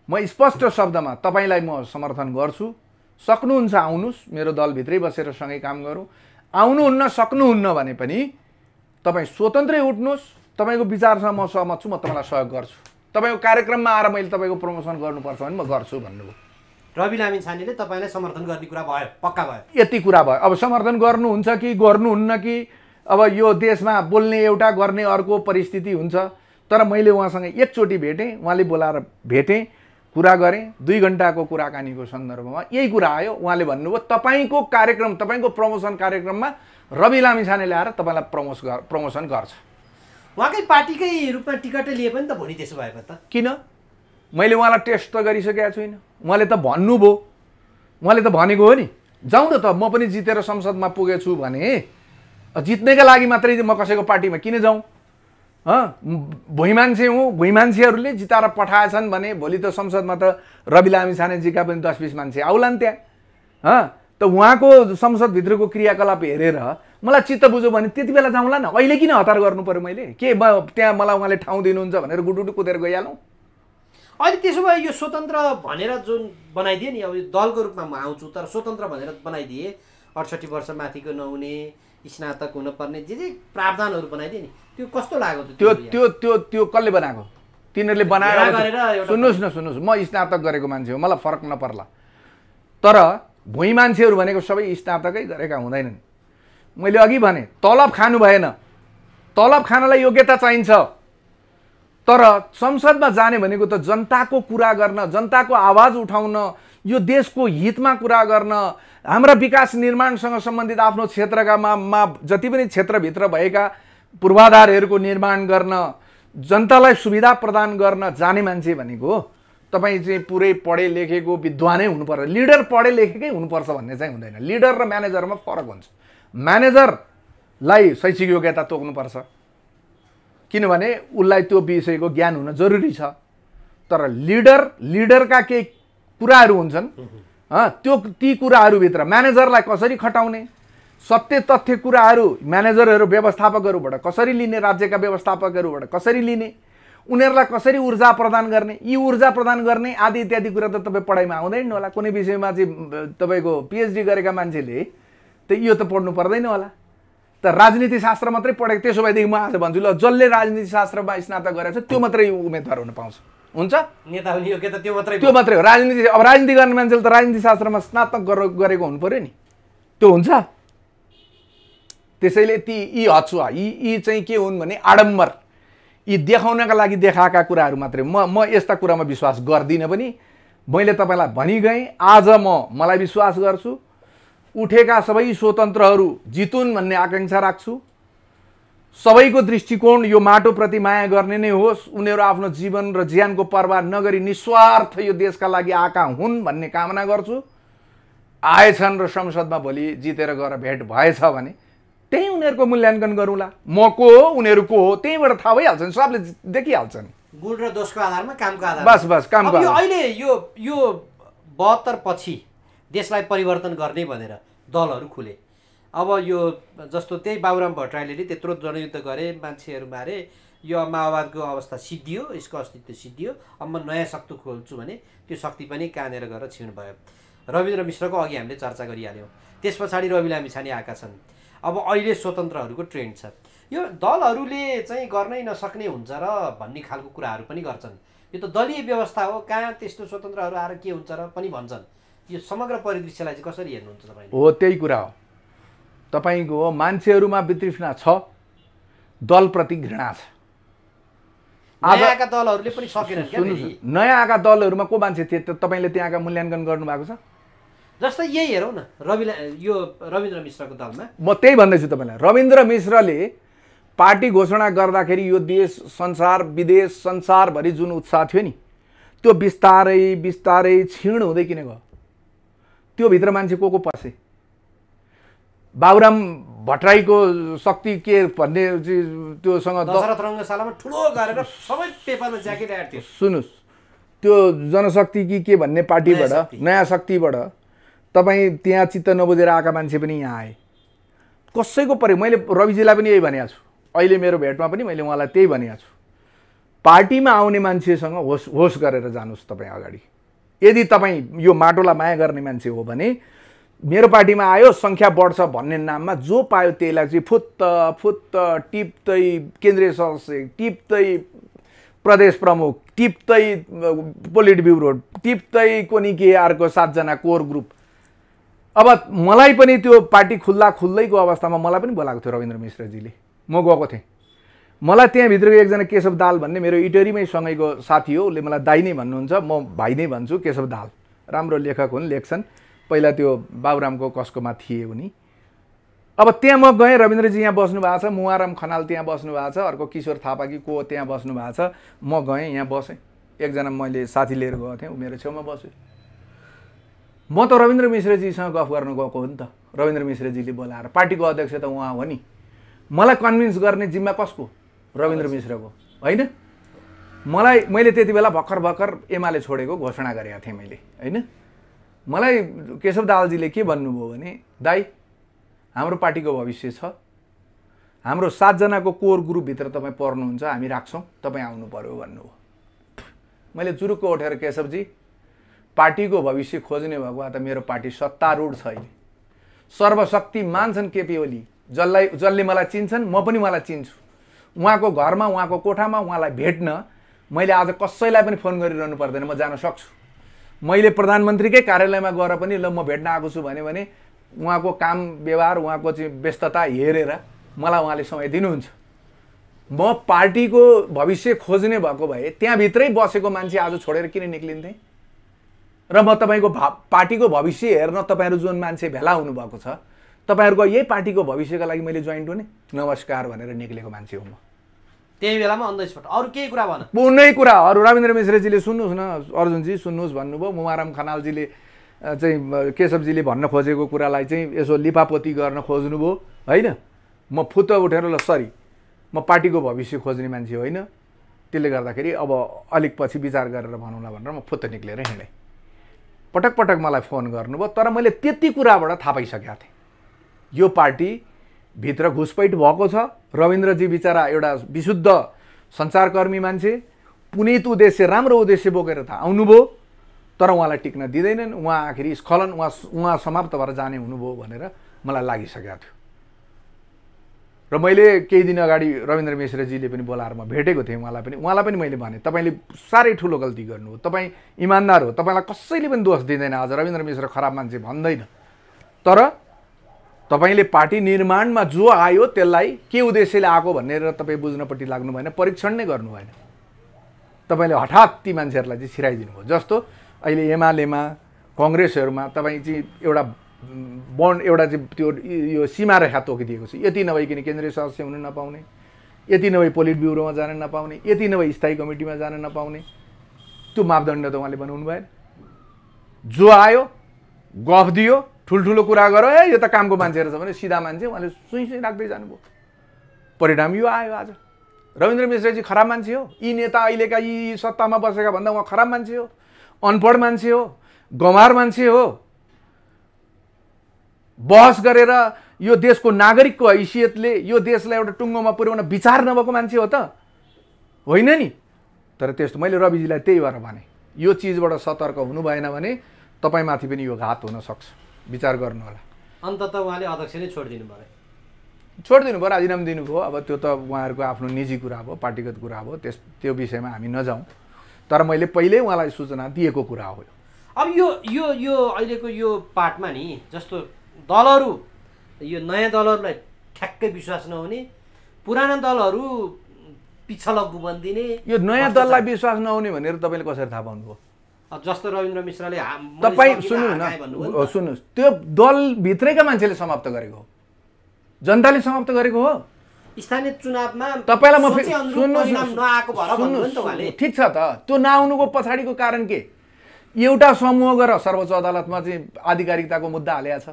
म स्पष्ट शब्दमा तपाईँलाई म समर्थन गर्छु। सक्नुहुन्छ आउनुहोस्, मेरो दलभित्रै बसेर सँगै काम गरौँ। आउनुहुन्न, सक्नुहुन्न भने पनि तपाईँ स्वतन्त्रै उठ्नुहोस्। तपाईँको विचारसँग म सहमत छु, म तपाईँलाई सहयोग गर्छु। तपाईँको कार्यक्रममा आएर मैले तपाईँको प्रमोसन गर्नुपर्छ भने म गर्छु भन्नुभयो। रवि लामिछानेले तपाईँलाई समर्थन गर्ने कुरा भयो, पक्का भयो? यति कुरा भयो। अब समर्थन गर्नुहुन्छ कि गर्नुहुन्न कि अब यो देशमा बोल्ने एउटा, गर्ने अर्को परिस्थिति हुन्छ। तर मैले उहाँसँग एकचोटि भेटेँ, उहाँले बोलाएर भेटेँ, कुरा गरेँ। 2 घण्टाको कुराकानीको सन्दर्भमा यही कुरा आयो। उहाँले भन्नुभयो तपाईँको कार्यक्रम, तपाईँको प्रमोसन कार्यक्रममा रवि लामिछानेले आएर तपाईँलाई प्रमोसन गर्छ। उहाँकै पार्टीकै रूपमा टिकटै लिए पनि त भोलि त्यसो भएको त? किन? मैले उहाँलाई टेस्ट त गरिसकेको छुइनँ। उहाँले त भन्नुभयो, उहाँले त भनेको हो नि, जाउँ न त, म पनि जितेर संसदमा पुगेछु भने जित्नेका लागि मात्रै म कसैको पार्टीमा किन जाउँ? भुइँ मान्छे हुँ, भुइँ मान्छेहरूले जिताएर पठाएछन् भने भोलि त संसदमा त रवि लामिछानेजीका पनि 10-20 मान्छे आउलान् त्यहाँ। त उहाँको संसदभित्रको क्रियाकलाप हेरेर मलाई चित्त बुझ्यो भने त्यति बेला जाउँला न। अहिले किन हतार गर्नु पर्यो? मैले के त्यहाँ मलाई उहाँले ठाउँ दिनुहुन्छ भनेर गुडुडु कुदेर गइहालौँ? अहिले त्यसो भए यो स्वतन्त्र भनेर जुन बनाइदिए नि, अब दलको रूपमा म आउँछु तर स्वतन्त्र भनेर बनाइदिए, 68 वर्ष माथिको नहुने, स्नातक हुनुपर्ने, जे प्रावधानहरू बनाइदिए नि, त्यो कस्तो लाग्यो? त्यो त्यो त्यो त्यो कसले बनाएको? तिनीहरूले बनाएर। सुन्नुहोस्, म स्नातक गरेको मान्छे हो, मलाई फरक नपर्ला। तर भुइँ मान्छेहरू भनेको सबै स्नातकै गरेका हुँदैनन्। मैले अघि भने तलब खानु भएन, तलब खानलाई योग्यता चाहिन्छ। तर संसदमा जाने भनेको त जनताको कुरा गर्न, जनताको आवाज उठाउन, यो देशको हितमा कुरा गर्न, हाम्रा विकास निर्माणसँग सम्बन्धित आफ्नो क्षेत्रका जति पनि क्षेत्रभित्र भएका पूर्वाधारहरूको निर्माण गर्न, जनतालाई सुविधा प्रदान गर्न जाने मान्छे भनेको तपाईँ चाहिँ पुरै पढे लेखेको विद्वानै हुनुपर्छ। लिडर पढे लेखेकै हुनुपर्छ भन्ने चाहिँ हुँदैन। लिडर र म्यानेजरमा फरक हुन्छ। म्यानेजरलाई शैक्षिक योग्यता तोक्नुपर्छ, किनभने उसलाई त्यो विषयको ज्ञान हुन जरुरी छ। तर लिडरका केही कुराहरू हुन्छन् त्यो ती कुराहरूभित्र म्यानेजरलाई कसरी खटाउने, सत्य तथ्य कुराहरू म्यानेजरहरू व्यवस्थापकहरूबाट कसरी लिने, राज्यका व्यवस्थापकहरूबाट कसरी लिने, उनीहरूलाई कसरी ऊर्जा प्रदान गर्ने, यी ऊर्जा प्रदान गर्ने आदि इत्यादि कुरा त तपाईँ पढाइमा आउँदैन होला। कुनै विषयमा चाहिँ तपाईँको पिएचडी गरेका मान्छेले त यो त पढ्नु पर्दैन होला। त राजनीति शास्त्र मात्रै पढेको, त्यसो भएदेखि म आज भन्छु ल, जसले राजनीति शास्त्रमा स्नातक गरेको छ त्यो मात्रै उम्मेदवार हुन पाउँछ, हुन्छ? नेता हुने योग्यता त्यो मात्रै हो। राजनीति, अब राजनीति गर्ने मान्छेले त राजनीति शास्त्रमा स्नातक गरेको हुनु पर्यो नि, त्यो हुन्छ? त्यसैले यी हचुवा, यी चाहिँ के हुन् भने आडम्बर, यी देखाउनका लागि देखाएका कुराहरू मात्रै। म यस्ता कुरामा विश्वास गर्दिनँ पनि। मैले तपाईँलाई भनिगएँ, आज मलाई विश्वास गर्छु उठेका सबै स्वतन्त्रहरू जितुन् भन्ने आकाङ्क्षा राख्छु। सबैको दृष्टिकोण यो माटोप्रति माया गर्ने नै होस्, उनीहरू आफ्नो जीवन र ज्यानको परवाह नगरी निस्वार्थ यो देशका लागि आएका हुन् भन्ने कामना गर्छु। आएछन् र संसदमा भोलि जितेर गएर भेट भएछ भने त्यही उनीहरूको मूल्याङ्कन गरौँला। म को हो, उनीहरू को हो, त्यहीबाट थाहा भइहाल्छन्, सबले देखिहाल्छन्। गुण र दोषको आधारमा, कामको आधारमा। बस कामको आधारमा। अहिले यो 72 पछि देशलाई परिवर्तन गर्ने भनेर दलहरू खुले। अब यो जस्तो त्यही बाबुराम भट्टराईले त्यत्रो जनयुद्ध गरे, मान्छेहरू मारे, यो माओवादको अवस्था सिद्धियो, यसको अस्तित्व सिद्धियो। अब म नयाँ शक्ति खोल्छु भने त्यो शक्ति पनि कानेर गएर क्षीण भयो। रविन्द्र मिश्रको अघि हामीले चर्चा गरिहाल्यौँ। त्यस पछाडि रवि लामिछाने आएका छन्। अब अहिले स्वतन्त्रहरूको ट्रेन्ड छ। यो दलहरूले चाहिँ गर्नै नसक्ने हुन्छ र भन्ने खालको कुराहरू पनि गर्छन्। यो त दलीय व्यवस्था हो, कहाँ त्यस्तो स्वतन्त्रहरू आएर के हुन्छ र पनि भन्छन्। यो समग्र परिदृश्यलाई चाहिँ कसरी हेर्नुहुन्छ तपाईँ? हो, त्यही कुरा हो। तपाईँको मान्छेहरूमा वितृष्णा छ, दलप्रति घृणा छ। नयाँ आएका दलहरूले पनि सकेनन् क्या? नयाँ आएका दलहरूमा को मान्छे थिए तपाईँले त्यहाँका मूल्याङ्कन गर्नुभएको छ? जस्तै यही हेरौँ न, यो रविन्द्र मिश्रको दलमा। म त्यही भन्दैछु तपाईँलाई, रविन्द्र मिश्रले पार्टी घोषणा गर्दाखेरि यो देश, संसार, विदेश, संसारभरि जुन उत्साह थियो नि, त्यो बिस्तारै बिस्तारै क्षीण हुँदै किन गयो? त्यो भित्र मान्छे को पसे? बाबुराम भट्टराईको शक्ति के भन्ने त्योसँग दशरथ रङ्गशालामा ठुलो गरेर सबै पेपरमा ज्याकेट आएको थियो। सुन्नुहोस्, त्यो जनशक्ति के भन्ने पार्टीबाट, नयाँ शक्तिबाट तपाईँ त्यहाँ चित्त नबुझेर आएका मान्छे पनि यहाँ आए। कसैको पऱ्यो? मैले रविजीलाई पनि यही भनेको छु, अहिले मेरो भेटमा पनि मैले उहाँलाई त्यही भनेको छु। पार्टीमा आउने मान्छेसँग होस गरेर जानुहोस् तपाईँ अगाडि। यदि तपाईँ यो माटोलाई माया गर्ने मान्छे हो भने मेरो पार्टीमा आयो, सङ्ख्या बढ्छ भन्ने नाममा जो पायो त्यहीलाई चाहिँ फुत्त टिप्दै केन्द्रीय सदस्य, टिप्दै प्रदेश प्रमुख, टिप्दै पोलिट ब्युरो, टिप्दै कुनै के अर्को 7 जना कोर ग्रुप। अब मलाई पनि त्यो पार्टी खुल्दैको अवस्थामा मलाई पनि बोलाएको थियो रविन्द्र मिश्रजीले, म गएको थिएँ। मलाई त्यहाँभित्रको एकजना केशव दाल भन्ने मेरो इटरीमै सँगैको साथी हो, उसले मलाई दाइ नै भन्नुहुन्छ, म भाइ नै भन्छु। केशव दाल राम्रो लेखक हुन्, लेख्छन्। पहिला त्यो बाबुरामको कसकोमा थिए उनी। अब त्यहाँ म गएँ, रविन्द्रजी यहाँ बस्नु भएको छ, मुवाराम खनाल त्यहाँ बस्नु भएको छ, अर्को किशोर थापा कि को त्यहाँ बस्नु भएको छ। म गएँ, यहाँ बसेँ। एकजना मैले साथी लिएर गएको थिएँ, ऊ मेरो छेउमा बस्यो। म त रविन्द्र मिश्रजीसँग गफ गर्न गएको हो नि त। रविन्द्र मिश्रजीले बोलाएर, पार्टीको अध्यक्ष त उहाँ हो नि, मलाई कन्भिन्स गर्ने जिम्मा कसको? रविन्द्र मिश्रको, होइन? मैले त्यति बेला भर्खर एमाले छोडेको घोषणा गरेका थिएँ मैले, होइन? मलाई केशव दालजीले के भन्नुभयो भने, दाइ हाम्रो पार्टीको भविष्य छ, हाम्रो 7 जनाको कोर ग्रुपभित्र तपाईँ पर्नुहुन्छ, हामी राख्छौँ, तपाईँ आउनु पर्यो भन्नुभयो। मैले जुरुक्क उठेर, केशवजी पार्टीको भविष्य खोज्ने भएको भए त मेरो पार्टी सत्तारूढ छ अहिले, सर्वशक्ति मान्छन् केपी ओली, जसले मलाई चिन्छन्, म पनि मलाई चिन्छु। उहाँको घरमा, उहाँको कोठामा उहाँलाई भेट्न मैले आज कसैलाई पनि फोन गरिरहनु पर्दैन, म जान सक्छु। मैले प्रधानमन्त्रीकै कार्यालयमा गएर पनि ल म भेट्न आएको छु भने उहाँको काम व्यवहार, उहाँको चाहिँ व्यस्तता हेरेर मलाई उहाँले समय दिनुहुन्छ। म पार्टीको भविष्य खोज्ने भएको भए त्यहाँभित्रै बसेको मान्छे आज छोडेर किन निक्लिन्थेँ? र म तपाईँको पार्टीको भविष्य हेर्न तपाईँहरू जुन मान्छे भेला हुनुभएको छ, तपाईँहरूको यही पार्टीको भविष्यका लागि मैले जोइन्ट हुने, नमस्कार भनेर निक्लेको मान्छे हो म। त्यही बेलामा अन द स्पट अरू केही कुरा भन? कुनै कुरा अरू रविन्द्र मिश्रजीले सुन्नुहोस् न, अर्जुनजी सुन्नुहोस् भन्नुभयो, मुवाराम खनालजीले चाहिँ केशवजीले भन्न खोजेको कुरालाई चाहिँ यसो लिपापोती गर्न खोज्नुभयो, होइन? म फुत्त उठेर ल सरी, म पार्टीको भविष्य खोज्ने मान्छे होइन, त्यसले गर्दाखेरि अब अलिक पछि विचार गरेर भनौँला भनेर म फुत्त निक्लेर हिँडेँ। पटक पटक मलाई फोन गर्नुभयो, तर मैले त्यति कुराबाट थाहा पाइसकेको थिएँ यो पार्टीभित्र घुसपैठ भएको छ। रविन्द्रजी बिचरा एउटा विशुद्ध सञ्चारकर्मी मान्छे, पुनित उद्देश्य, राम्रो उद्देश्य बोकेर त आउनुभयो, तर उहाँलाई टिक्न दिँदैनन्, उहाँ आखिरी स्खलन, उहाँ समाप्त भएर जाने हुनुभयो भनेर मलाई लागिसकेको थियो। र मैले केही दिन अगाडि रविन्द्र मिश्रजीले पनि बोलाएर म भेटेको थिएँ उहाँलाई पनि मैले भने तपाईँले साह्रै ठुलो गल्ती गर्नुभयो, तपाईँ इमान्दार हो, तपाईँलाई कसैले पनि दोष दिँदैन, आज रविन्द्र मिश्र खराब मान्छे भन्दैन, तर तपाईँले पार्टी निर्माणमा जो आयो त्यसलाई के उद्देश्यले आएको भनेर तपाईँ बुझ्नपट्टि लाग्नु भएन, परीक्षण नै गर्नु भएन। तपाईँले हठात ती मान्छेहरूलाई चाहिँ छिराइदिनु भयो। जस्तो अहिले एमालेमा कङ्ग्रेसहरूमा तपाईँ चाहिँ एउटा बन्ड, एउटा चाहिँ त्यो यो सीमा रेखा तोकिदिएको छ, यति नभइकन केन्द्रीय सदस्य हुन नपाउने, यति नभई पोलिट ब्युरोमा जान नपाउने, यति नभई स्थायी कमिटीमा जान नपाउने, त्यो मापदण्ड त उहाँले बनाउनु भएन। जो आयो गफ दियो, ठुल्ठुलो कुरा गरो, ए यो त कामको मान्छे रहेछ भने सिधा मान्छे उहाँले सुई राख्दै जानुभयो। परिणाम यो आयो। आज रविन्द्र मिश्रजी खराब मान्छे हो, यी नेता अहिलेका यी सत्तामा बसेका भन्दा उहाँ खराब मान्छे हो, अनपढ मान्छे हो, गमार मान्छे हो, बहस गरेर यो देशको नागरिकको हैसियतले यो देशलाई एउटा टुङ्गोमा पुर्याउन विचार नभएको मान्छे हो त होइन नि। तर त्यस्तो मैले रविजीलाई त्यही भएर भने, यो चिजबाट सतर्क हुनु भएन भने तपाईँमाथि पनि यो घात हुन सक्छ, विचार गर्नु होला। अन्ततः उहाँले अध्यक्ष नै छोडिदिनु भयो, राजीनामा दिनुभयो। अब त्यो त उहाँहरूको आफ्नो निजी कुरा भयो, पार्टीगत कुरा भयो, त्यो विषयमा हामी नजाउँ, तर मैले पहिल्यै उहाँलाई सूचना दिएको कुरा हो। अब यो यो यो अहिलेको यो पार्टमा नि जस्तो दलहरू, यो नयाँ दलहरूलाई ठ्याक्कै विश्वास नहुने, पुराना दलहरू पिछलग्गु बनिदिने, यो नयाँ दललाई विश्वास नहुने भनेर तपाईँले कसरी थाहा पाउनुभयो? जस्तो रविन्द्र मिश्रले तपाईँ सुन्नुहोस्, त्यो दलभित्रैका मान्छेले समाप्त गरेको हो, जनताले समाप्त गरेको हो। स्थानीय चुनावमा तपाईँलाई म नआएको भएर भन्नु नि त उहाँले। ठिक छ त, त्यो नआउनुको पछाडिको कारण के? एउटा समूह गरेर सर्वोच्च अदालतमा चाहिँ आधिकारिकताको मुद्दा हालेको छ,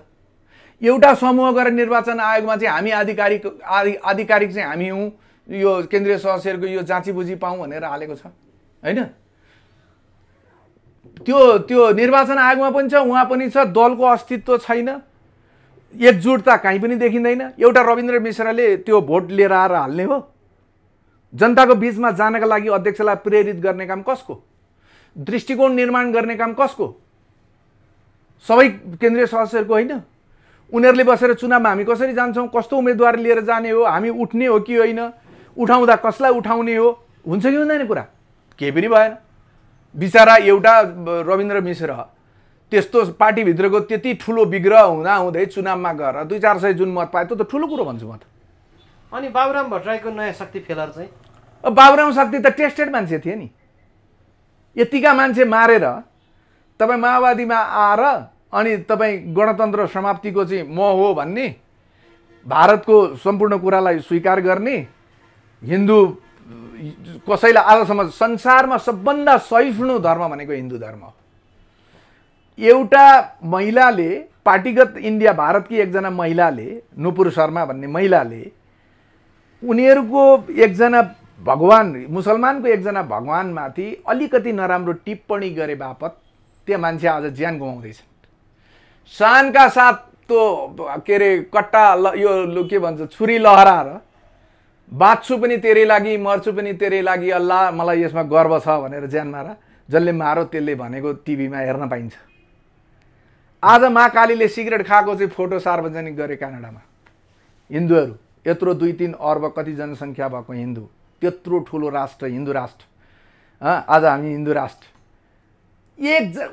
एउटा समूह गरेर निर्वाचन आयोगमा चाहिँ हामी आधिकारिक चाहिँ हामी हौँ, यो केन्द्रीय सदस्यहरूको यो जाँचीबुझी पाऊँ भनेर हालेको छ होइन। त्यो निर्वाचन आयोगमा पनि छ, उहाँ पनि छ, दलको अस्तित्व छैन, एकजुटता कहीँ पनि देखिँदैन। एउटा रविन्द्र मिश्रले त्यो भोट लिएर आएर हाल्ने हो? जनताको बिचमा जानका लागि अध्यक्षलाई प्रेरित गर्ने काम कसको? दृष्टिकोण निर्माण गर्ने काम कसको? सबै केन्द्रीय सदस्यहरूको होइन। उनीहरूले बसेर चुनावमा हामी कसरी जान्छौँ, कस्तो उम्मेदवार लिएर जाने हो, हामी उठ्ने हो कि होइन, उठाउँदा कसलाई उठाउने हो, हुन्छ कि हुँदैन? कुरा केही पनि भएन। बिचरा एउटा रविन्द्र मिश्र त्यस्तो पार्टीभित्रको त्यति ठुलो विग्रह हुँदै चुनावमा गएर 200-400 जुन मत पाए, त्यो त ठुलो कुरो भन्छु म त। अनि बाबुराम भट्टराईको नयाँ शक्ति फेलर चाहिँ, बाबुराम शक्ति त टेस्टेड मान्छे थिए नि। यतिका मान्छे मारेर तपाईँ माओवादीमा आएर अनि तपाईँ गणतन्त्र समाप्तिको चाहिँ म हो भन्ने, भारतको सम्पूर्ण कुरालाई स्वीकार गर्ने, हिन्दू कसैलाई आजसम्म संसारमा सबभन्दा सहिष्णु धर्म भनेको हिन्दू धर्म हो। एउटा महिलाले, पार्टीगत इन्डिया भारतकी एकजना महिलाले, नुपुर शर्मा भन्ने महिलाले उनीहरूको एकजना भगवान, मुसलमानको एकजना भगवानमाथि अलिकति नराम्रो टिप्पणी गरे बापत त्यो मान्छे आज ज्यान गुमाउँदैछन्। शानका साथ त्यो के अरे कट्टा यो के भन्छ छुरी लहराएर बाँच्छु पनि तेरै लागि, मर्छु पनि तेरै लागि, अल्लाह मलाई यसमा गर्व छ भनेर ज्यान मारा, जसले मारो त्यसले भनेको टिभीमा हेर्न पाइन्छ। आज मा कालीले सिगरेट खाएको चाहिँ फोटो सार्वजनिक गरे क्यानाडामा। हिन्दूहरू यत्रो 2-3 अर्ब कति जनसङ्ख्या भएको हिन्दू, त्यत्रो ठुलो राष्ट्र हिन्दू राष्ट्र, आज हामी हिन्दू राष्ट्र।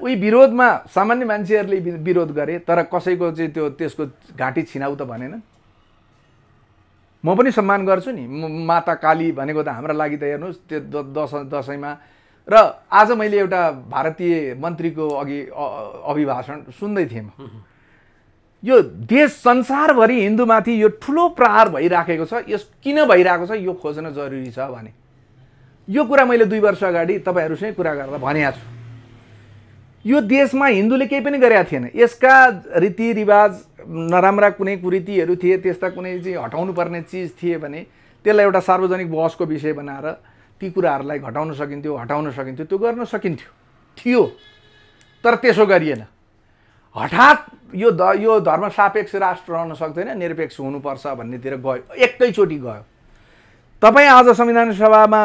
उही विरोधमा सामान्य मान्छेहरूले विरोध गरे, तर कसैको चाहिँ त्यसको घाँटी छिनाउ त भनेन। म पनि सम्मान गर्छु नि, माता काली भनेको त हाम्रो लागि त हेर्नुहोस् त्यो दसैँमा। र आज मैले एउटा भारतीय मन्त्रीको अभिभाषण सुन्दै थिएँ म। यो देश संसारभरि हिन्दूमाथि यो ठुलो प्रहार भइराखेको छ, यस किन भइरहेको छ यो खोज्न जरुरी छ भने, यो कुरा मैले 2 वर्ष अगाडि तपाईँहरूसँग कुरा गर्दा भनेको छु। यो देशमा हिन्दूले केही पनि गरेका थिएन। यसका रीतिरिवाज नराम्रा कुनै कुरीतिहरू थिए, त्यस्ता कुनै चाहिँ हटाउनु पर्ने चिज थिए भने त्यसलाई एउटा सार्वजनिक बहसको विषय बनाएर ती कुराहरूलाई घटाउन सकिन्थ्यो, हटाउन सकिन्थ्यो, त्यो गर्न सकिन्थ्यो थियो। तर त्यसो गरिएन। हठात यो धर्म सापेक्ष राष्ट्र रहन सक्दैन, निरपेक्ष हुनुपर्छ भन्नेतिर गयो, एकैचोटि गयो। तपाईँ आज संविधान सभामा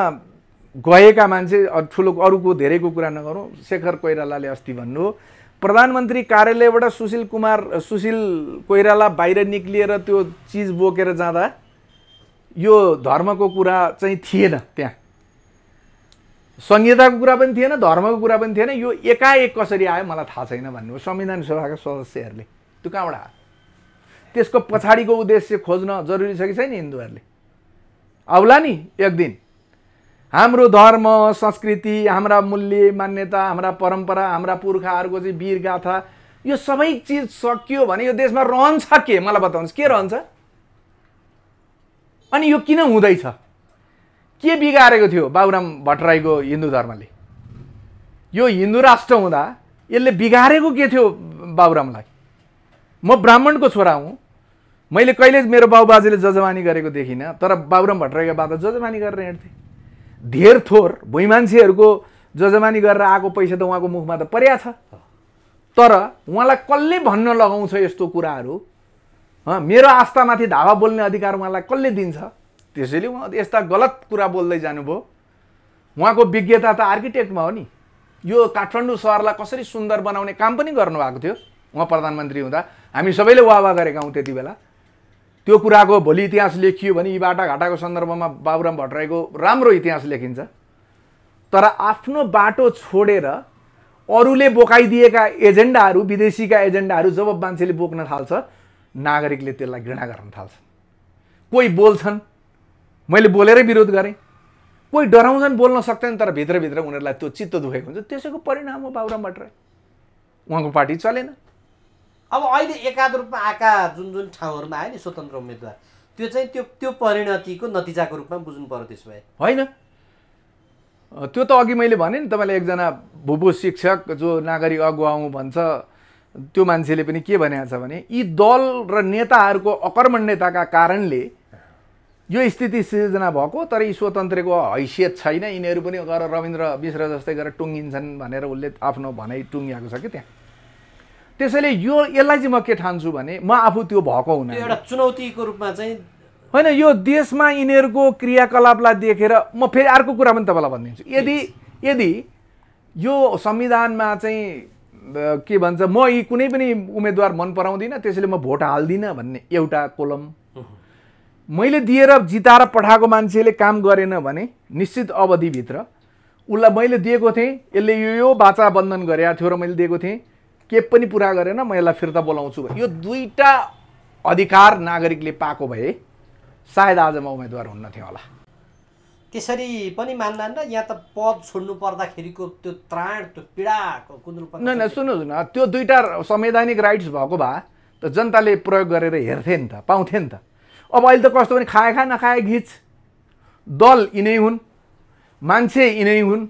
गएका मान्छे ठुलो अरूको धेरैको कुरा नगरौँ, शेखर कोइरालाले अस्ति भन्नुभयो प्रधानमन्त्री कार्यालयबाट सुशील कोइराला बाहिर निक्लिएर त्यो चिज बोकेर जाँदा यो धर्मको कुरा चाहिँ थिएन, त्यहाँ संहिताको कुरा पनि थिएन, धर्मको कुरा पनि थिएन, यो एकाएक कसरी आयो मलाई थाहा छैन भन्नुभयो संविधान सभाका सदस्यहरूले। त्यो कहाँबाट आयो? त्यसको पछाडिको उद्देश्य खोज्न जरुरी छ कि छैन? हिन्दूहरूले आउला नि एक दिन। हाम्रो धर्म संस्कृति, हाम्रा मूल्य मान्यता, हाम्रा परम्परा, हाम्रा पुर्खाहरूको चाहिँ वीर गाथा, यो सबै चिज सकियो भने यो देशमा रहन्छ के? मलाई बताउनुहोस्, के रहन्छ? अनि यो किन हुँदैछ? के बिगारेको थियो बाबुराम भट्टराईको हिन्दू धर्मले? यो हिन्दू राष्ट्र हुँदा यसले बिगारेको के थियो बाबुरामलाई? म ब्राह्मणको छोरा हुँ, मैले कहिले मेरो बाबुबाजेले जजमानी गरेको देखिनँ, तर बाबुराम भट्टराईका बाबा जजमानी गरेर हिँड्थे। धेर थोर भुइँ मान्छेहरूको जजमानी गरेर आएको पैसा त उहाँको मुखमा त पर्या छ, तर उहाँलाई कसले भन्न लगाउँछ यस्तो कुराहरू? मेरो आस्थामाथि धावा बोल्ने अधिकार उहाँलाई कसले दिन्छ? त्यसैले उहाँ यस्ता गलत कुरा बोल्दै जानुभयो। उहाँको विज्ञता त आर्किटेक्टमा हो नि। यो काठमाडौँ सहरलाई कसरी सुन्दर बनाउने काम पनि गर्नुभएको थियो उहाँ प्रधानमन्त्री हुँदा। हामी सबैले वाह गरेका हौँ त्यति बेला। त्यो कुराको भोलि इतिहास लेखियो भने यी बाटाघाटाको सन्दर्भमा बाबुराम भट्टराईको राम्रो इतिहास लेखिन्छ। तर आफ्नो बाटो छोडेर अरूले बोकाइदिएका एजेन्डाहरू, विदेशीका एजेन्डाहरू जब मान्छेले बोक्न थाल्छ, नागरिकले त्यसलाई घृणा गर्न थाल्छन्। कोही बोल्छन्, मैले बोलेरै विरोध गरेँ, कोही डराउँछन्, बोल्न सक्दैन, तर भित्रभित्र उनीहरूलाई त्यो चित्त दुखेको हुन्छ। त्यसैको परिणाम हो बाबुराम भट्टराई। उहाँको पार्टी चलेन। अब अहिले एकाध रूपमा आएका जुन ठाउँहरूमा आयो नि स्वतन्त्र उम्मेदवार, त्यो चाहिँ त्यो परिणतिको नतिजाको रूपमा बुझ्नु पर्यो। त्यसो भए होइन, त्यो त अघि मैले भने नि तपाईँलाई, एकजना भूभू शिक्षक जो नागरिक अगुवा हुँ भन्छ, त्यो मान्छेले पनि के भनेको छ भने यी दल र नेताहरूको अकर्मण्यताका कारणले यो स्थिति सिर्जना भएको, तर यी स्वतन्त्रको हैसियत छैन, यिनीहरू पनि गएर रविन्द्र मिश्र जस्तै गरेर टुङ्गिन्छन् भनेर उसले आफ्नो भनाइ टुङ्गिएको छ कि त्यहाँ। त्यसैले यसलाई चाहिँ म के ठान्छु भने, म आफू त्यो भएको हुन, एउटा चुनौतीको रूपमा चाहिँ होइन, यो देशमा यिनीहरूको क्रियाकलापलाई देखेर म फेरि अर्को कुरा पनि तपाईँलाई भनिदिन्छु। यदि यो संविधानमा चाहिँ के भन्छ, म यी कुनै पनि उम्मेदवार मन पराउँदिनँ त्यसैले म भोट हाल्दिनँ भन्ने एउटा कोलम, मैले दिएर जिताएर पठाएको मान्छेले काम गरेन भने निश्चित अवधिभित्र उसलाई मैले दिएको थिएँ, यसले यो वाचा बन्धन गरेको थियो र मैले दिएको थिएँ, के पनि पुरा गरेन, म यसलाई फिर्ता बोलाउँछु भने, यो दुईटा अधिकार नागरिकले पाएको भए सायद आज म उम्मेदवार हुन्न थिएँ होला। त्यसरी पनि मान्दैन र यहाँ त पद छोड्नु पर्दाखेरिको त्यो त्राण, त्यो पीडाको कुन्द्रुप। न सुन्नुहोस् न, त्यो दुईटा संवैधानिक राइट्स भएको भए त जनताले प्रयोग गरेर हेर्थे नि त, पाउँथे नि त। अब अहिले त कस्तो भने खाए नखाए घिच, दल यिनै हुन्, मान्छे यिनै हुन्।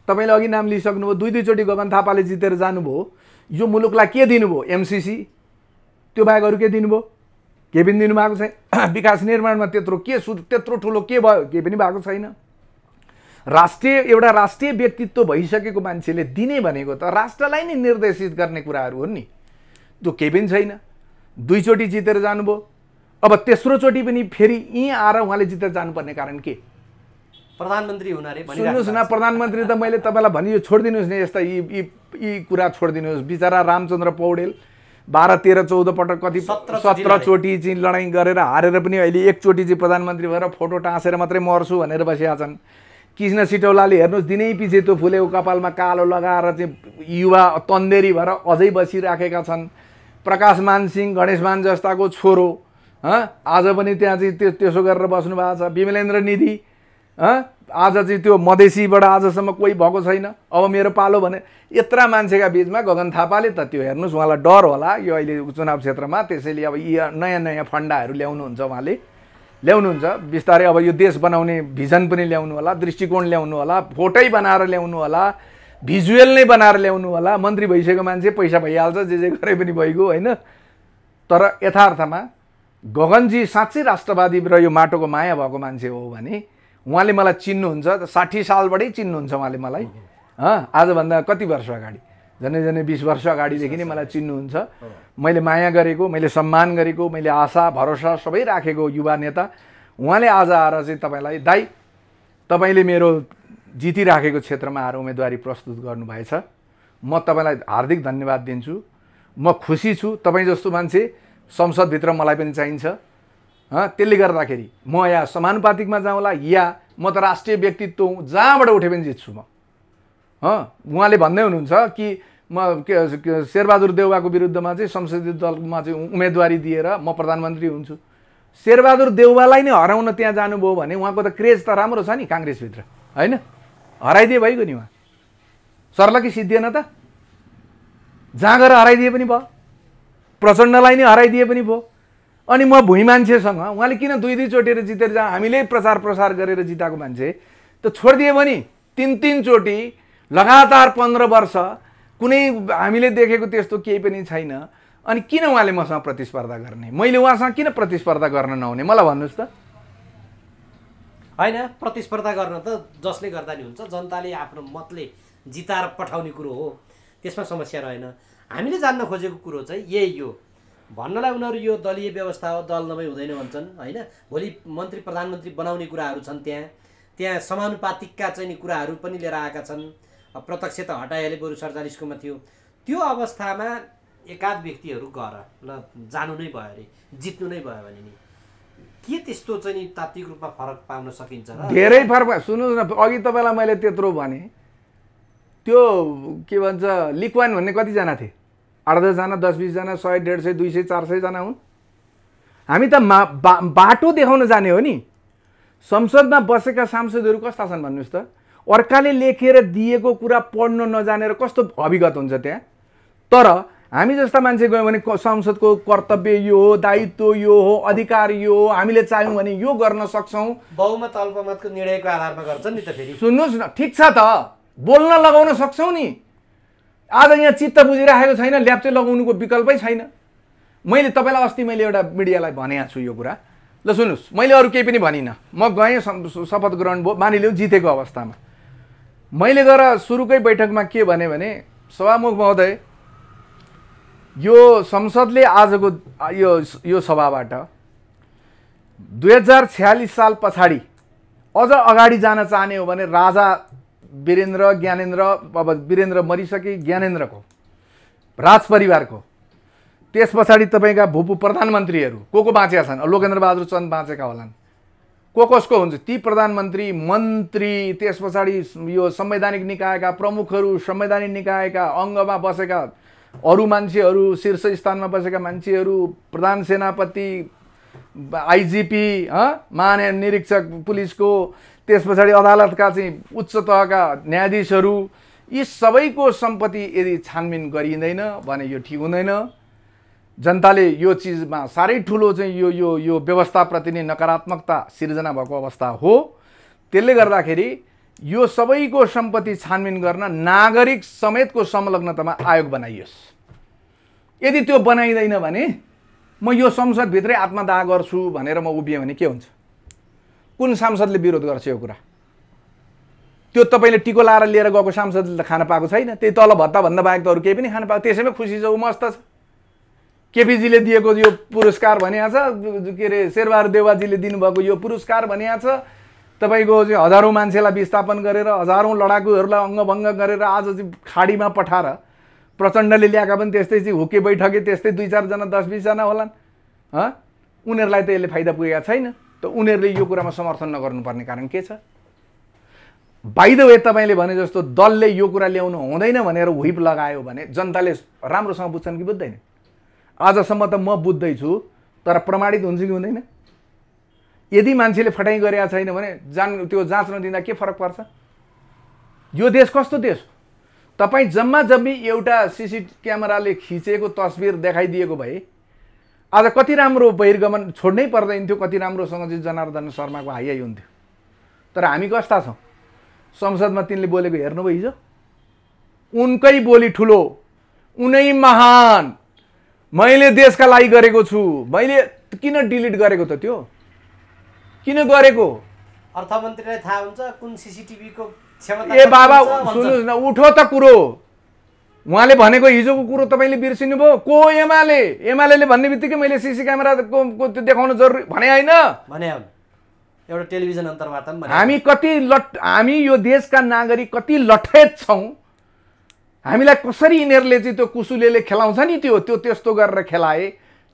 तपाईँले अघि नाम लिइसक्नुभयो, दुईचोटि गगन थापाले जितेर जानुभयो, यो मुलुकलाई के दिनुभयो? एमसिसी, त्यो बाहेक अरू के दिनुभयो? केही पनि दिनुभएको छैन। विकास निर्माणमा त्यत्रो ठुलो के भयो? केही पनि भएको छैन। एउटा राष्ट्रिय व्यक्तित्व भइसकेको मान्छेले दिने भनेको त राष्ट्रलाई नै निर्देशित गर्ने कुराहरू हुन् नि, त्यो केही पनि छैन। दुईचोटि जितेर जानुभयो, अब तेस्रोचोटि पनि फेरि यहीँ आएर उहाँले जितेर जानुपर्ने कारण के? प्रधानमन्त्री हुन रे? सुन्नुहोस् न, प्रधानमन्त्री त मैले तपाईँलाई भनियो, छोडिदिनुहोस् न यस्ता यी कुरा छोडिदिनुहोस्। बिचरा रामचन्द्र पौडेल 12, 13, 14 पटक कति 17 चोटि चाहिँ लडाइँ गरेर हारेर पनि अहिले एकचोटि चाहिँ प्रधानमन्त्री भएर फोटो टाँसेर मात्रै मर्छु भनेर बसेका छन्। कृष्ण सिटौलाले हेर्नुहोस्, दिनै पछि त्यो फुलेको कपालमा कालो लगाएर चाहिँ युवा तन्देरी भएर अझै बसिराखेका छन्। प्रकाश मानसिंह, गणेश मान जस्ताको छोरो आज पनि त्यहाँ चाहिँ त्यसो गरेर बस्नु भएको छ। विमलेन्द्र निधि आज चाहिँ त्यो मधेसीबाट आजसम्म कोही भएको छैन। अब मेरो पालो भने यत्रा मान्छेका बिचमा गगन थापाले त त्यो हेर्नुहोस्, उहाँलाई डर होला यो अहिले चुनाव क्षेत्रमा, त्यसैले अब यी नयाँ फन्डाहरू ल्याउनुहुन्छ, उहाँले ल्याउनुहुन्छ बिस्तारै। अब यो देश बनाउने भिजन पनि ल्याउनु होला, दृष्टिकोण ल्याउनु होला, फोटै बनाएर ल्याउनु होला, भिजुअल नै बनाएर ल्याउनु होला। मन्त्री भइसकेको मान्छे पैसा भइहाल्छ, जे गरे पनि भइगयो होइन। तर यथार्थमा गगनजी साँच्चै राष्ट्रवादी र यो माटोको माया भएको मान्छे हो भने उहाँले मलाई चिन्नुहुन्छ, 60 सालबाटै चिन्नुहुन्छ उहाँले मलाई। आजभन्दा कति वर्ष अगाडि झन्डै झन्डै 20 वर्ष अगाडिदेखि नै मलाई चिन्नुहुन्छ। मैले माया गरेको, मैले सम्मान गरेको, मैले आशा भरोसा सबै राखेको युवा नेता उहाँले आज आएर चाहिँ तपाईँलाई दाइ तपाईँले मेरो जितिराखेको क्षेत्रमा आएर उम्मेदवारी प्रस्तुत गर्नुभएछ, म तपाईँलाई हार्दिक धन्यवाद दिन्छु। म खुसी छु तपाईँ जस्तो मान्छे संसदभित्र मलाई पनि चाहिन्छ। त्यसले गर्दाखेरि म या समानुपातिकमा जाउँला या म त राष्ट्रिय व्यक्तित्व हुँ, जहाँबाट उठे पनि जित्छु म। उहाँले भन्दै हुनुहुन्छ कि म शेरबहादुर देउवाको विरुद्धमा चाहिँ संसदीय दलमा चाहिँ उम्मेदवारी दिएर म प्रधानमन्त्री हुन्छु। शेरबहादुर देउवालाई नै हराउन त्यहाँ जानुभयो भने उहाँको त क्रेज त राम्रो छ नि काङ्ग्रेसभित्र, होइन? हराइदिए भइगयो नि उहाँ, सर्ला कि सिद्धिएन त? जहाँ गएर हराइदिए पनि भयो, प्रचण्डलाई नै हराइदिए पनि भयो। अनि म भुइँ मान्छेसँग उहाँले किन दुई चोटि जितेर जहाँ हामीले प्रचार प्रसार गरेर जिताएको मान्छे त छोडिदिए भने 3 चोटि लगातार 15 वर्ष कुनै हामीले देखेको त्यस्तो केही पनि छैन। अनि किन उहाँले मसँग प्रतिस्पर्धा गर्ने, मैले उहाँसँग किन प्रतिस्पर्धा गर्न नहुने, मलाई भन्नुहोस् त? होइन, प्रतिस्पर्धा गर्न त जसले गर्दा नि हुन्छ, जनताले आफ्नो मतले जिताएर पठाउने कुरो हो, त्यसमा समस्या रहेन। हामीले जान्न खोजेको कुरो चाहिँ यही हो। भन्नलाई उनीहरू यो दलीय व्यवस्था हो, दल नभई हुँदैन भन्छन्, होइन? भोलि मन्त्री प्रधानमन्त्री बनाउने कुराहरू छन्, त्यहाँ समानुपातिकका चाहिँ नि कुराहरू पनि लिएर आएका छन्। प्रत्यक्ष त हटाइहाले, बरु 47कोमा थियो। त्यो अवस्थामा एकाध व्यक्तिहरू गएर ल जानु नै भयो अरे, जित्नु नै भयो भने नि के त्यस्तो चाहिँ नि तात्विक रूपमा फरक पाउन सकिन्छ र? धेरै फरक। सुन्नुहोस् न, अघि तपाईँलाई मैले त्यत्रो भने, त्यो के भन्छ लिक्वान भन्ने कतिजना थिए? 8-10 जना, 10-20 जना, 100, 150, 200, 400 जना हुन्। हामी त बाटो देखाउन जाने हो नि। संसदमा बसेका सांसदहरू कस्ता छन् भन्नुहोस् त? अर्काले लेखेर दिएको कुरा पढ्न नजानेर कस्तो अभिगत हुन्छ त्यहाँ। तर हामी जस्ता मान्छे गयौँ भने संसदको कर्तव्य यो हो, दायित्व यो हो, अधिकार यो हो, हामीले चाह्यौँ भने यो गर्न सक्छौँ। बहुमत अल्पमतको निर्णयको आधारमा गर्छन् नि त फेरि। सुन्नुहोस् न, ठिक छ त, बोल्न लगाउन सक्छौँ नि। आज यहाँ चित्त बुझिराखेको छैन, ल्याप्चे लगाउनुको विकल्पै छैन। मैले तपाईँलाई अस्ति मैले एउटा मिडियालाई भनेको छु यो कुरा। ल सुन्नुहोस्, मैले अरू केही पनि भनिनँ, म गएँ शपथ ग्रहण भयो, मानिलिउँ जितेको अवस्थामा। मैले गएर सुरुकै बैठकमा के भने सभामुख महोदय, यो संसदले आजको यो सभाबाट 2046 साल पछाडि अझ अगाडि जान चाहने हो भने राजा वीरेन्द्र ज्ञानेन्द्र, अब वीरेन्द्र मरिसके, ज्ञानेन्द्रको राज परिवारको, त्यस पछाडि तपाईँका भूपू प्रधानमन्त्रीहरू को बाँचेका छन्? लोकेन्द्र बहादुर चन्द बाँचेका होलान्। कसको हुन्छ? ती प्रधानमन्त्री, मन्त्री, त्यस पछाडि यो संवैधानिक निकायका प्रमुखहरू, संवैधानिक निकायका अङ्गमा बसेका अरू मान्छेहरू, शीर्ष स्थानमा बसेका मान्छेहरू, प्रधान सेनापति, आइजिपी, महानिरीक्षक पुलिसको, त्यस पछाडि अदालतका चाहिँ उच्च तहका न्यायाधीशहरू, यी सबैको सम्पत्ति यदि छानबिन गरिँदैन भने यो ठिक हुँदैन। जनताले यो चिजमा साह्रै ठुलो चाहिँ यो व्यवस्थाप्रति नै नकारात्मकता सिर्जना भएको अवस्था हो। त्यसले गर्दाखेरि यो सबैको सम्पत्ति छानबिन गर्न नागरिक समेतको संलग्नतामा आयोग बनाइयोस्। यदि त्यो बनाइँदैन भने म यो संसदभित्रै आत्मदाह गर्छु भनेर म उभिएँ भने के हुन्छ? कुन सांसदले विरोध गर्छ यो कुरा? त्यो तपाईँले टिको लाएर लिएर गएको सांसदले खान पाएको छैन। त्यही तल भत्ता भन्दा बाहेक त अरू केही पनि खान पाएको, त्यसैमै खुसी छ, ऊ मस्त छ। केपीजीले दिएको यो पुरस्कार भनिएको छ, के अरे शेरबहादुर देउवाजीले दिनुभएको यो पुरस्कार भनिएको छ, तपाईँको चाहिँ हजारौँ मान्छेलाई विस्थापन गरेर, हजारौँ लडाकुहरूलाई अङ्गभङ्ग गरेर आज चाहिँ खाडीमा पठाएर, प्रचण्डले ल्याएका पनि त्यस्तै चाहिँ हुके बैठके त्यस्तै 2-4 जना 10-20 जना होलान्। उनीहरूलाई त यसले फाइदा पुगेको छैन। त उनीहरूले यो कुरामा समर्थन नगर्नुपर्ने कारण के छ? बाइ द वे, तपाईँले भने जस्तो दलले यो कुरा ल्याउनु हुँदैन भनेर हुइप लगायो भने जनताले राम्रोसँग बुझ्छन् कि बुझ्दैन? आजसम्म त म बुझ्दैछु, तर प्रमाणित हुन्छ कि हुँदैन? यदि मान्छेले फटाइ गरेका छैन भने त्यो जाँच नदिँदा के फरक पर्छ? यो देश कस्तो देश? तपाईँ जम्मा जम्मी एउटा सीसी क्यामेराले खिचेको तस्बिर देखाइदिएको भए आज कति राम्रो बहिर्गमन छोड्नै पर्दैन थियो, कति राम्रोसँग चाहिँ जनार्दन शर्माको हाई हुन्थ्यो। तर हामी कस्ता छौँ? संसदमा तिनले बोलेको हेर्नुभयो हिजो? उनकै बोली ठुलो, उनै महान, मैले देशका लागि गरेको छु। मैले किन डिलिट गरेको त? त्यो किन गरेको? अर्थमन्त्रीलाई थाहा हुन्छ कुन सीसीटीभी को क्षमता। ए बाबा सुन्नुहोस् न, उठो त कुरो, उहाँले भनेको हिजोको कुरो तपाईँले बिर्सिनु भयो। को एमाले भन्ने बित्तिकै मैले सिसी क्यामेराको त्यो देखाउनु जरुरी भने होइन। एउटा टेलिभिजन अन्तर्वार्ता पनि हामी यो देशका नागरिक कति लठेत छौँ। हामीलाई कसरी यिनीहरूले चाहिँ त्यो कुसुलेले खेलाउँछ नि त्यो त्यस्तो गरेर खेलाए,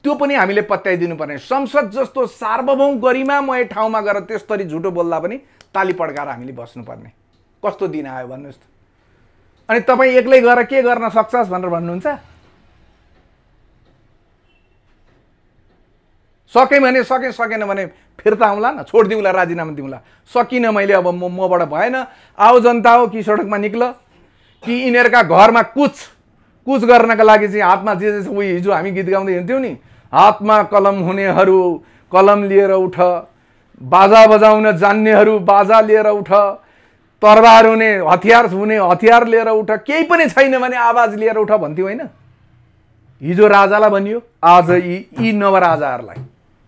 त्यो पनि हामीले पत्याइदिनु पर्ने। संसद जस्तो सार्वभौम गरिमामय ठाउँमा गएर त्यसरी झुटो बोल्दा पनि ताली पड्काएर हामीले बस्नुपर्ने कस्तो दिन आयो भन्नुहोस् त। अनि तपाईँ एक्लै गएर के गर्न सक्छस् भनेर भन्नुहुन्छ? सकेँ भने सकेन भने फिर्ता आउँला न, छोडिदिउँला, राजीनामा दिउँला। सकिनँ मैले, अब मबाट भएन, आओ जनता हो कि सडकमा निक्ल कि यिनीहरूका घरमा कुछ गर्नका लागि चाहिँ हातमा जे छ उही हिजो हामी गीत गाउँदै हिँड्थ्यौँ नि, हातमा कलम हुनेहरू कलम लिएर उठ, बाजा बजाउन जान्नेहरू बाजा लिएर उठ, तरबार हुने हतियार लिएर उठ, केही पनि छैन भने आवाज लिएर उठ भन्थ्यो होइन? हिजो राजालाई भनियो, आज यी नवराजाहरूलाई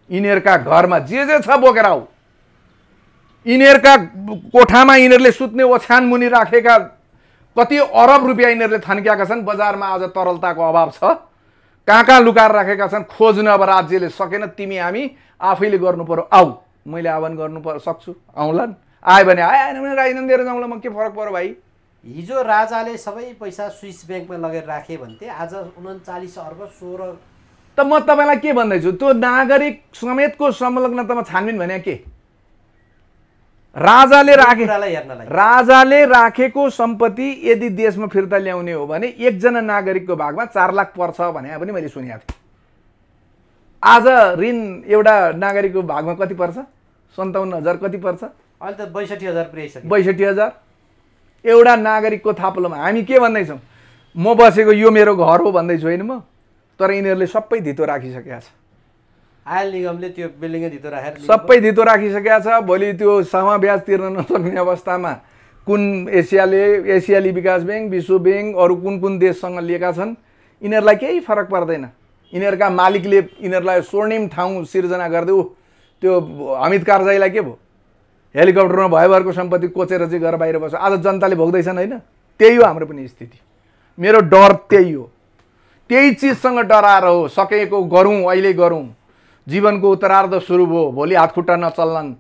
यिनीहरूका घरमा जे छ बोकेर आऊ। यिनीहरूका कोठामा यिनीहरूले सुत्ने ओछ्यान मुनि राखेका कति अरब रुपियाँ यिनीहरूले थन्क्याएका छन्। बजारमा आज तरलताको अभाव छ, कहाँ लुकाएर राखेका छन्, खोज्न अब राज्यले सकेन, तिमी हामी आफैले गर्नु पर्यो, आऊ। मैले आह्वान गर्नु सक्छु, आउँलान्। आयो भने आएन भने राजीनामा दिएर जाउँला, म के फरक पर्यो भाइ। हिजो राजाले सबै पैसा स्विस ब्याङ्कमा लगेर राखे भन्थे, आज 39 अर्ब 16। त म तपाईँलाई के भन्दैछु, त्यो नागरिक समेतको संलग्नतामा छानबिन भने के? राजाले राखेको सम्पत्ति यदि देशमा फिर्ता ल्याउने हो भने एकजना नागरिकको भागमा 4 लाख पर्छ भने पनि मैले सुनेको थिएँ। आज ऋण एउटा नागरिकको भागमा कति पर्छ? 57,000 कति पर्छ? अहिले त 62,000 पुर्याइसक्यो। 62,000 एउटा नागरिकको थाप्लोमा। हामी के भन्दैछौँ, म बसेको यो मेरो घर हो भन्दैछु होइन म, तर यिनीहरूले सबै धितो राखिसकेका छ। आयल निगमले त्यो बिल्डिङै धितो राखेर सबै धितो राखिसकेका छ। भोलि त्यो सामा ब्याज तिर्न नसक्ने अवस्थामा कुन एसियाली विकास ब्याङ्क, विश्व ब्याङ्क, अरू कुन देशसँग लिएका छन्, यिनीहरूलाई केही फरक पर्दैन। यिनीहरूका मालिकले यिनीहरूलाई स्वर्णिम ठाउँ सिर्जना गरिदेऊ। त्यो अमित कारजाईलाई के भयो, हेलिकप्टरमा भयभरको सम्पत्ति कोचेर चाहिँ गएर बाहिर बस्छ। आज जनताले भोग्दैछन् होइन? त्यही हो हाम्रो पनि स्थिति। मेरो डर त्यही हो, त्यही चिजसँग डराएर हो। सकेको गरौँ, अहिले गरौँ, जीवनको उत्तरार्ध सुरु भयो, भोलि हातखुट्टा नचल्लान्।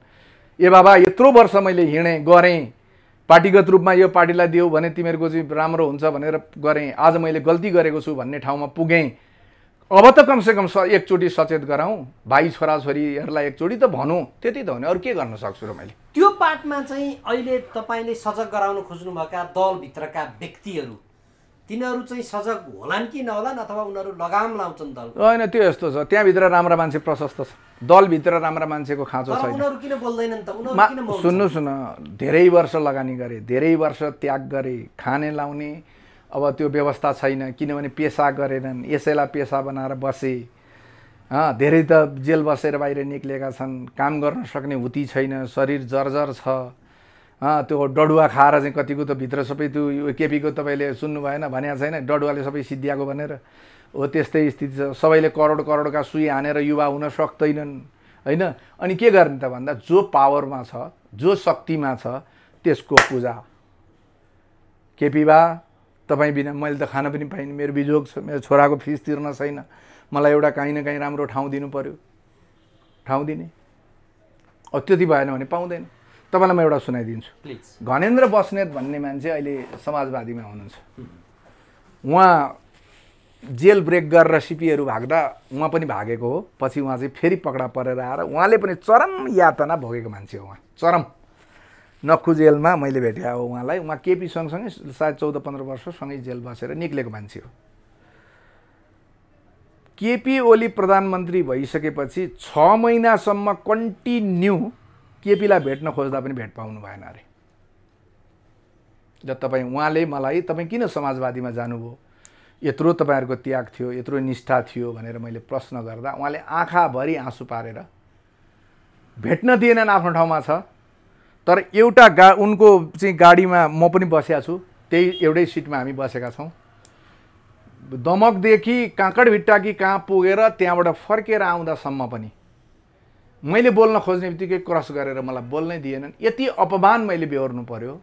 ए बाबा यत्रो वर्ष मैले हिँडेँ गरेँ, पार्टीगत रूपमा यो पार्टीलाई दियो भने तिमीहरूको चाहिँ राम्रो हुन्छ भनेर गरेँ, आज मैले गल्ती गरेको छु भन्ने ठाउँमा पुगेँ। अब त कमसेकम एकचोटि सचेत गराउँ, भाइ छोराछोरीहरूलाई एकचोटि त भनौँ, त्यति त हो नि, अरू के गर्न सक्छु र मैले? त्यो पार्टमा चाहिँ अहिले तपाईँले सजग गराउन खोज्नुभएका दलभित्रका व्यक्तिहरू, तिनीहरू चाहिँ सजग होलान् कि नहोलान्, अथवा उनीहरू लगाम लाउँछन् दल? होइन, त्यो यस्तो छ, त्यहाँभित्र राम्रा मान्छे प्रशस्त छ, दलभित्र राम्रा मान्छेको खाँचो छैन। उनीहरू किन बोल्दैनन् त? उनीहरू सुन्नु, धेरै वर्ष लगानी गरे, धेरै वर्ष त्याग गरे, खाने लाउने अब त्यो व्यवस्था छैन, किनभने पेसा गरेनन्, यसैलाई पेसा बनाएर बसे। धेरै त जेल बसेर बाहिर निक्लेका छन्, काम गर्न सक्ने हुती छैन, शरीर जर्जर छ। त्यो डडुवा खाएर चाहिँ कतिको त भित्र सबै त्यो केपीको तपाईँले सुन्नु भएन भने छैन, डडुवाले सबै सिद्धिएको भनेर हो, त्यस्तै स्थिति छ। सबैले करोडका सुई हानेर युवा हुन सक्दैनन् होइन? अनि के गर्ने त भन्दा जो पावरमा छ, जो शक्तिमा छ त्यसको पूजा। केपी बा तपाईँ बिना मैले त खान पनि पाइनँ, मेरो बिजोग छ, मेरो छोराको फिस तिर्न छैन, मलाई एउटा काहीँ न काहीँ राम्रो ठाउँ दिनु पर्यो, ठाउँ दिने। अब त्यति भएन भने पाउँदैन। तपाईँलाई म एउटा सुनाइदिन्छु। घनेन्द्र बस्नेत भन्ने मान्छे अहिले समाजवादीमा हुनुहुन्छ। उहाँ जेल ब्रेक गरेर सिपीहरू भाग्दा उहाँ पनि भागेको हो, पछि उहाँ चाहिँ फेरि पक्रा परेर आएर उहाँले पनि चरम यातना भोगेको मान्छे हो। उहाँ चरम नक्खु जेलमा मैले भेटेँ हो उहाँलाई। उहाँ केपी सँगसँगै सायद 14-15 वर्षसँगै जेल बसेर निक्लेको मान्छे हो। केपी ओली प्रधानमन्त्री भइसकेपछि 6 महिनासम्म कन्टिन्यू केपीलाई भेट्न खोज्दा पनि भेट पाउनु भएन अरे। जब तपाईँ उहाँले मलाई तपाईँ किन समाजवादीमा जानुभयो, यत्रो तपाईँहरूको त्याग थियो, यत्रो निष्ठा थियो भनेर मैले प्रश्न गर्दा उहाँले आँखाभरि आँसु पारेर भेट्न दिएनन्, आफ्नो ठाउँमा छ। तर एउटा उनको चाहिँ गाडीमा म पनि बसेको छु, त्यही एउटै सिटमा हामी बसेका छौँ। दमकदेखि काँकडभिट्टा कि कहाँ पुगेर त्यहाँबाट फर्केर आउँदासम्म पनि मैले बोल्न खोज्ने बित्तिकै क्रस गरेर मलाई बोल्नै दिएनन्। यति अपमान मैले बेहोर्नु पर्यो।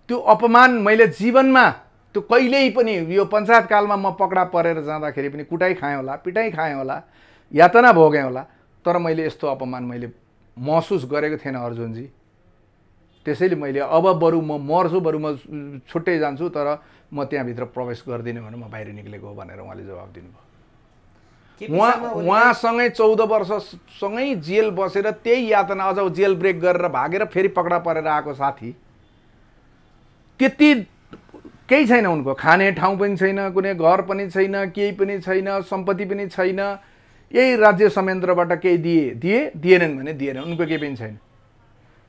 त्यो अपमान मैले जीवनमा त्यो कहिल्यै पनि यो पञ्चायत कालमा म पकडा परेर जाँदाखेरि पनि कुटाइ खाएँ होला, पिटाइ खाएँ होला, यातना भोगेँ होला, तर मैले यस्तो अपमान मैले महसुस गरेको थिएन अर्जुनजी। त्यसैले मैले अब बरु म मर्छु, बरु म छुट्टै जान्छु, तर म त्यहाँभित्र प्रवेश गर्दिनँ भने म बाहिर निक्लेको हो भनेर उहाँले जवाब दिनुभयो। उहाँसँगै 14 वर्षसँगै जेल बसेर त्यही यातना अझ जेल ब्रेक गरेर भागेर फेरि पकडा परेर आएको साथी, त्यति केही छैन, उनको खाने ठाउँ पनि छैन, कुनै घर पनि छैन, केही पनि छैन, सम्पत्ति पनि छैन, यही राज्य संयन्त्रबाट केही दिएनन् भने दिएनन्, उनको केही पनि छैन।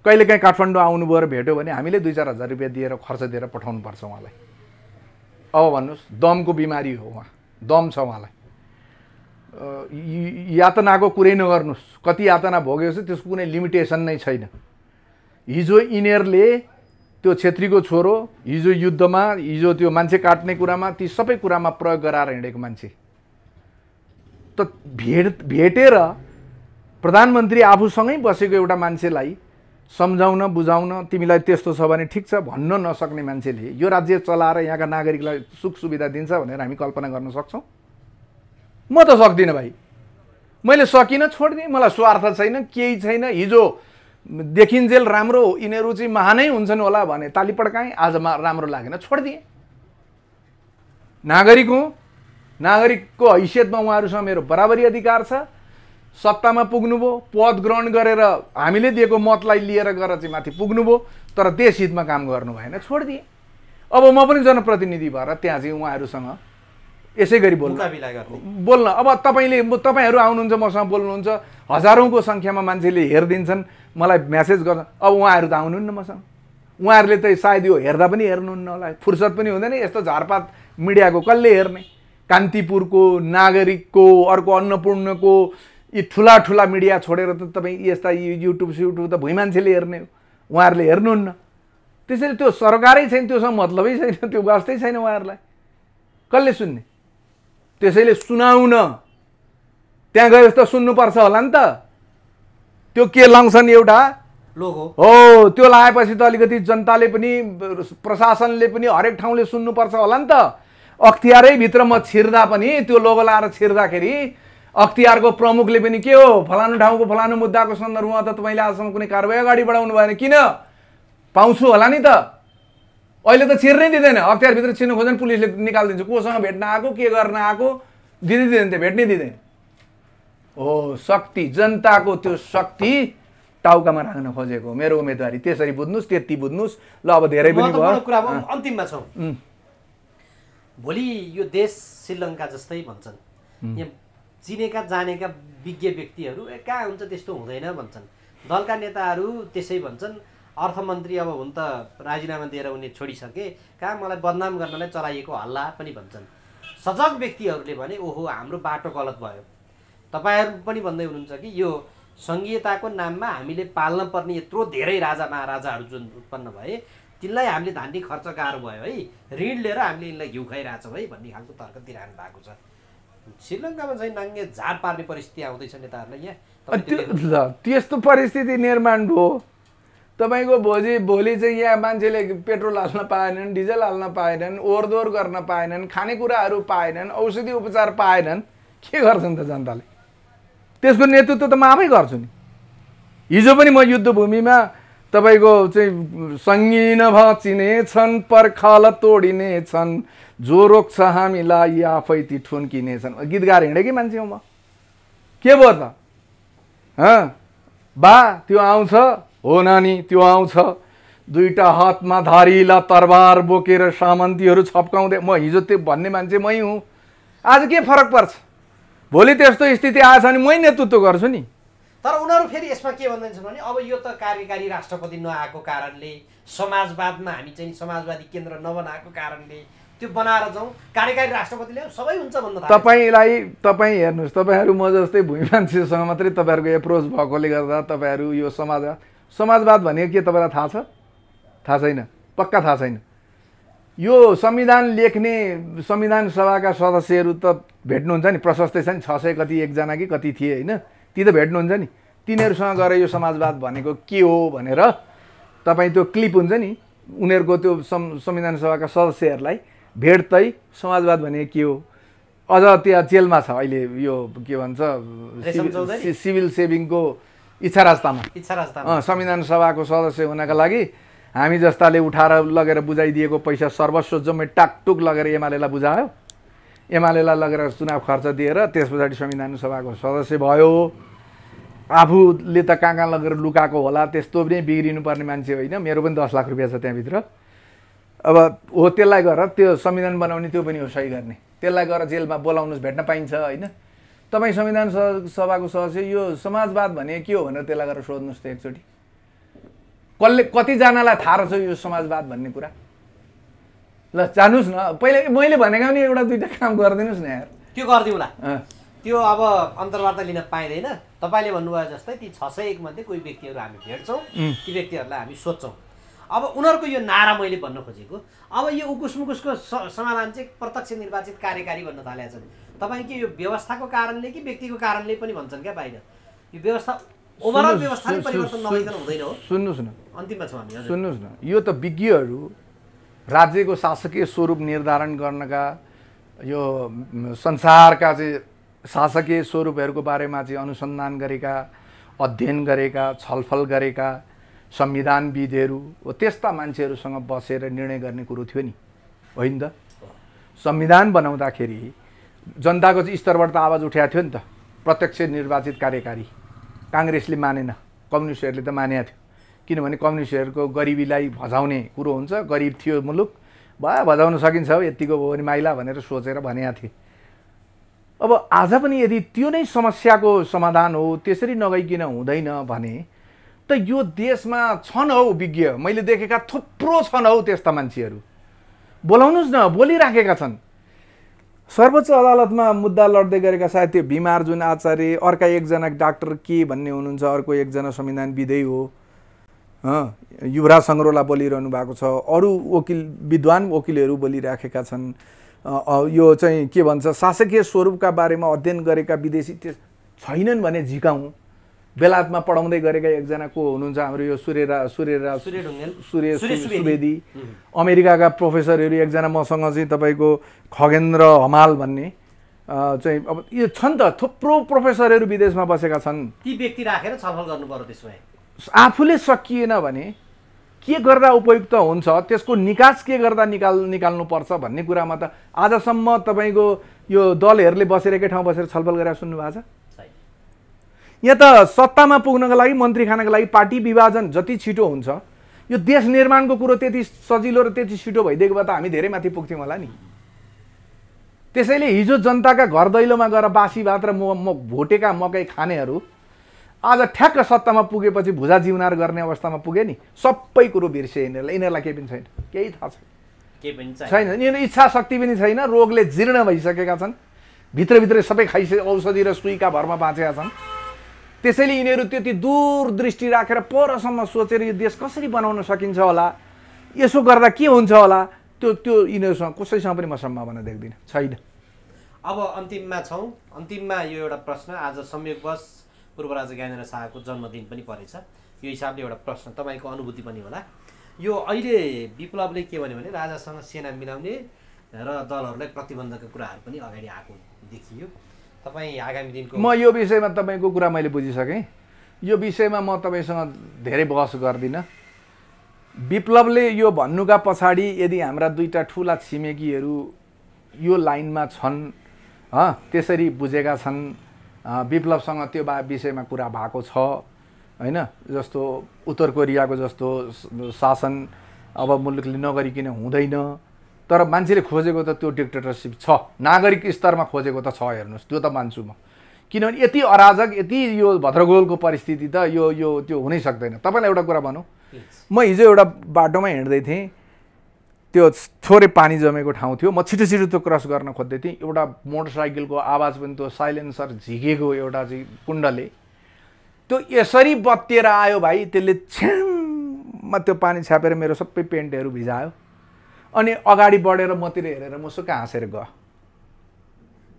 कहिलेकाहीँ काठमाडौँ आउनुभयो र भेट्यो भने हामीले 2-4 हजार रुपियाँ दिएर खर्च दिएर पठाउनुपर्छ उहाँलाई। अब भन्नुहोस्, दमको बिमारी हो उहाँ, दम छ उहाँलाई। यातनाको कुरै नगर्नुहोस्, कति यातना भोगेको छ त्यसको कुनै लिमिटेसन नै छैन। हिजो यिनीहरूले त्यो छेत्रीको छोरो हिजो युद्धमा, हिजो त्यो मान्छे काट्ने कुरामा, ती सबै कुरामा प्रयोग गराएर हिँडेको मान्छे त भेटेर प्रधानमन्त्री आफूसँगै बसेको एउटा मान्छेलाई सम्झाउन बुझाउन तिमीलाई त्यस्तो छ भने ठिक छ भन्न नसक्ने मान्छेले यो राज्य चलाएर यहाँका नागरिकलाई सुख सुविधा दिन्छ भनेर हामी कल्पना गर्न सक्छौँ? म त सक्दिनँ भाइ। मैले सकिनँ, छोडिदिएँ। मलाई स्वार्थ छैन, केही छैन। हिजो देखिन्जेल राम्रो यिनीहरू चाहिँ महानै हुन्छन् होला भने ताली पड्काएँ, आज राम्रो लागेन, छोडिदिएँ। नागरिक हुँ, नागरिकको हैसियतमा उहाँहरूसँग मेरो बराबरी अधिकार छ। सत्तामा पुग्नुभयो, पद ग्रहण गरेर हामीले दिएको मतलाई लिएर गएर चाहिँ माथि पुग्नुभयो, तर देश हितमा काम गर्नु भएन, छोडिदिएँ। अब म पनि जनप्रतिनिधि भएर त्यहाँ चाहिँ उहाँहरूसँग यसै गरी बोल्न अब तपाईँहरू आउनुहुन्छ मसँग बोल्नुहुन्छ, हजारौँको सङ्ख्यामा मान्छेले हेरिदिन्छन्, मलाई म्यासेज गर्छ। अब उहाँहरू त आउनुहुन्न मसँग, उहाँहरूले त सायद यो हेर्दा पनि हेर्नुहुन्न होला, फुर्सद पनि हुँदैन यस्तो झारपात मिडियाको, कसले हेर्ने? कान्तिपुरको, नागरिकको, अर्को अन्नपूर्णको, यी ठुला ठुला मिडिया छोडेर त तपाईँ यस्ता युट्युब त भुइँ मान्छेले हेर्ने हो, उहाँहरूले हेर्नुहुन्न। त्यसैले त्यो सरकारै छैन, त्योसँग मतलबै छैन, त्यो वास्तै छैन उहाँहरूलाई, कसले सुन्ने? त्यसैले सुनाउन त्यहाँ गएपछि त सुन्नुपर्छ होला नि त। त्यो के लाउँछन् एउटा लोगो हो, त्यो लाएपछि त अलिकति जनताले पनि प्रशासनले पनि हरेक ठाउँले सुन्नुपर्छ होला नि त। अख्तियारै भित्र म छिर्दा पनि त्यो लोगो लाएर छिर्दाखेरि अख्तियारको प्रमुखले पनि के हो फलानु ठाउँको फलानु मुद्दाको सन्दर्भमा त तपाईँले आजसम्म कुनै कारबाही अगाडि बढाउनु भएन, किन? पाउँछु होला नि त। अहिले त छिर्नै दिँदैन, अख्तियारभित्र छिर्नु खोज्दैन पुलिसले निकालिदिन्छ। कोसँग भेट्न आएको, के गर्न आएको, दिँदैन, त्यो भेट्नै दिँदैन। हो शक्ति, जनताको त्यो शक्ति टाउकामा राख्न खोजेको मेरो उम्मेदवारी, त्यसरी बुझ्नुहोस्, त्यति बुझ्नुहोस्। ल अब धेरै पनि भयो, कुरामा अन्तिममा छौँ। भोलि यो देश श्रीलङ्का जस्तै भन्छन्, यहाँ चिनेका जानेका विज्ञ व्यक्तिहरू कहाँ हुन्छ त्यस्तो हुँदैन भन्छन्, दलका नेताहरू त्यसै भन्छन्, अर्थमन्त्री अब हुन त राजीनामा दिएर उनी छोडिसके, कहाँ मलाई बदनाम गर्नलाई चलाइएको हल्ला पनि भन्छन्। सजग व्यक्तिहरूले भने ओहो हाम्रो बाटो गलत भयो। तपाईँहरू पनि भन्दै हुनुहुन्छ कि यो सङ्घीयताको नाममा हामीले पाल्न पर्ने यत्रो धेरै राजा महाराजाहरू जुन उत्पन्न भए तिनलाई हामीले धान्ने खर्च गाह्रो भयो है, ऋण लिएर हामीले यिनलाई घिउ खाइरहेछौँ है भन्ने खालको तर्क दिइरहनु भएको छ। श्रीलङ्कामा चाहिँ नाङ्गे झार पार्ने परिस्थिति आउँदैछ नेताहरूलाई यहाँ। त्यस्तो परिस्थिति निर्माण भयो। तपाईँको भोलि चाहिँ यहाँ मान्छेले पेट्रोल हाल्न पाएनन्, डिजल हाल्न पाएनन्, ओहोरदोहोर गर्न पाएनन्, खानेकुराहरू पाएनन्, औषधि उपचार पाएनन्, के गर्छन् त जनताले? त्यसको नेतृत्व त म आफै गर्छु नि। हिजो पनि म युद्धभूमिमा तपाईँको चाहिँ सङ्गीन भचिनेछन्, पर्खाल तोडिनेछन्, जो रोक्छ हामीलाई आफै ती ठुन्किनेछन् गीत गाएर हिँडेकै मान्छे हो म। के भयो त? बा त्यो आउँछ, हो नानी त्यो आउँछ, दुईटा हातमा धारिला तरबार बोकेर सामन्तीहरू छप्काउँदै, म हिजो त्यो भन्ने मान्छे मै हुँ। आज के फरक पर्छ? भोलि त्यस्तो स्थिति आएछ भने मै नेतृत्व गर्छु नि। तर उनीहरू फेरि यसमा के भन्दैछन् भने अब यो त कार्यकारी राष्ट्रपति नआएको कारणले, समाजवादमा हामी चाहिँ समाजवादी केन्द्र नबनाएको कारणले त्यो बनाएर जाउँ, कार्यकारी राष्ट्रपतिले सबै हुन्छ भन्नु तपाईँ हेर्नुहोस्, तपाईँहरू म जस्तै भुइँ मान्छेसँग मात्रै तपाईँहरूको एप्रोच भएकोले गर्दा तपाईँहरू यो समाजवाद भनेको के तपाईँलाई थाहा छ? थाहा छैन, पक्का थाहा छैन। यो संविधान लेख्ने संविधान सभाका सदस्यहरू त भेट्नुहुन्छ नि, प्रशस्तै छ नि, 600 कति एकजना कि कति थिए होइन, ती त भेट्नुहुन्छ नि। तिनीहरूसँग गएर यो समाजवाद भनेको के हो भनेर तपाईँ त्यो क्लिप हुन्छ नि उनीहरूको त्यो संविधान सभाका सदस्यहरूलाई भेट्दै समाजवाद भने के हो, अझ त्यहाँ जेलमा छ अहिले यो के भन्छ सिभिल सेभिङको इच्छाराज तामाङ संविधान सभाको सदस्य हुनका लागि हामी जस्ताले उठाएर लगेर बुझाइदिएको पैसा सर्वस्व जम्मै टाकटुक लगेर एमालेलाई बुझायो, एमालेलाई लगेर चुनाव खर्च दिएर त्यस पछाडि संविधान सभाको सदस्य भयो। आफूले त कहाँ लगेर लुकाएको होला, त्यस्तो पनि बिग्रिनु पर्ने मान्छे होइन, मेरो पनि 10 लाख रुपियाँ छ त्यहाँभित्र। अब हो त्यसलाई गरेर त्यो संविधान बनाउने त्यो पनि हो सही गर्ने, त्यसलाई गएर जेलमा बोलाउनुहोस् भेट्न पाइन्छ होइन। तपाईँ संविधान सभाको सदस्य यो समाजवाद भने के हो भनेर त्यसलाई गरेर सोध्नुहोस् त एकचोटि। कतिजनालाई थाहा रहेछ यो समाजवाद भन्ने कुरा? ल जानुहोस् न, पहिले मैले भनेको नि एउटा दुईवटा काम गरिदिनुहोस् न यार। त्यो गरिदिउँला, त्यो अब अन्तर्वार्ता लिन पाइँदैन। तपाईँले भन्नुभयो जस्तै ती 601 मध्ये कोही व्यक्तिहरू हामी भेट्छौँ, ती व्यक्तिहरूलाई हामी सोध्छौँ। अब उनीहरूको यो नारा मैले भन्न खोजेको, अब यो उकुसमुकुसको समाधान चाहिँ प्रत्यक्ष निर्वाचित कार्यकारी भन्न थालेको छ। तपाईँ के यो व्यवस्थाको कारणले कि व्यक्तिको कारणले पनि भन्छन् क्या बाहिर? यो व्यवस्था ओभरअल व्यवस्थाले परिवर्तन नभइकन हुँदैन हो। सुन्नुहोस् न, अन्तिममा छौँ हामी। सुन्नुहोस् न, यो त विज्ञहरू राज्यको शासकीय स्वरूप निर्धारण गर्नका, यो संसारका चाहिँ शासकीय स्वरूपहरूको बारेमा चाहिँ अनुसन्धान गरेका, अध्ययन गरेका, छलफल गरेका संविधानविदहरू हो, त्यस्ता मान्छेहरूसँग बसेर निर्णय गर्ने कुरो थियो नि, होइन त? संविधान बनाउँदाखेरि जनताको चाहिँ स्तरबाट त आवाज उठाएको थियो नि त, प्रत्यक्ष निर्वाचित कार्यकारी। काङ्ग्रेसले मानेन, कम्युनिस्टहरूले त मानेको थियो, किनभने कम्युनिस्टहरूको गरिबीलाई भजाउने कुरो हुन्छ, गरिब थियो मुलुक, भयो भजाउन सकिन्छ हो, यतिको भयो भने माइला भनेर सोचेर भनेका थिए। अब आज पनि यदि त्यो नै समस्याको समाधान हो, त्यसरी नगइकन हुँदैन भने त यो देशमा छन् हौ विज्ञ, मैले देखेका थुप्रो छन् हौ त्यस्ता मान्छेहरू, बोलाउनुहोस् न, बोलिराखेका छन्। सर्वोच्च अदालतमा मुद्दा लड्दै गरेका सायद त्यो भीमा अर्जुन आचार्य, अर्का एकजना डाक्टर के भन्ने हुनुहुन्छ, अर्को एकजना संविधानविदै हो, युवराज सङ्ग्रोला बोलिरहनु भएको छ, अरू वकिल विद्वान वकिलहरू बोलिराखेका छन्। यो चाहिँ के भन्छ शासकीय स्वरूपका बारेमा अध्ययन गरेका विदेशी छैनन् भने झिकाउँ। बेलायतमा पढाउँदै गरेका एकजना को हुनुहुन्छ हाम्रो यो सूर्य सुवेदी, अमेरिकाका प्रोफेसरहरू एकजना मसँग चाहिँ तपाईँको खगेन्द्र हमाल भन्ने चाहिँ, अब यो छन् त थुप्रो प्रोफेसरहरू विदेशमा बसेका छन्। ती व्यक्ति राखेर छलफल गर्नु पर्यो। त्यसो भए आफूले सकिएन भने के गर्दा उपयुक्त हुन्छ, त्यसको निकास के गर्दा निकाल्नुपर्छ भन्ने कुरामा त आजसम्म तपाईँको यो दलहरूले बसेर एकै ठाउँ बसेर छलफल गरेर सुन्नु भएको छ? यहाँ त सत्तामा पुग्नको लागि, मन्त्री खानको लागि पार्टी विभाजन जति छिटो हुन्छ, यो देश निर्माणको कुरो त्यति सजिलो र त्यति छिटो भइदिएको भए त हामी धेरै माथि पुग्थ्यौँ होला नि। त्यसैले हिजो जनताका घर दैलोमा गएर बासी भात र भोटेका मकै खानेहरू आज ठ्याक्क सत्तामा पुगेपछि भुजा जिउनार गर्ने अवस्थामा पुगे नि। सबै कुरो बिर्से यिनीहरूलाई केही पनि छैन, केही थाहा छैन, यिनीहरू इच्छा शक्ति पनि छैन, रोगले जीर्ण भइसकेका छन्, भित्रभित्रै सबै खाइसके औषधि र सुईका भरमा बाँचेका छन्। त्यसैले यिनीहरू त्यति दूरदृष्टि राखेर परसम्म सोचेर यो देश कसरी बनाउन सकिन्छ होला, यसो गर्दा के हुन्छ होला, त्यो यिनीहरूसँग कसैसँग पनि म सम्भावना देख्दिनँ, छैन। अब अन्तिममा छौँ। अन्तिममा यो एउटा प्रश्न, आज संयोगवश पूर्वराजा ज्ञानेन्द्र शाहको जन्मदिन पनि परेछ, यो हिसाबले एउटा प्रश्न, तपाईँको अनुभूति पनि होला। यो अहिले विप्लवले के भन्यो भने राजासँग सेना मिलाउने र दलहरूलाई प्रतिबन्धका कुराहरू पनि अगाडि आएको देखियो। तपाईँ आगामी दिनको म यो विषयमा तपाईँको कुरा मैले बुझिसकेँ, यो विषयमा म तपाईँसँग धेरै बहस गर्दिनँ। विप्लवले यो भन्नुका पछाडि यदि हाम्रा दुईटा ठुला छिमेकीहरू यो लाइनमा छन्, त्यसरी बुझेका छन्, विप्लवसँग त्यो विषयमा कुरा भएको छ होइन, जस्तो उत्तर कोरियाको जस्तो शासन अब मुलुकले नगरिकन हुँदैन, तर मान्छेले खोजेको त त्यो डिक्टेटरसिप छ, नागरिक स्तरमा खोजेको त छ, हेर्नुहोस् त्यो त मान्छु म। किनभने यति अराजक, यति यो भद्रगोलको परिस्थिति त त्यो हुनै सक्दैन। तपाईँलाई एउटा कुरा भनौँ, म हिजो एउटा बाटोमा हिँड्दै थिएँ, त्यो थोरै पानी जमेको ठाउँ थियो, म छिटो त्यो क्रस गर्न खोज्दै थिएँ, एउटा मोटरसाइकलको आवाज पनि त्यो साइलेन्सर झिकेको एउटा चाहिँ कुण्डले त्यो यसरी बत्तिएर आयो भाइ, त्यसले छ्याममा त्यो पानी छ्यापेर मेरो सबै पेन्टहरू भिजायो। अनि अगाडि बढेर मतिर हेरेर मुसुक्क हाँसेर गयो।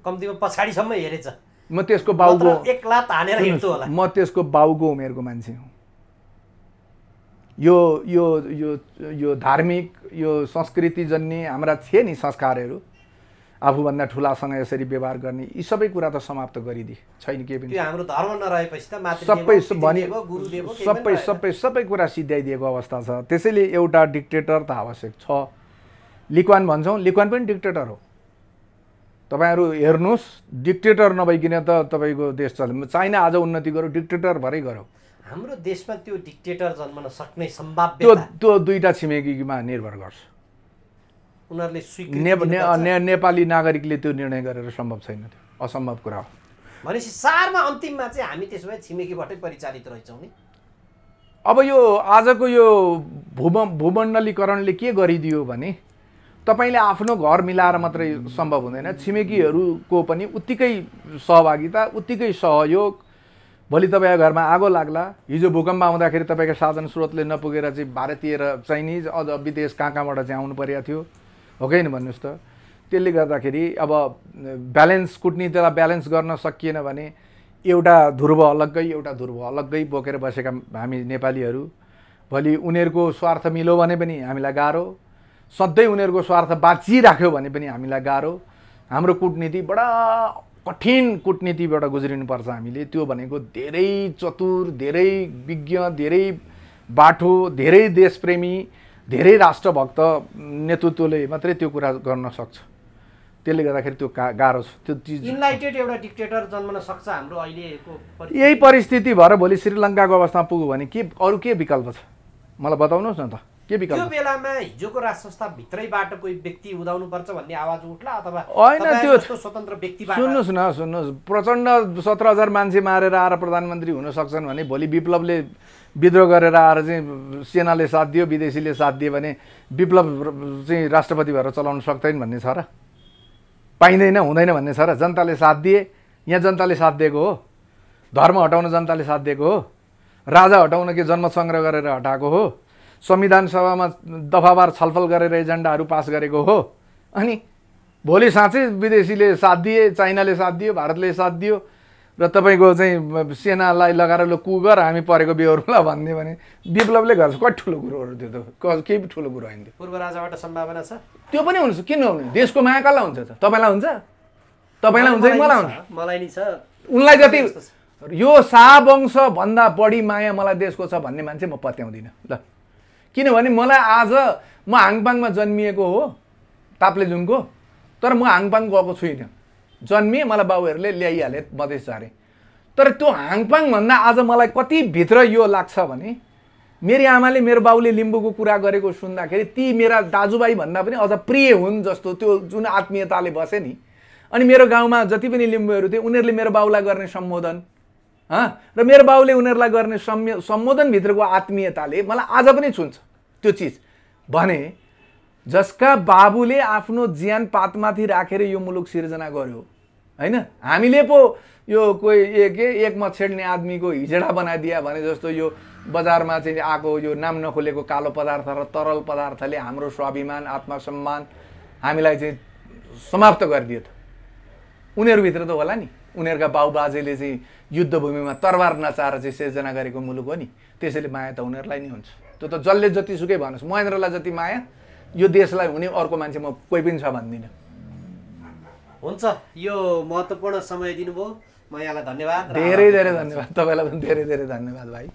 कम्तीमा पछाडिसम्म हेरेछ। म त्यसको बाउको एक लात हानेर हिँड्छु होला। म त्यसको बाउको उमेरको मान्छे हुँ। यो यो यो यो धार्मिक यो संस्कृतिजन्य हाम्रा थिए नि संस्कारहरू, आफूभन्दा ठुलासँग यसरी व्यवहार गर्ने, यी सबै कुरा त समाप्त गरिदिए, छैन के पनि। त्यो हाम्रो धर्म नरहेपछि त सबै कुरा सिध्याइदिएको अवस्था छ। त्यसैले एउटा डिक्टेटर त आवश्यक छ। लिक्वान भन्छौँ, लिक्वान पनि डिक्टेटर हो। तपाईँहरू हेर्नुहोस्, डिक्टेटर नभइकन त तपाईँको देश चल्छ। चाइना आज उन्नति गर्यो, डिक्टेटर भरै गर्यो। हाम्रो देशमा त्यो डिक्टेटर जन्मन सक्ने सम्भाव्यता त्यो दुईटा छिमेकीमा निर्भर गर्छ। उनीहरूले स्वीकृति नेपाली नागरिकले त्यो निर्णय गरेर सम्भव छैन, त्यो असम्भव कुरा हो। भनेपछि सारमा अन्तिममा चाहिँ हामी त्यसो भए छिमेकीबाटै परिचालित रहेछौँ नि। अब यो आजको यो भूमण्डलीकरणले के गरिदियो भने तपाईँले आफ्नो घर मिलाएर मात्रै सम्भव हुँदैन, छिमेकीहरूको पनि उत्तिकै सहभागिता, उत्तिकै सहयोग। भोलि तपाईँको घरमा आगो लाग्ला, हिजो भूकम्प आउँदाखेरि तपाईँको साधन स्रोतले नपुगेर चाहिँ भारतीय र चाइनिज अझ विदेश कहाँबाट चाहिँ आउनु परेको थियो, हो कि होइन भन्नुहोस् त। त्यसले गर्दाखेरि अब ब्यालेन्स, कुटनीतिलाई ब्यालेन्स गर्न सकिएन भने एउटा ध्रुव अलग्गै एउटा ध्रुव अलग्गै बोकेर बसेका हामी नेपालीहरू, भोलि उनीहरूको स्वार्थ मिल्यो भने पनि हामीलाई गाह्रो, सधैँ उनीहरूको स्वार्थ बाँचिराख्यो भने पनि हामीलाई गाह्रो। हाम्रो कुटनीति बडा कठिन कुटनीतिबाट गुज्रिनुपर्छ हामीले। त्यो भनेको धेरै चतुर, धेरै विज्ञ, धेरै बाठो, धेरै देशप्रेमी, धेरै राष्ट्रभक्त नेतृत्वले मात्रै त्यो कुरा गर्न सक्छ। त्यसले गर्दाखेरि त्यो गाह्रो छ। त्यो चिज इन्लाइटेड एउटा डिक्टेटर जन्मन सक्छ हाम्रो अहिलेको यही परिस्थिति भएर भोलि श्रीलङ्काको अवस्थामा पुग्यो भने के अरू के विकल्प छ मलाई बताउनुहोस् न त, के विकल्प? त्यो बेलामा हिजोको राष्ट्र संस्था भित्रैबाट कोही व्यक्ति उदाउनु पर्छ भन्ने आवाज उठ्ला अथवा होइन? त्यो स्वतन्त्र व्यक्तिबाट सुन्नुहोस्, प्रचण्ड 17,000 मान्छे मारेर आएर प्रधानमन्त्री हुन सक्छन् भने भोलि विप्लवले विद्रोह गरेर आएर चाहिँ सेनाले साथ दियो, विदेशीले साथ दियो भने विप्लव चाहिँ राष्ट्रपति भएर चलाउन सक्दैन भन्ने छ र? पाइँदैन, हुँदैन भन्ने छ र? जनताले साथ दिए, यहाँ जनताले साथ दिएको हो। धर्म हटाउन जनताले साथ दिएको हो। राजा हटाउन के जनमत सङ्ग्रह गरेर हटाएको हो। संविधान सभामा दफावार छलफल गरेर एजेन्डाहरू पास गरेको हो। अनि भोलि साँच्चै विदेशीले साथ दिए, चाइनाले साथ दियो, भारतले साथ दियो र तपाईँको चाहिँ सेनालाई लगाएर ल कु गर हामी परेको बेहोरला भन्ने भने विप्लवले गर्छ। कति ठुलो कुरोहरू त्यो त, केही ठुलो कुरो होइन त्यो। पूर्व राजाबाट सम्भावना छ, त्यो पनि हुन्छ, किन हुनु? देशको माया कसलाई हुन्छ त? तपाईँलाई हुन्छ? तपाईँलाई हुन्छ कि मलाई हुन्छ? मलाई नि छ। उनलाई जति यो शाहवंश भन्दा बढी माया मलाई देशको छ भन्ने मान्छे म पत्याउँदिनँ ल। किनभने मलाई आज म हाङपाङमा जन्मिएको हो, ताप्लेजुङको, तर म हाङपाङ गएको छुइनँ। जन्मिएँ, मलाई बाबुहरूले ल्याइहाले, मधेस झारेँ। तर त्यो हाङपाङ भन्दा आज मलाई कति भित्र यो लाग्छ भने मेरी आमाले मेरो बाउले लिम्बूको कुरा गरेको सुन्दाखेरि ती मेरा दाजुभाइ भन्दा पनि अझ प्रिय हुन् जस्तो त्यो जुन आत्मीयताले बसे नि। अनि मेरो गाउँमा जति पनि लिम्बूहरू थिए उनीहरूले मेरो बाउलाई गर्ने सम्बोधन र मेरो बाउले उनीहरूलाई गर्ने सम्बोधनभित्रको आत्मीयताले मलाई आज पनि छुन्छ त्यो चिज। भने जसका बाबुले आफ्नो ज्यान पातमाथि राखेर यो मुलुक सिर्जना गर्यो होइन, हामीले पो यो कोही एक मत छेड्ने आदमीको हिजडा बनाइदिया भने जस्तो यो बजारमा चाहिँ आएको यो नाम नखोलेको कालो पदार्थ र तरल पदार्थले हाम्रो स्वाभिमान, आत्मसम्मान हामीलाई चाहिँ समाप्त गरिदियो त। उनीहरूभित्र त होला नि, उनीहरूका बाउबाजेले चाहिँ युद्धभूमिमा तरबार नचाएर चाहिँ सिर्जना गरेको मुलुक हो नि। त्यसैले माया त उनीहरूलाई नै हुन्छ। त्यो त जसले जतिसुकै भन्नुहोस्, महेन्द्रलाई जति माया यो देशलाई हुने अर्को मान्छे म कोही पनि छ भन्दिनँ। हुन्छ, यो महत्त्वपूर्ण समय दिनुभयो, म यहाँलाई धन्यवाद। धेरै धेरै धन्यवाद, तपाईँलाई पनि धेरै धेरै धन्यवाद भाइ।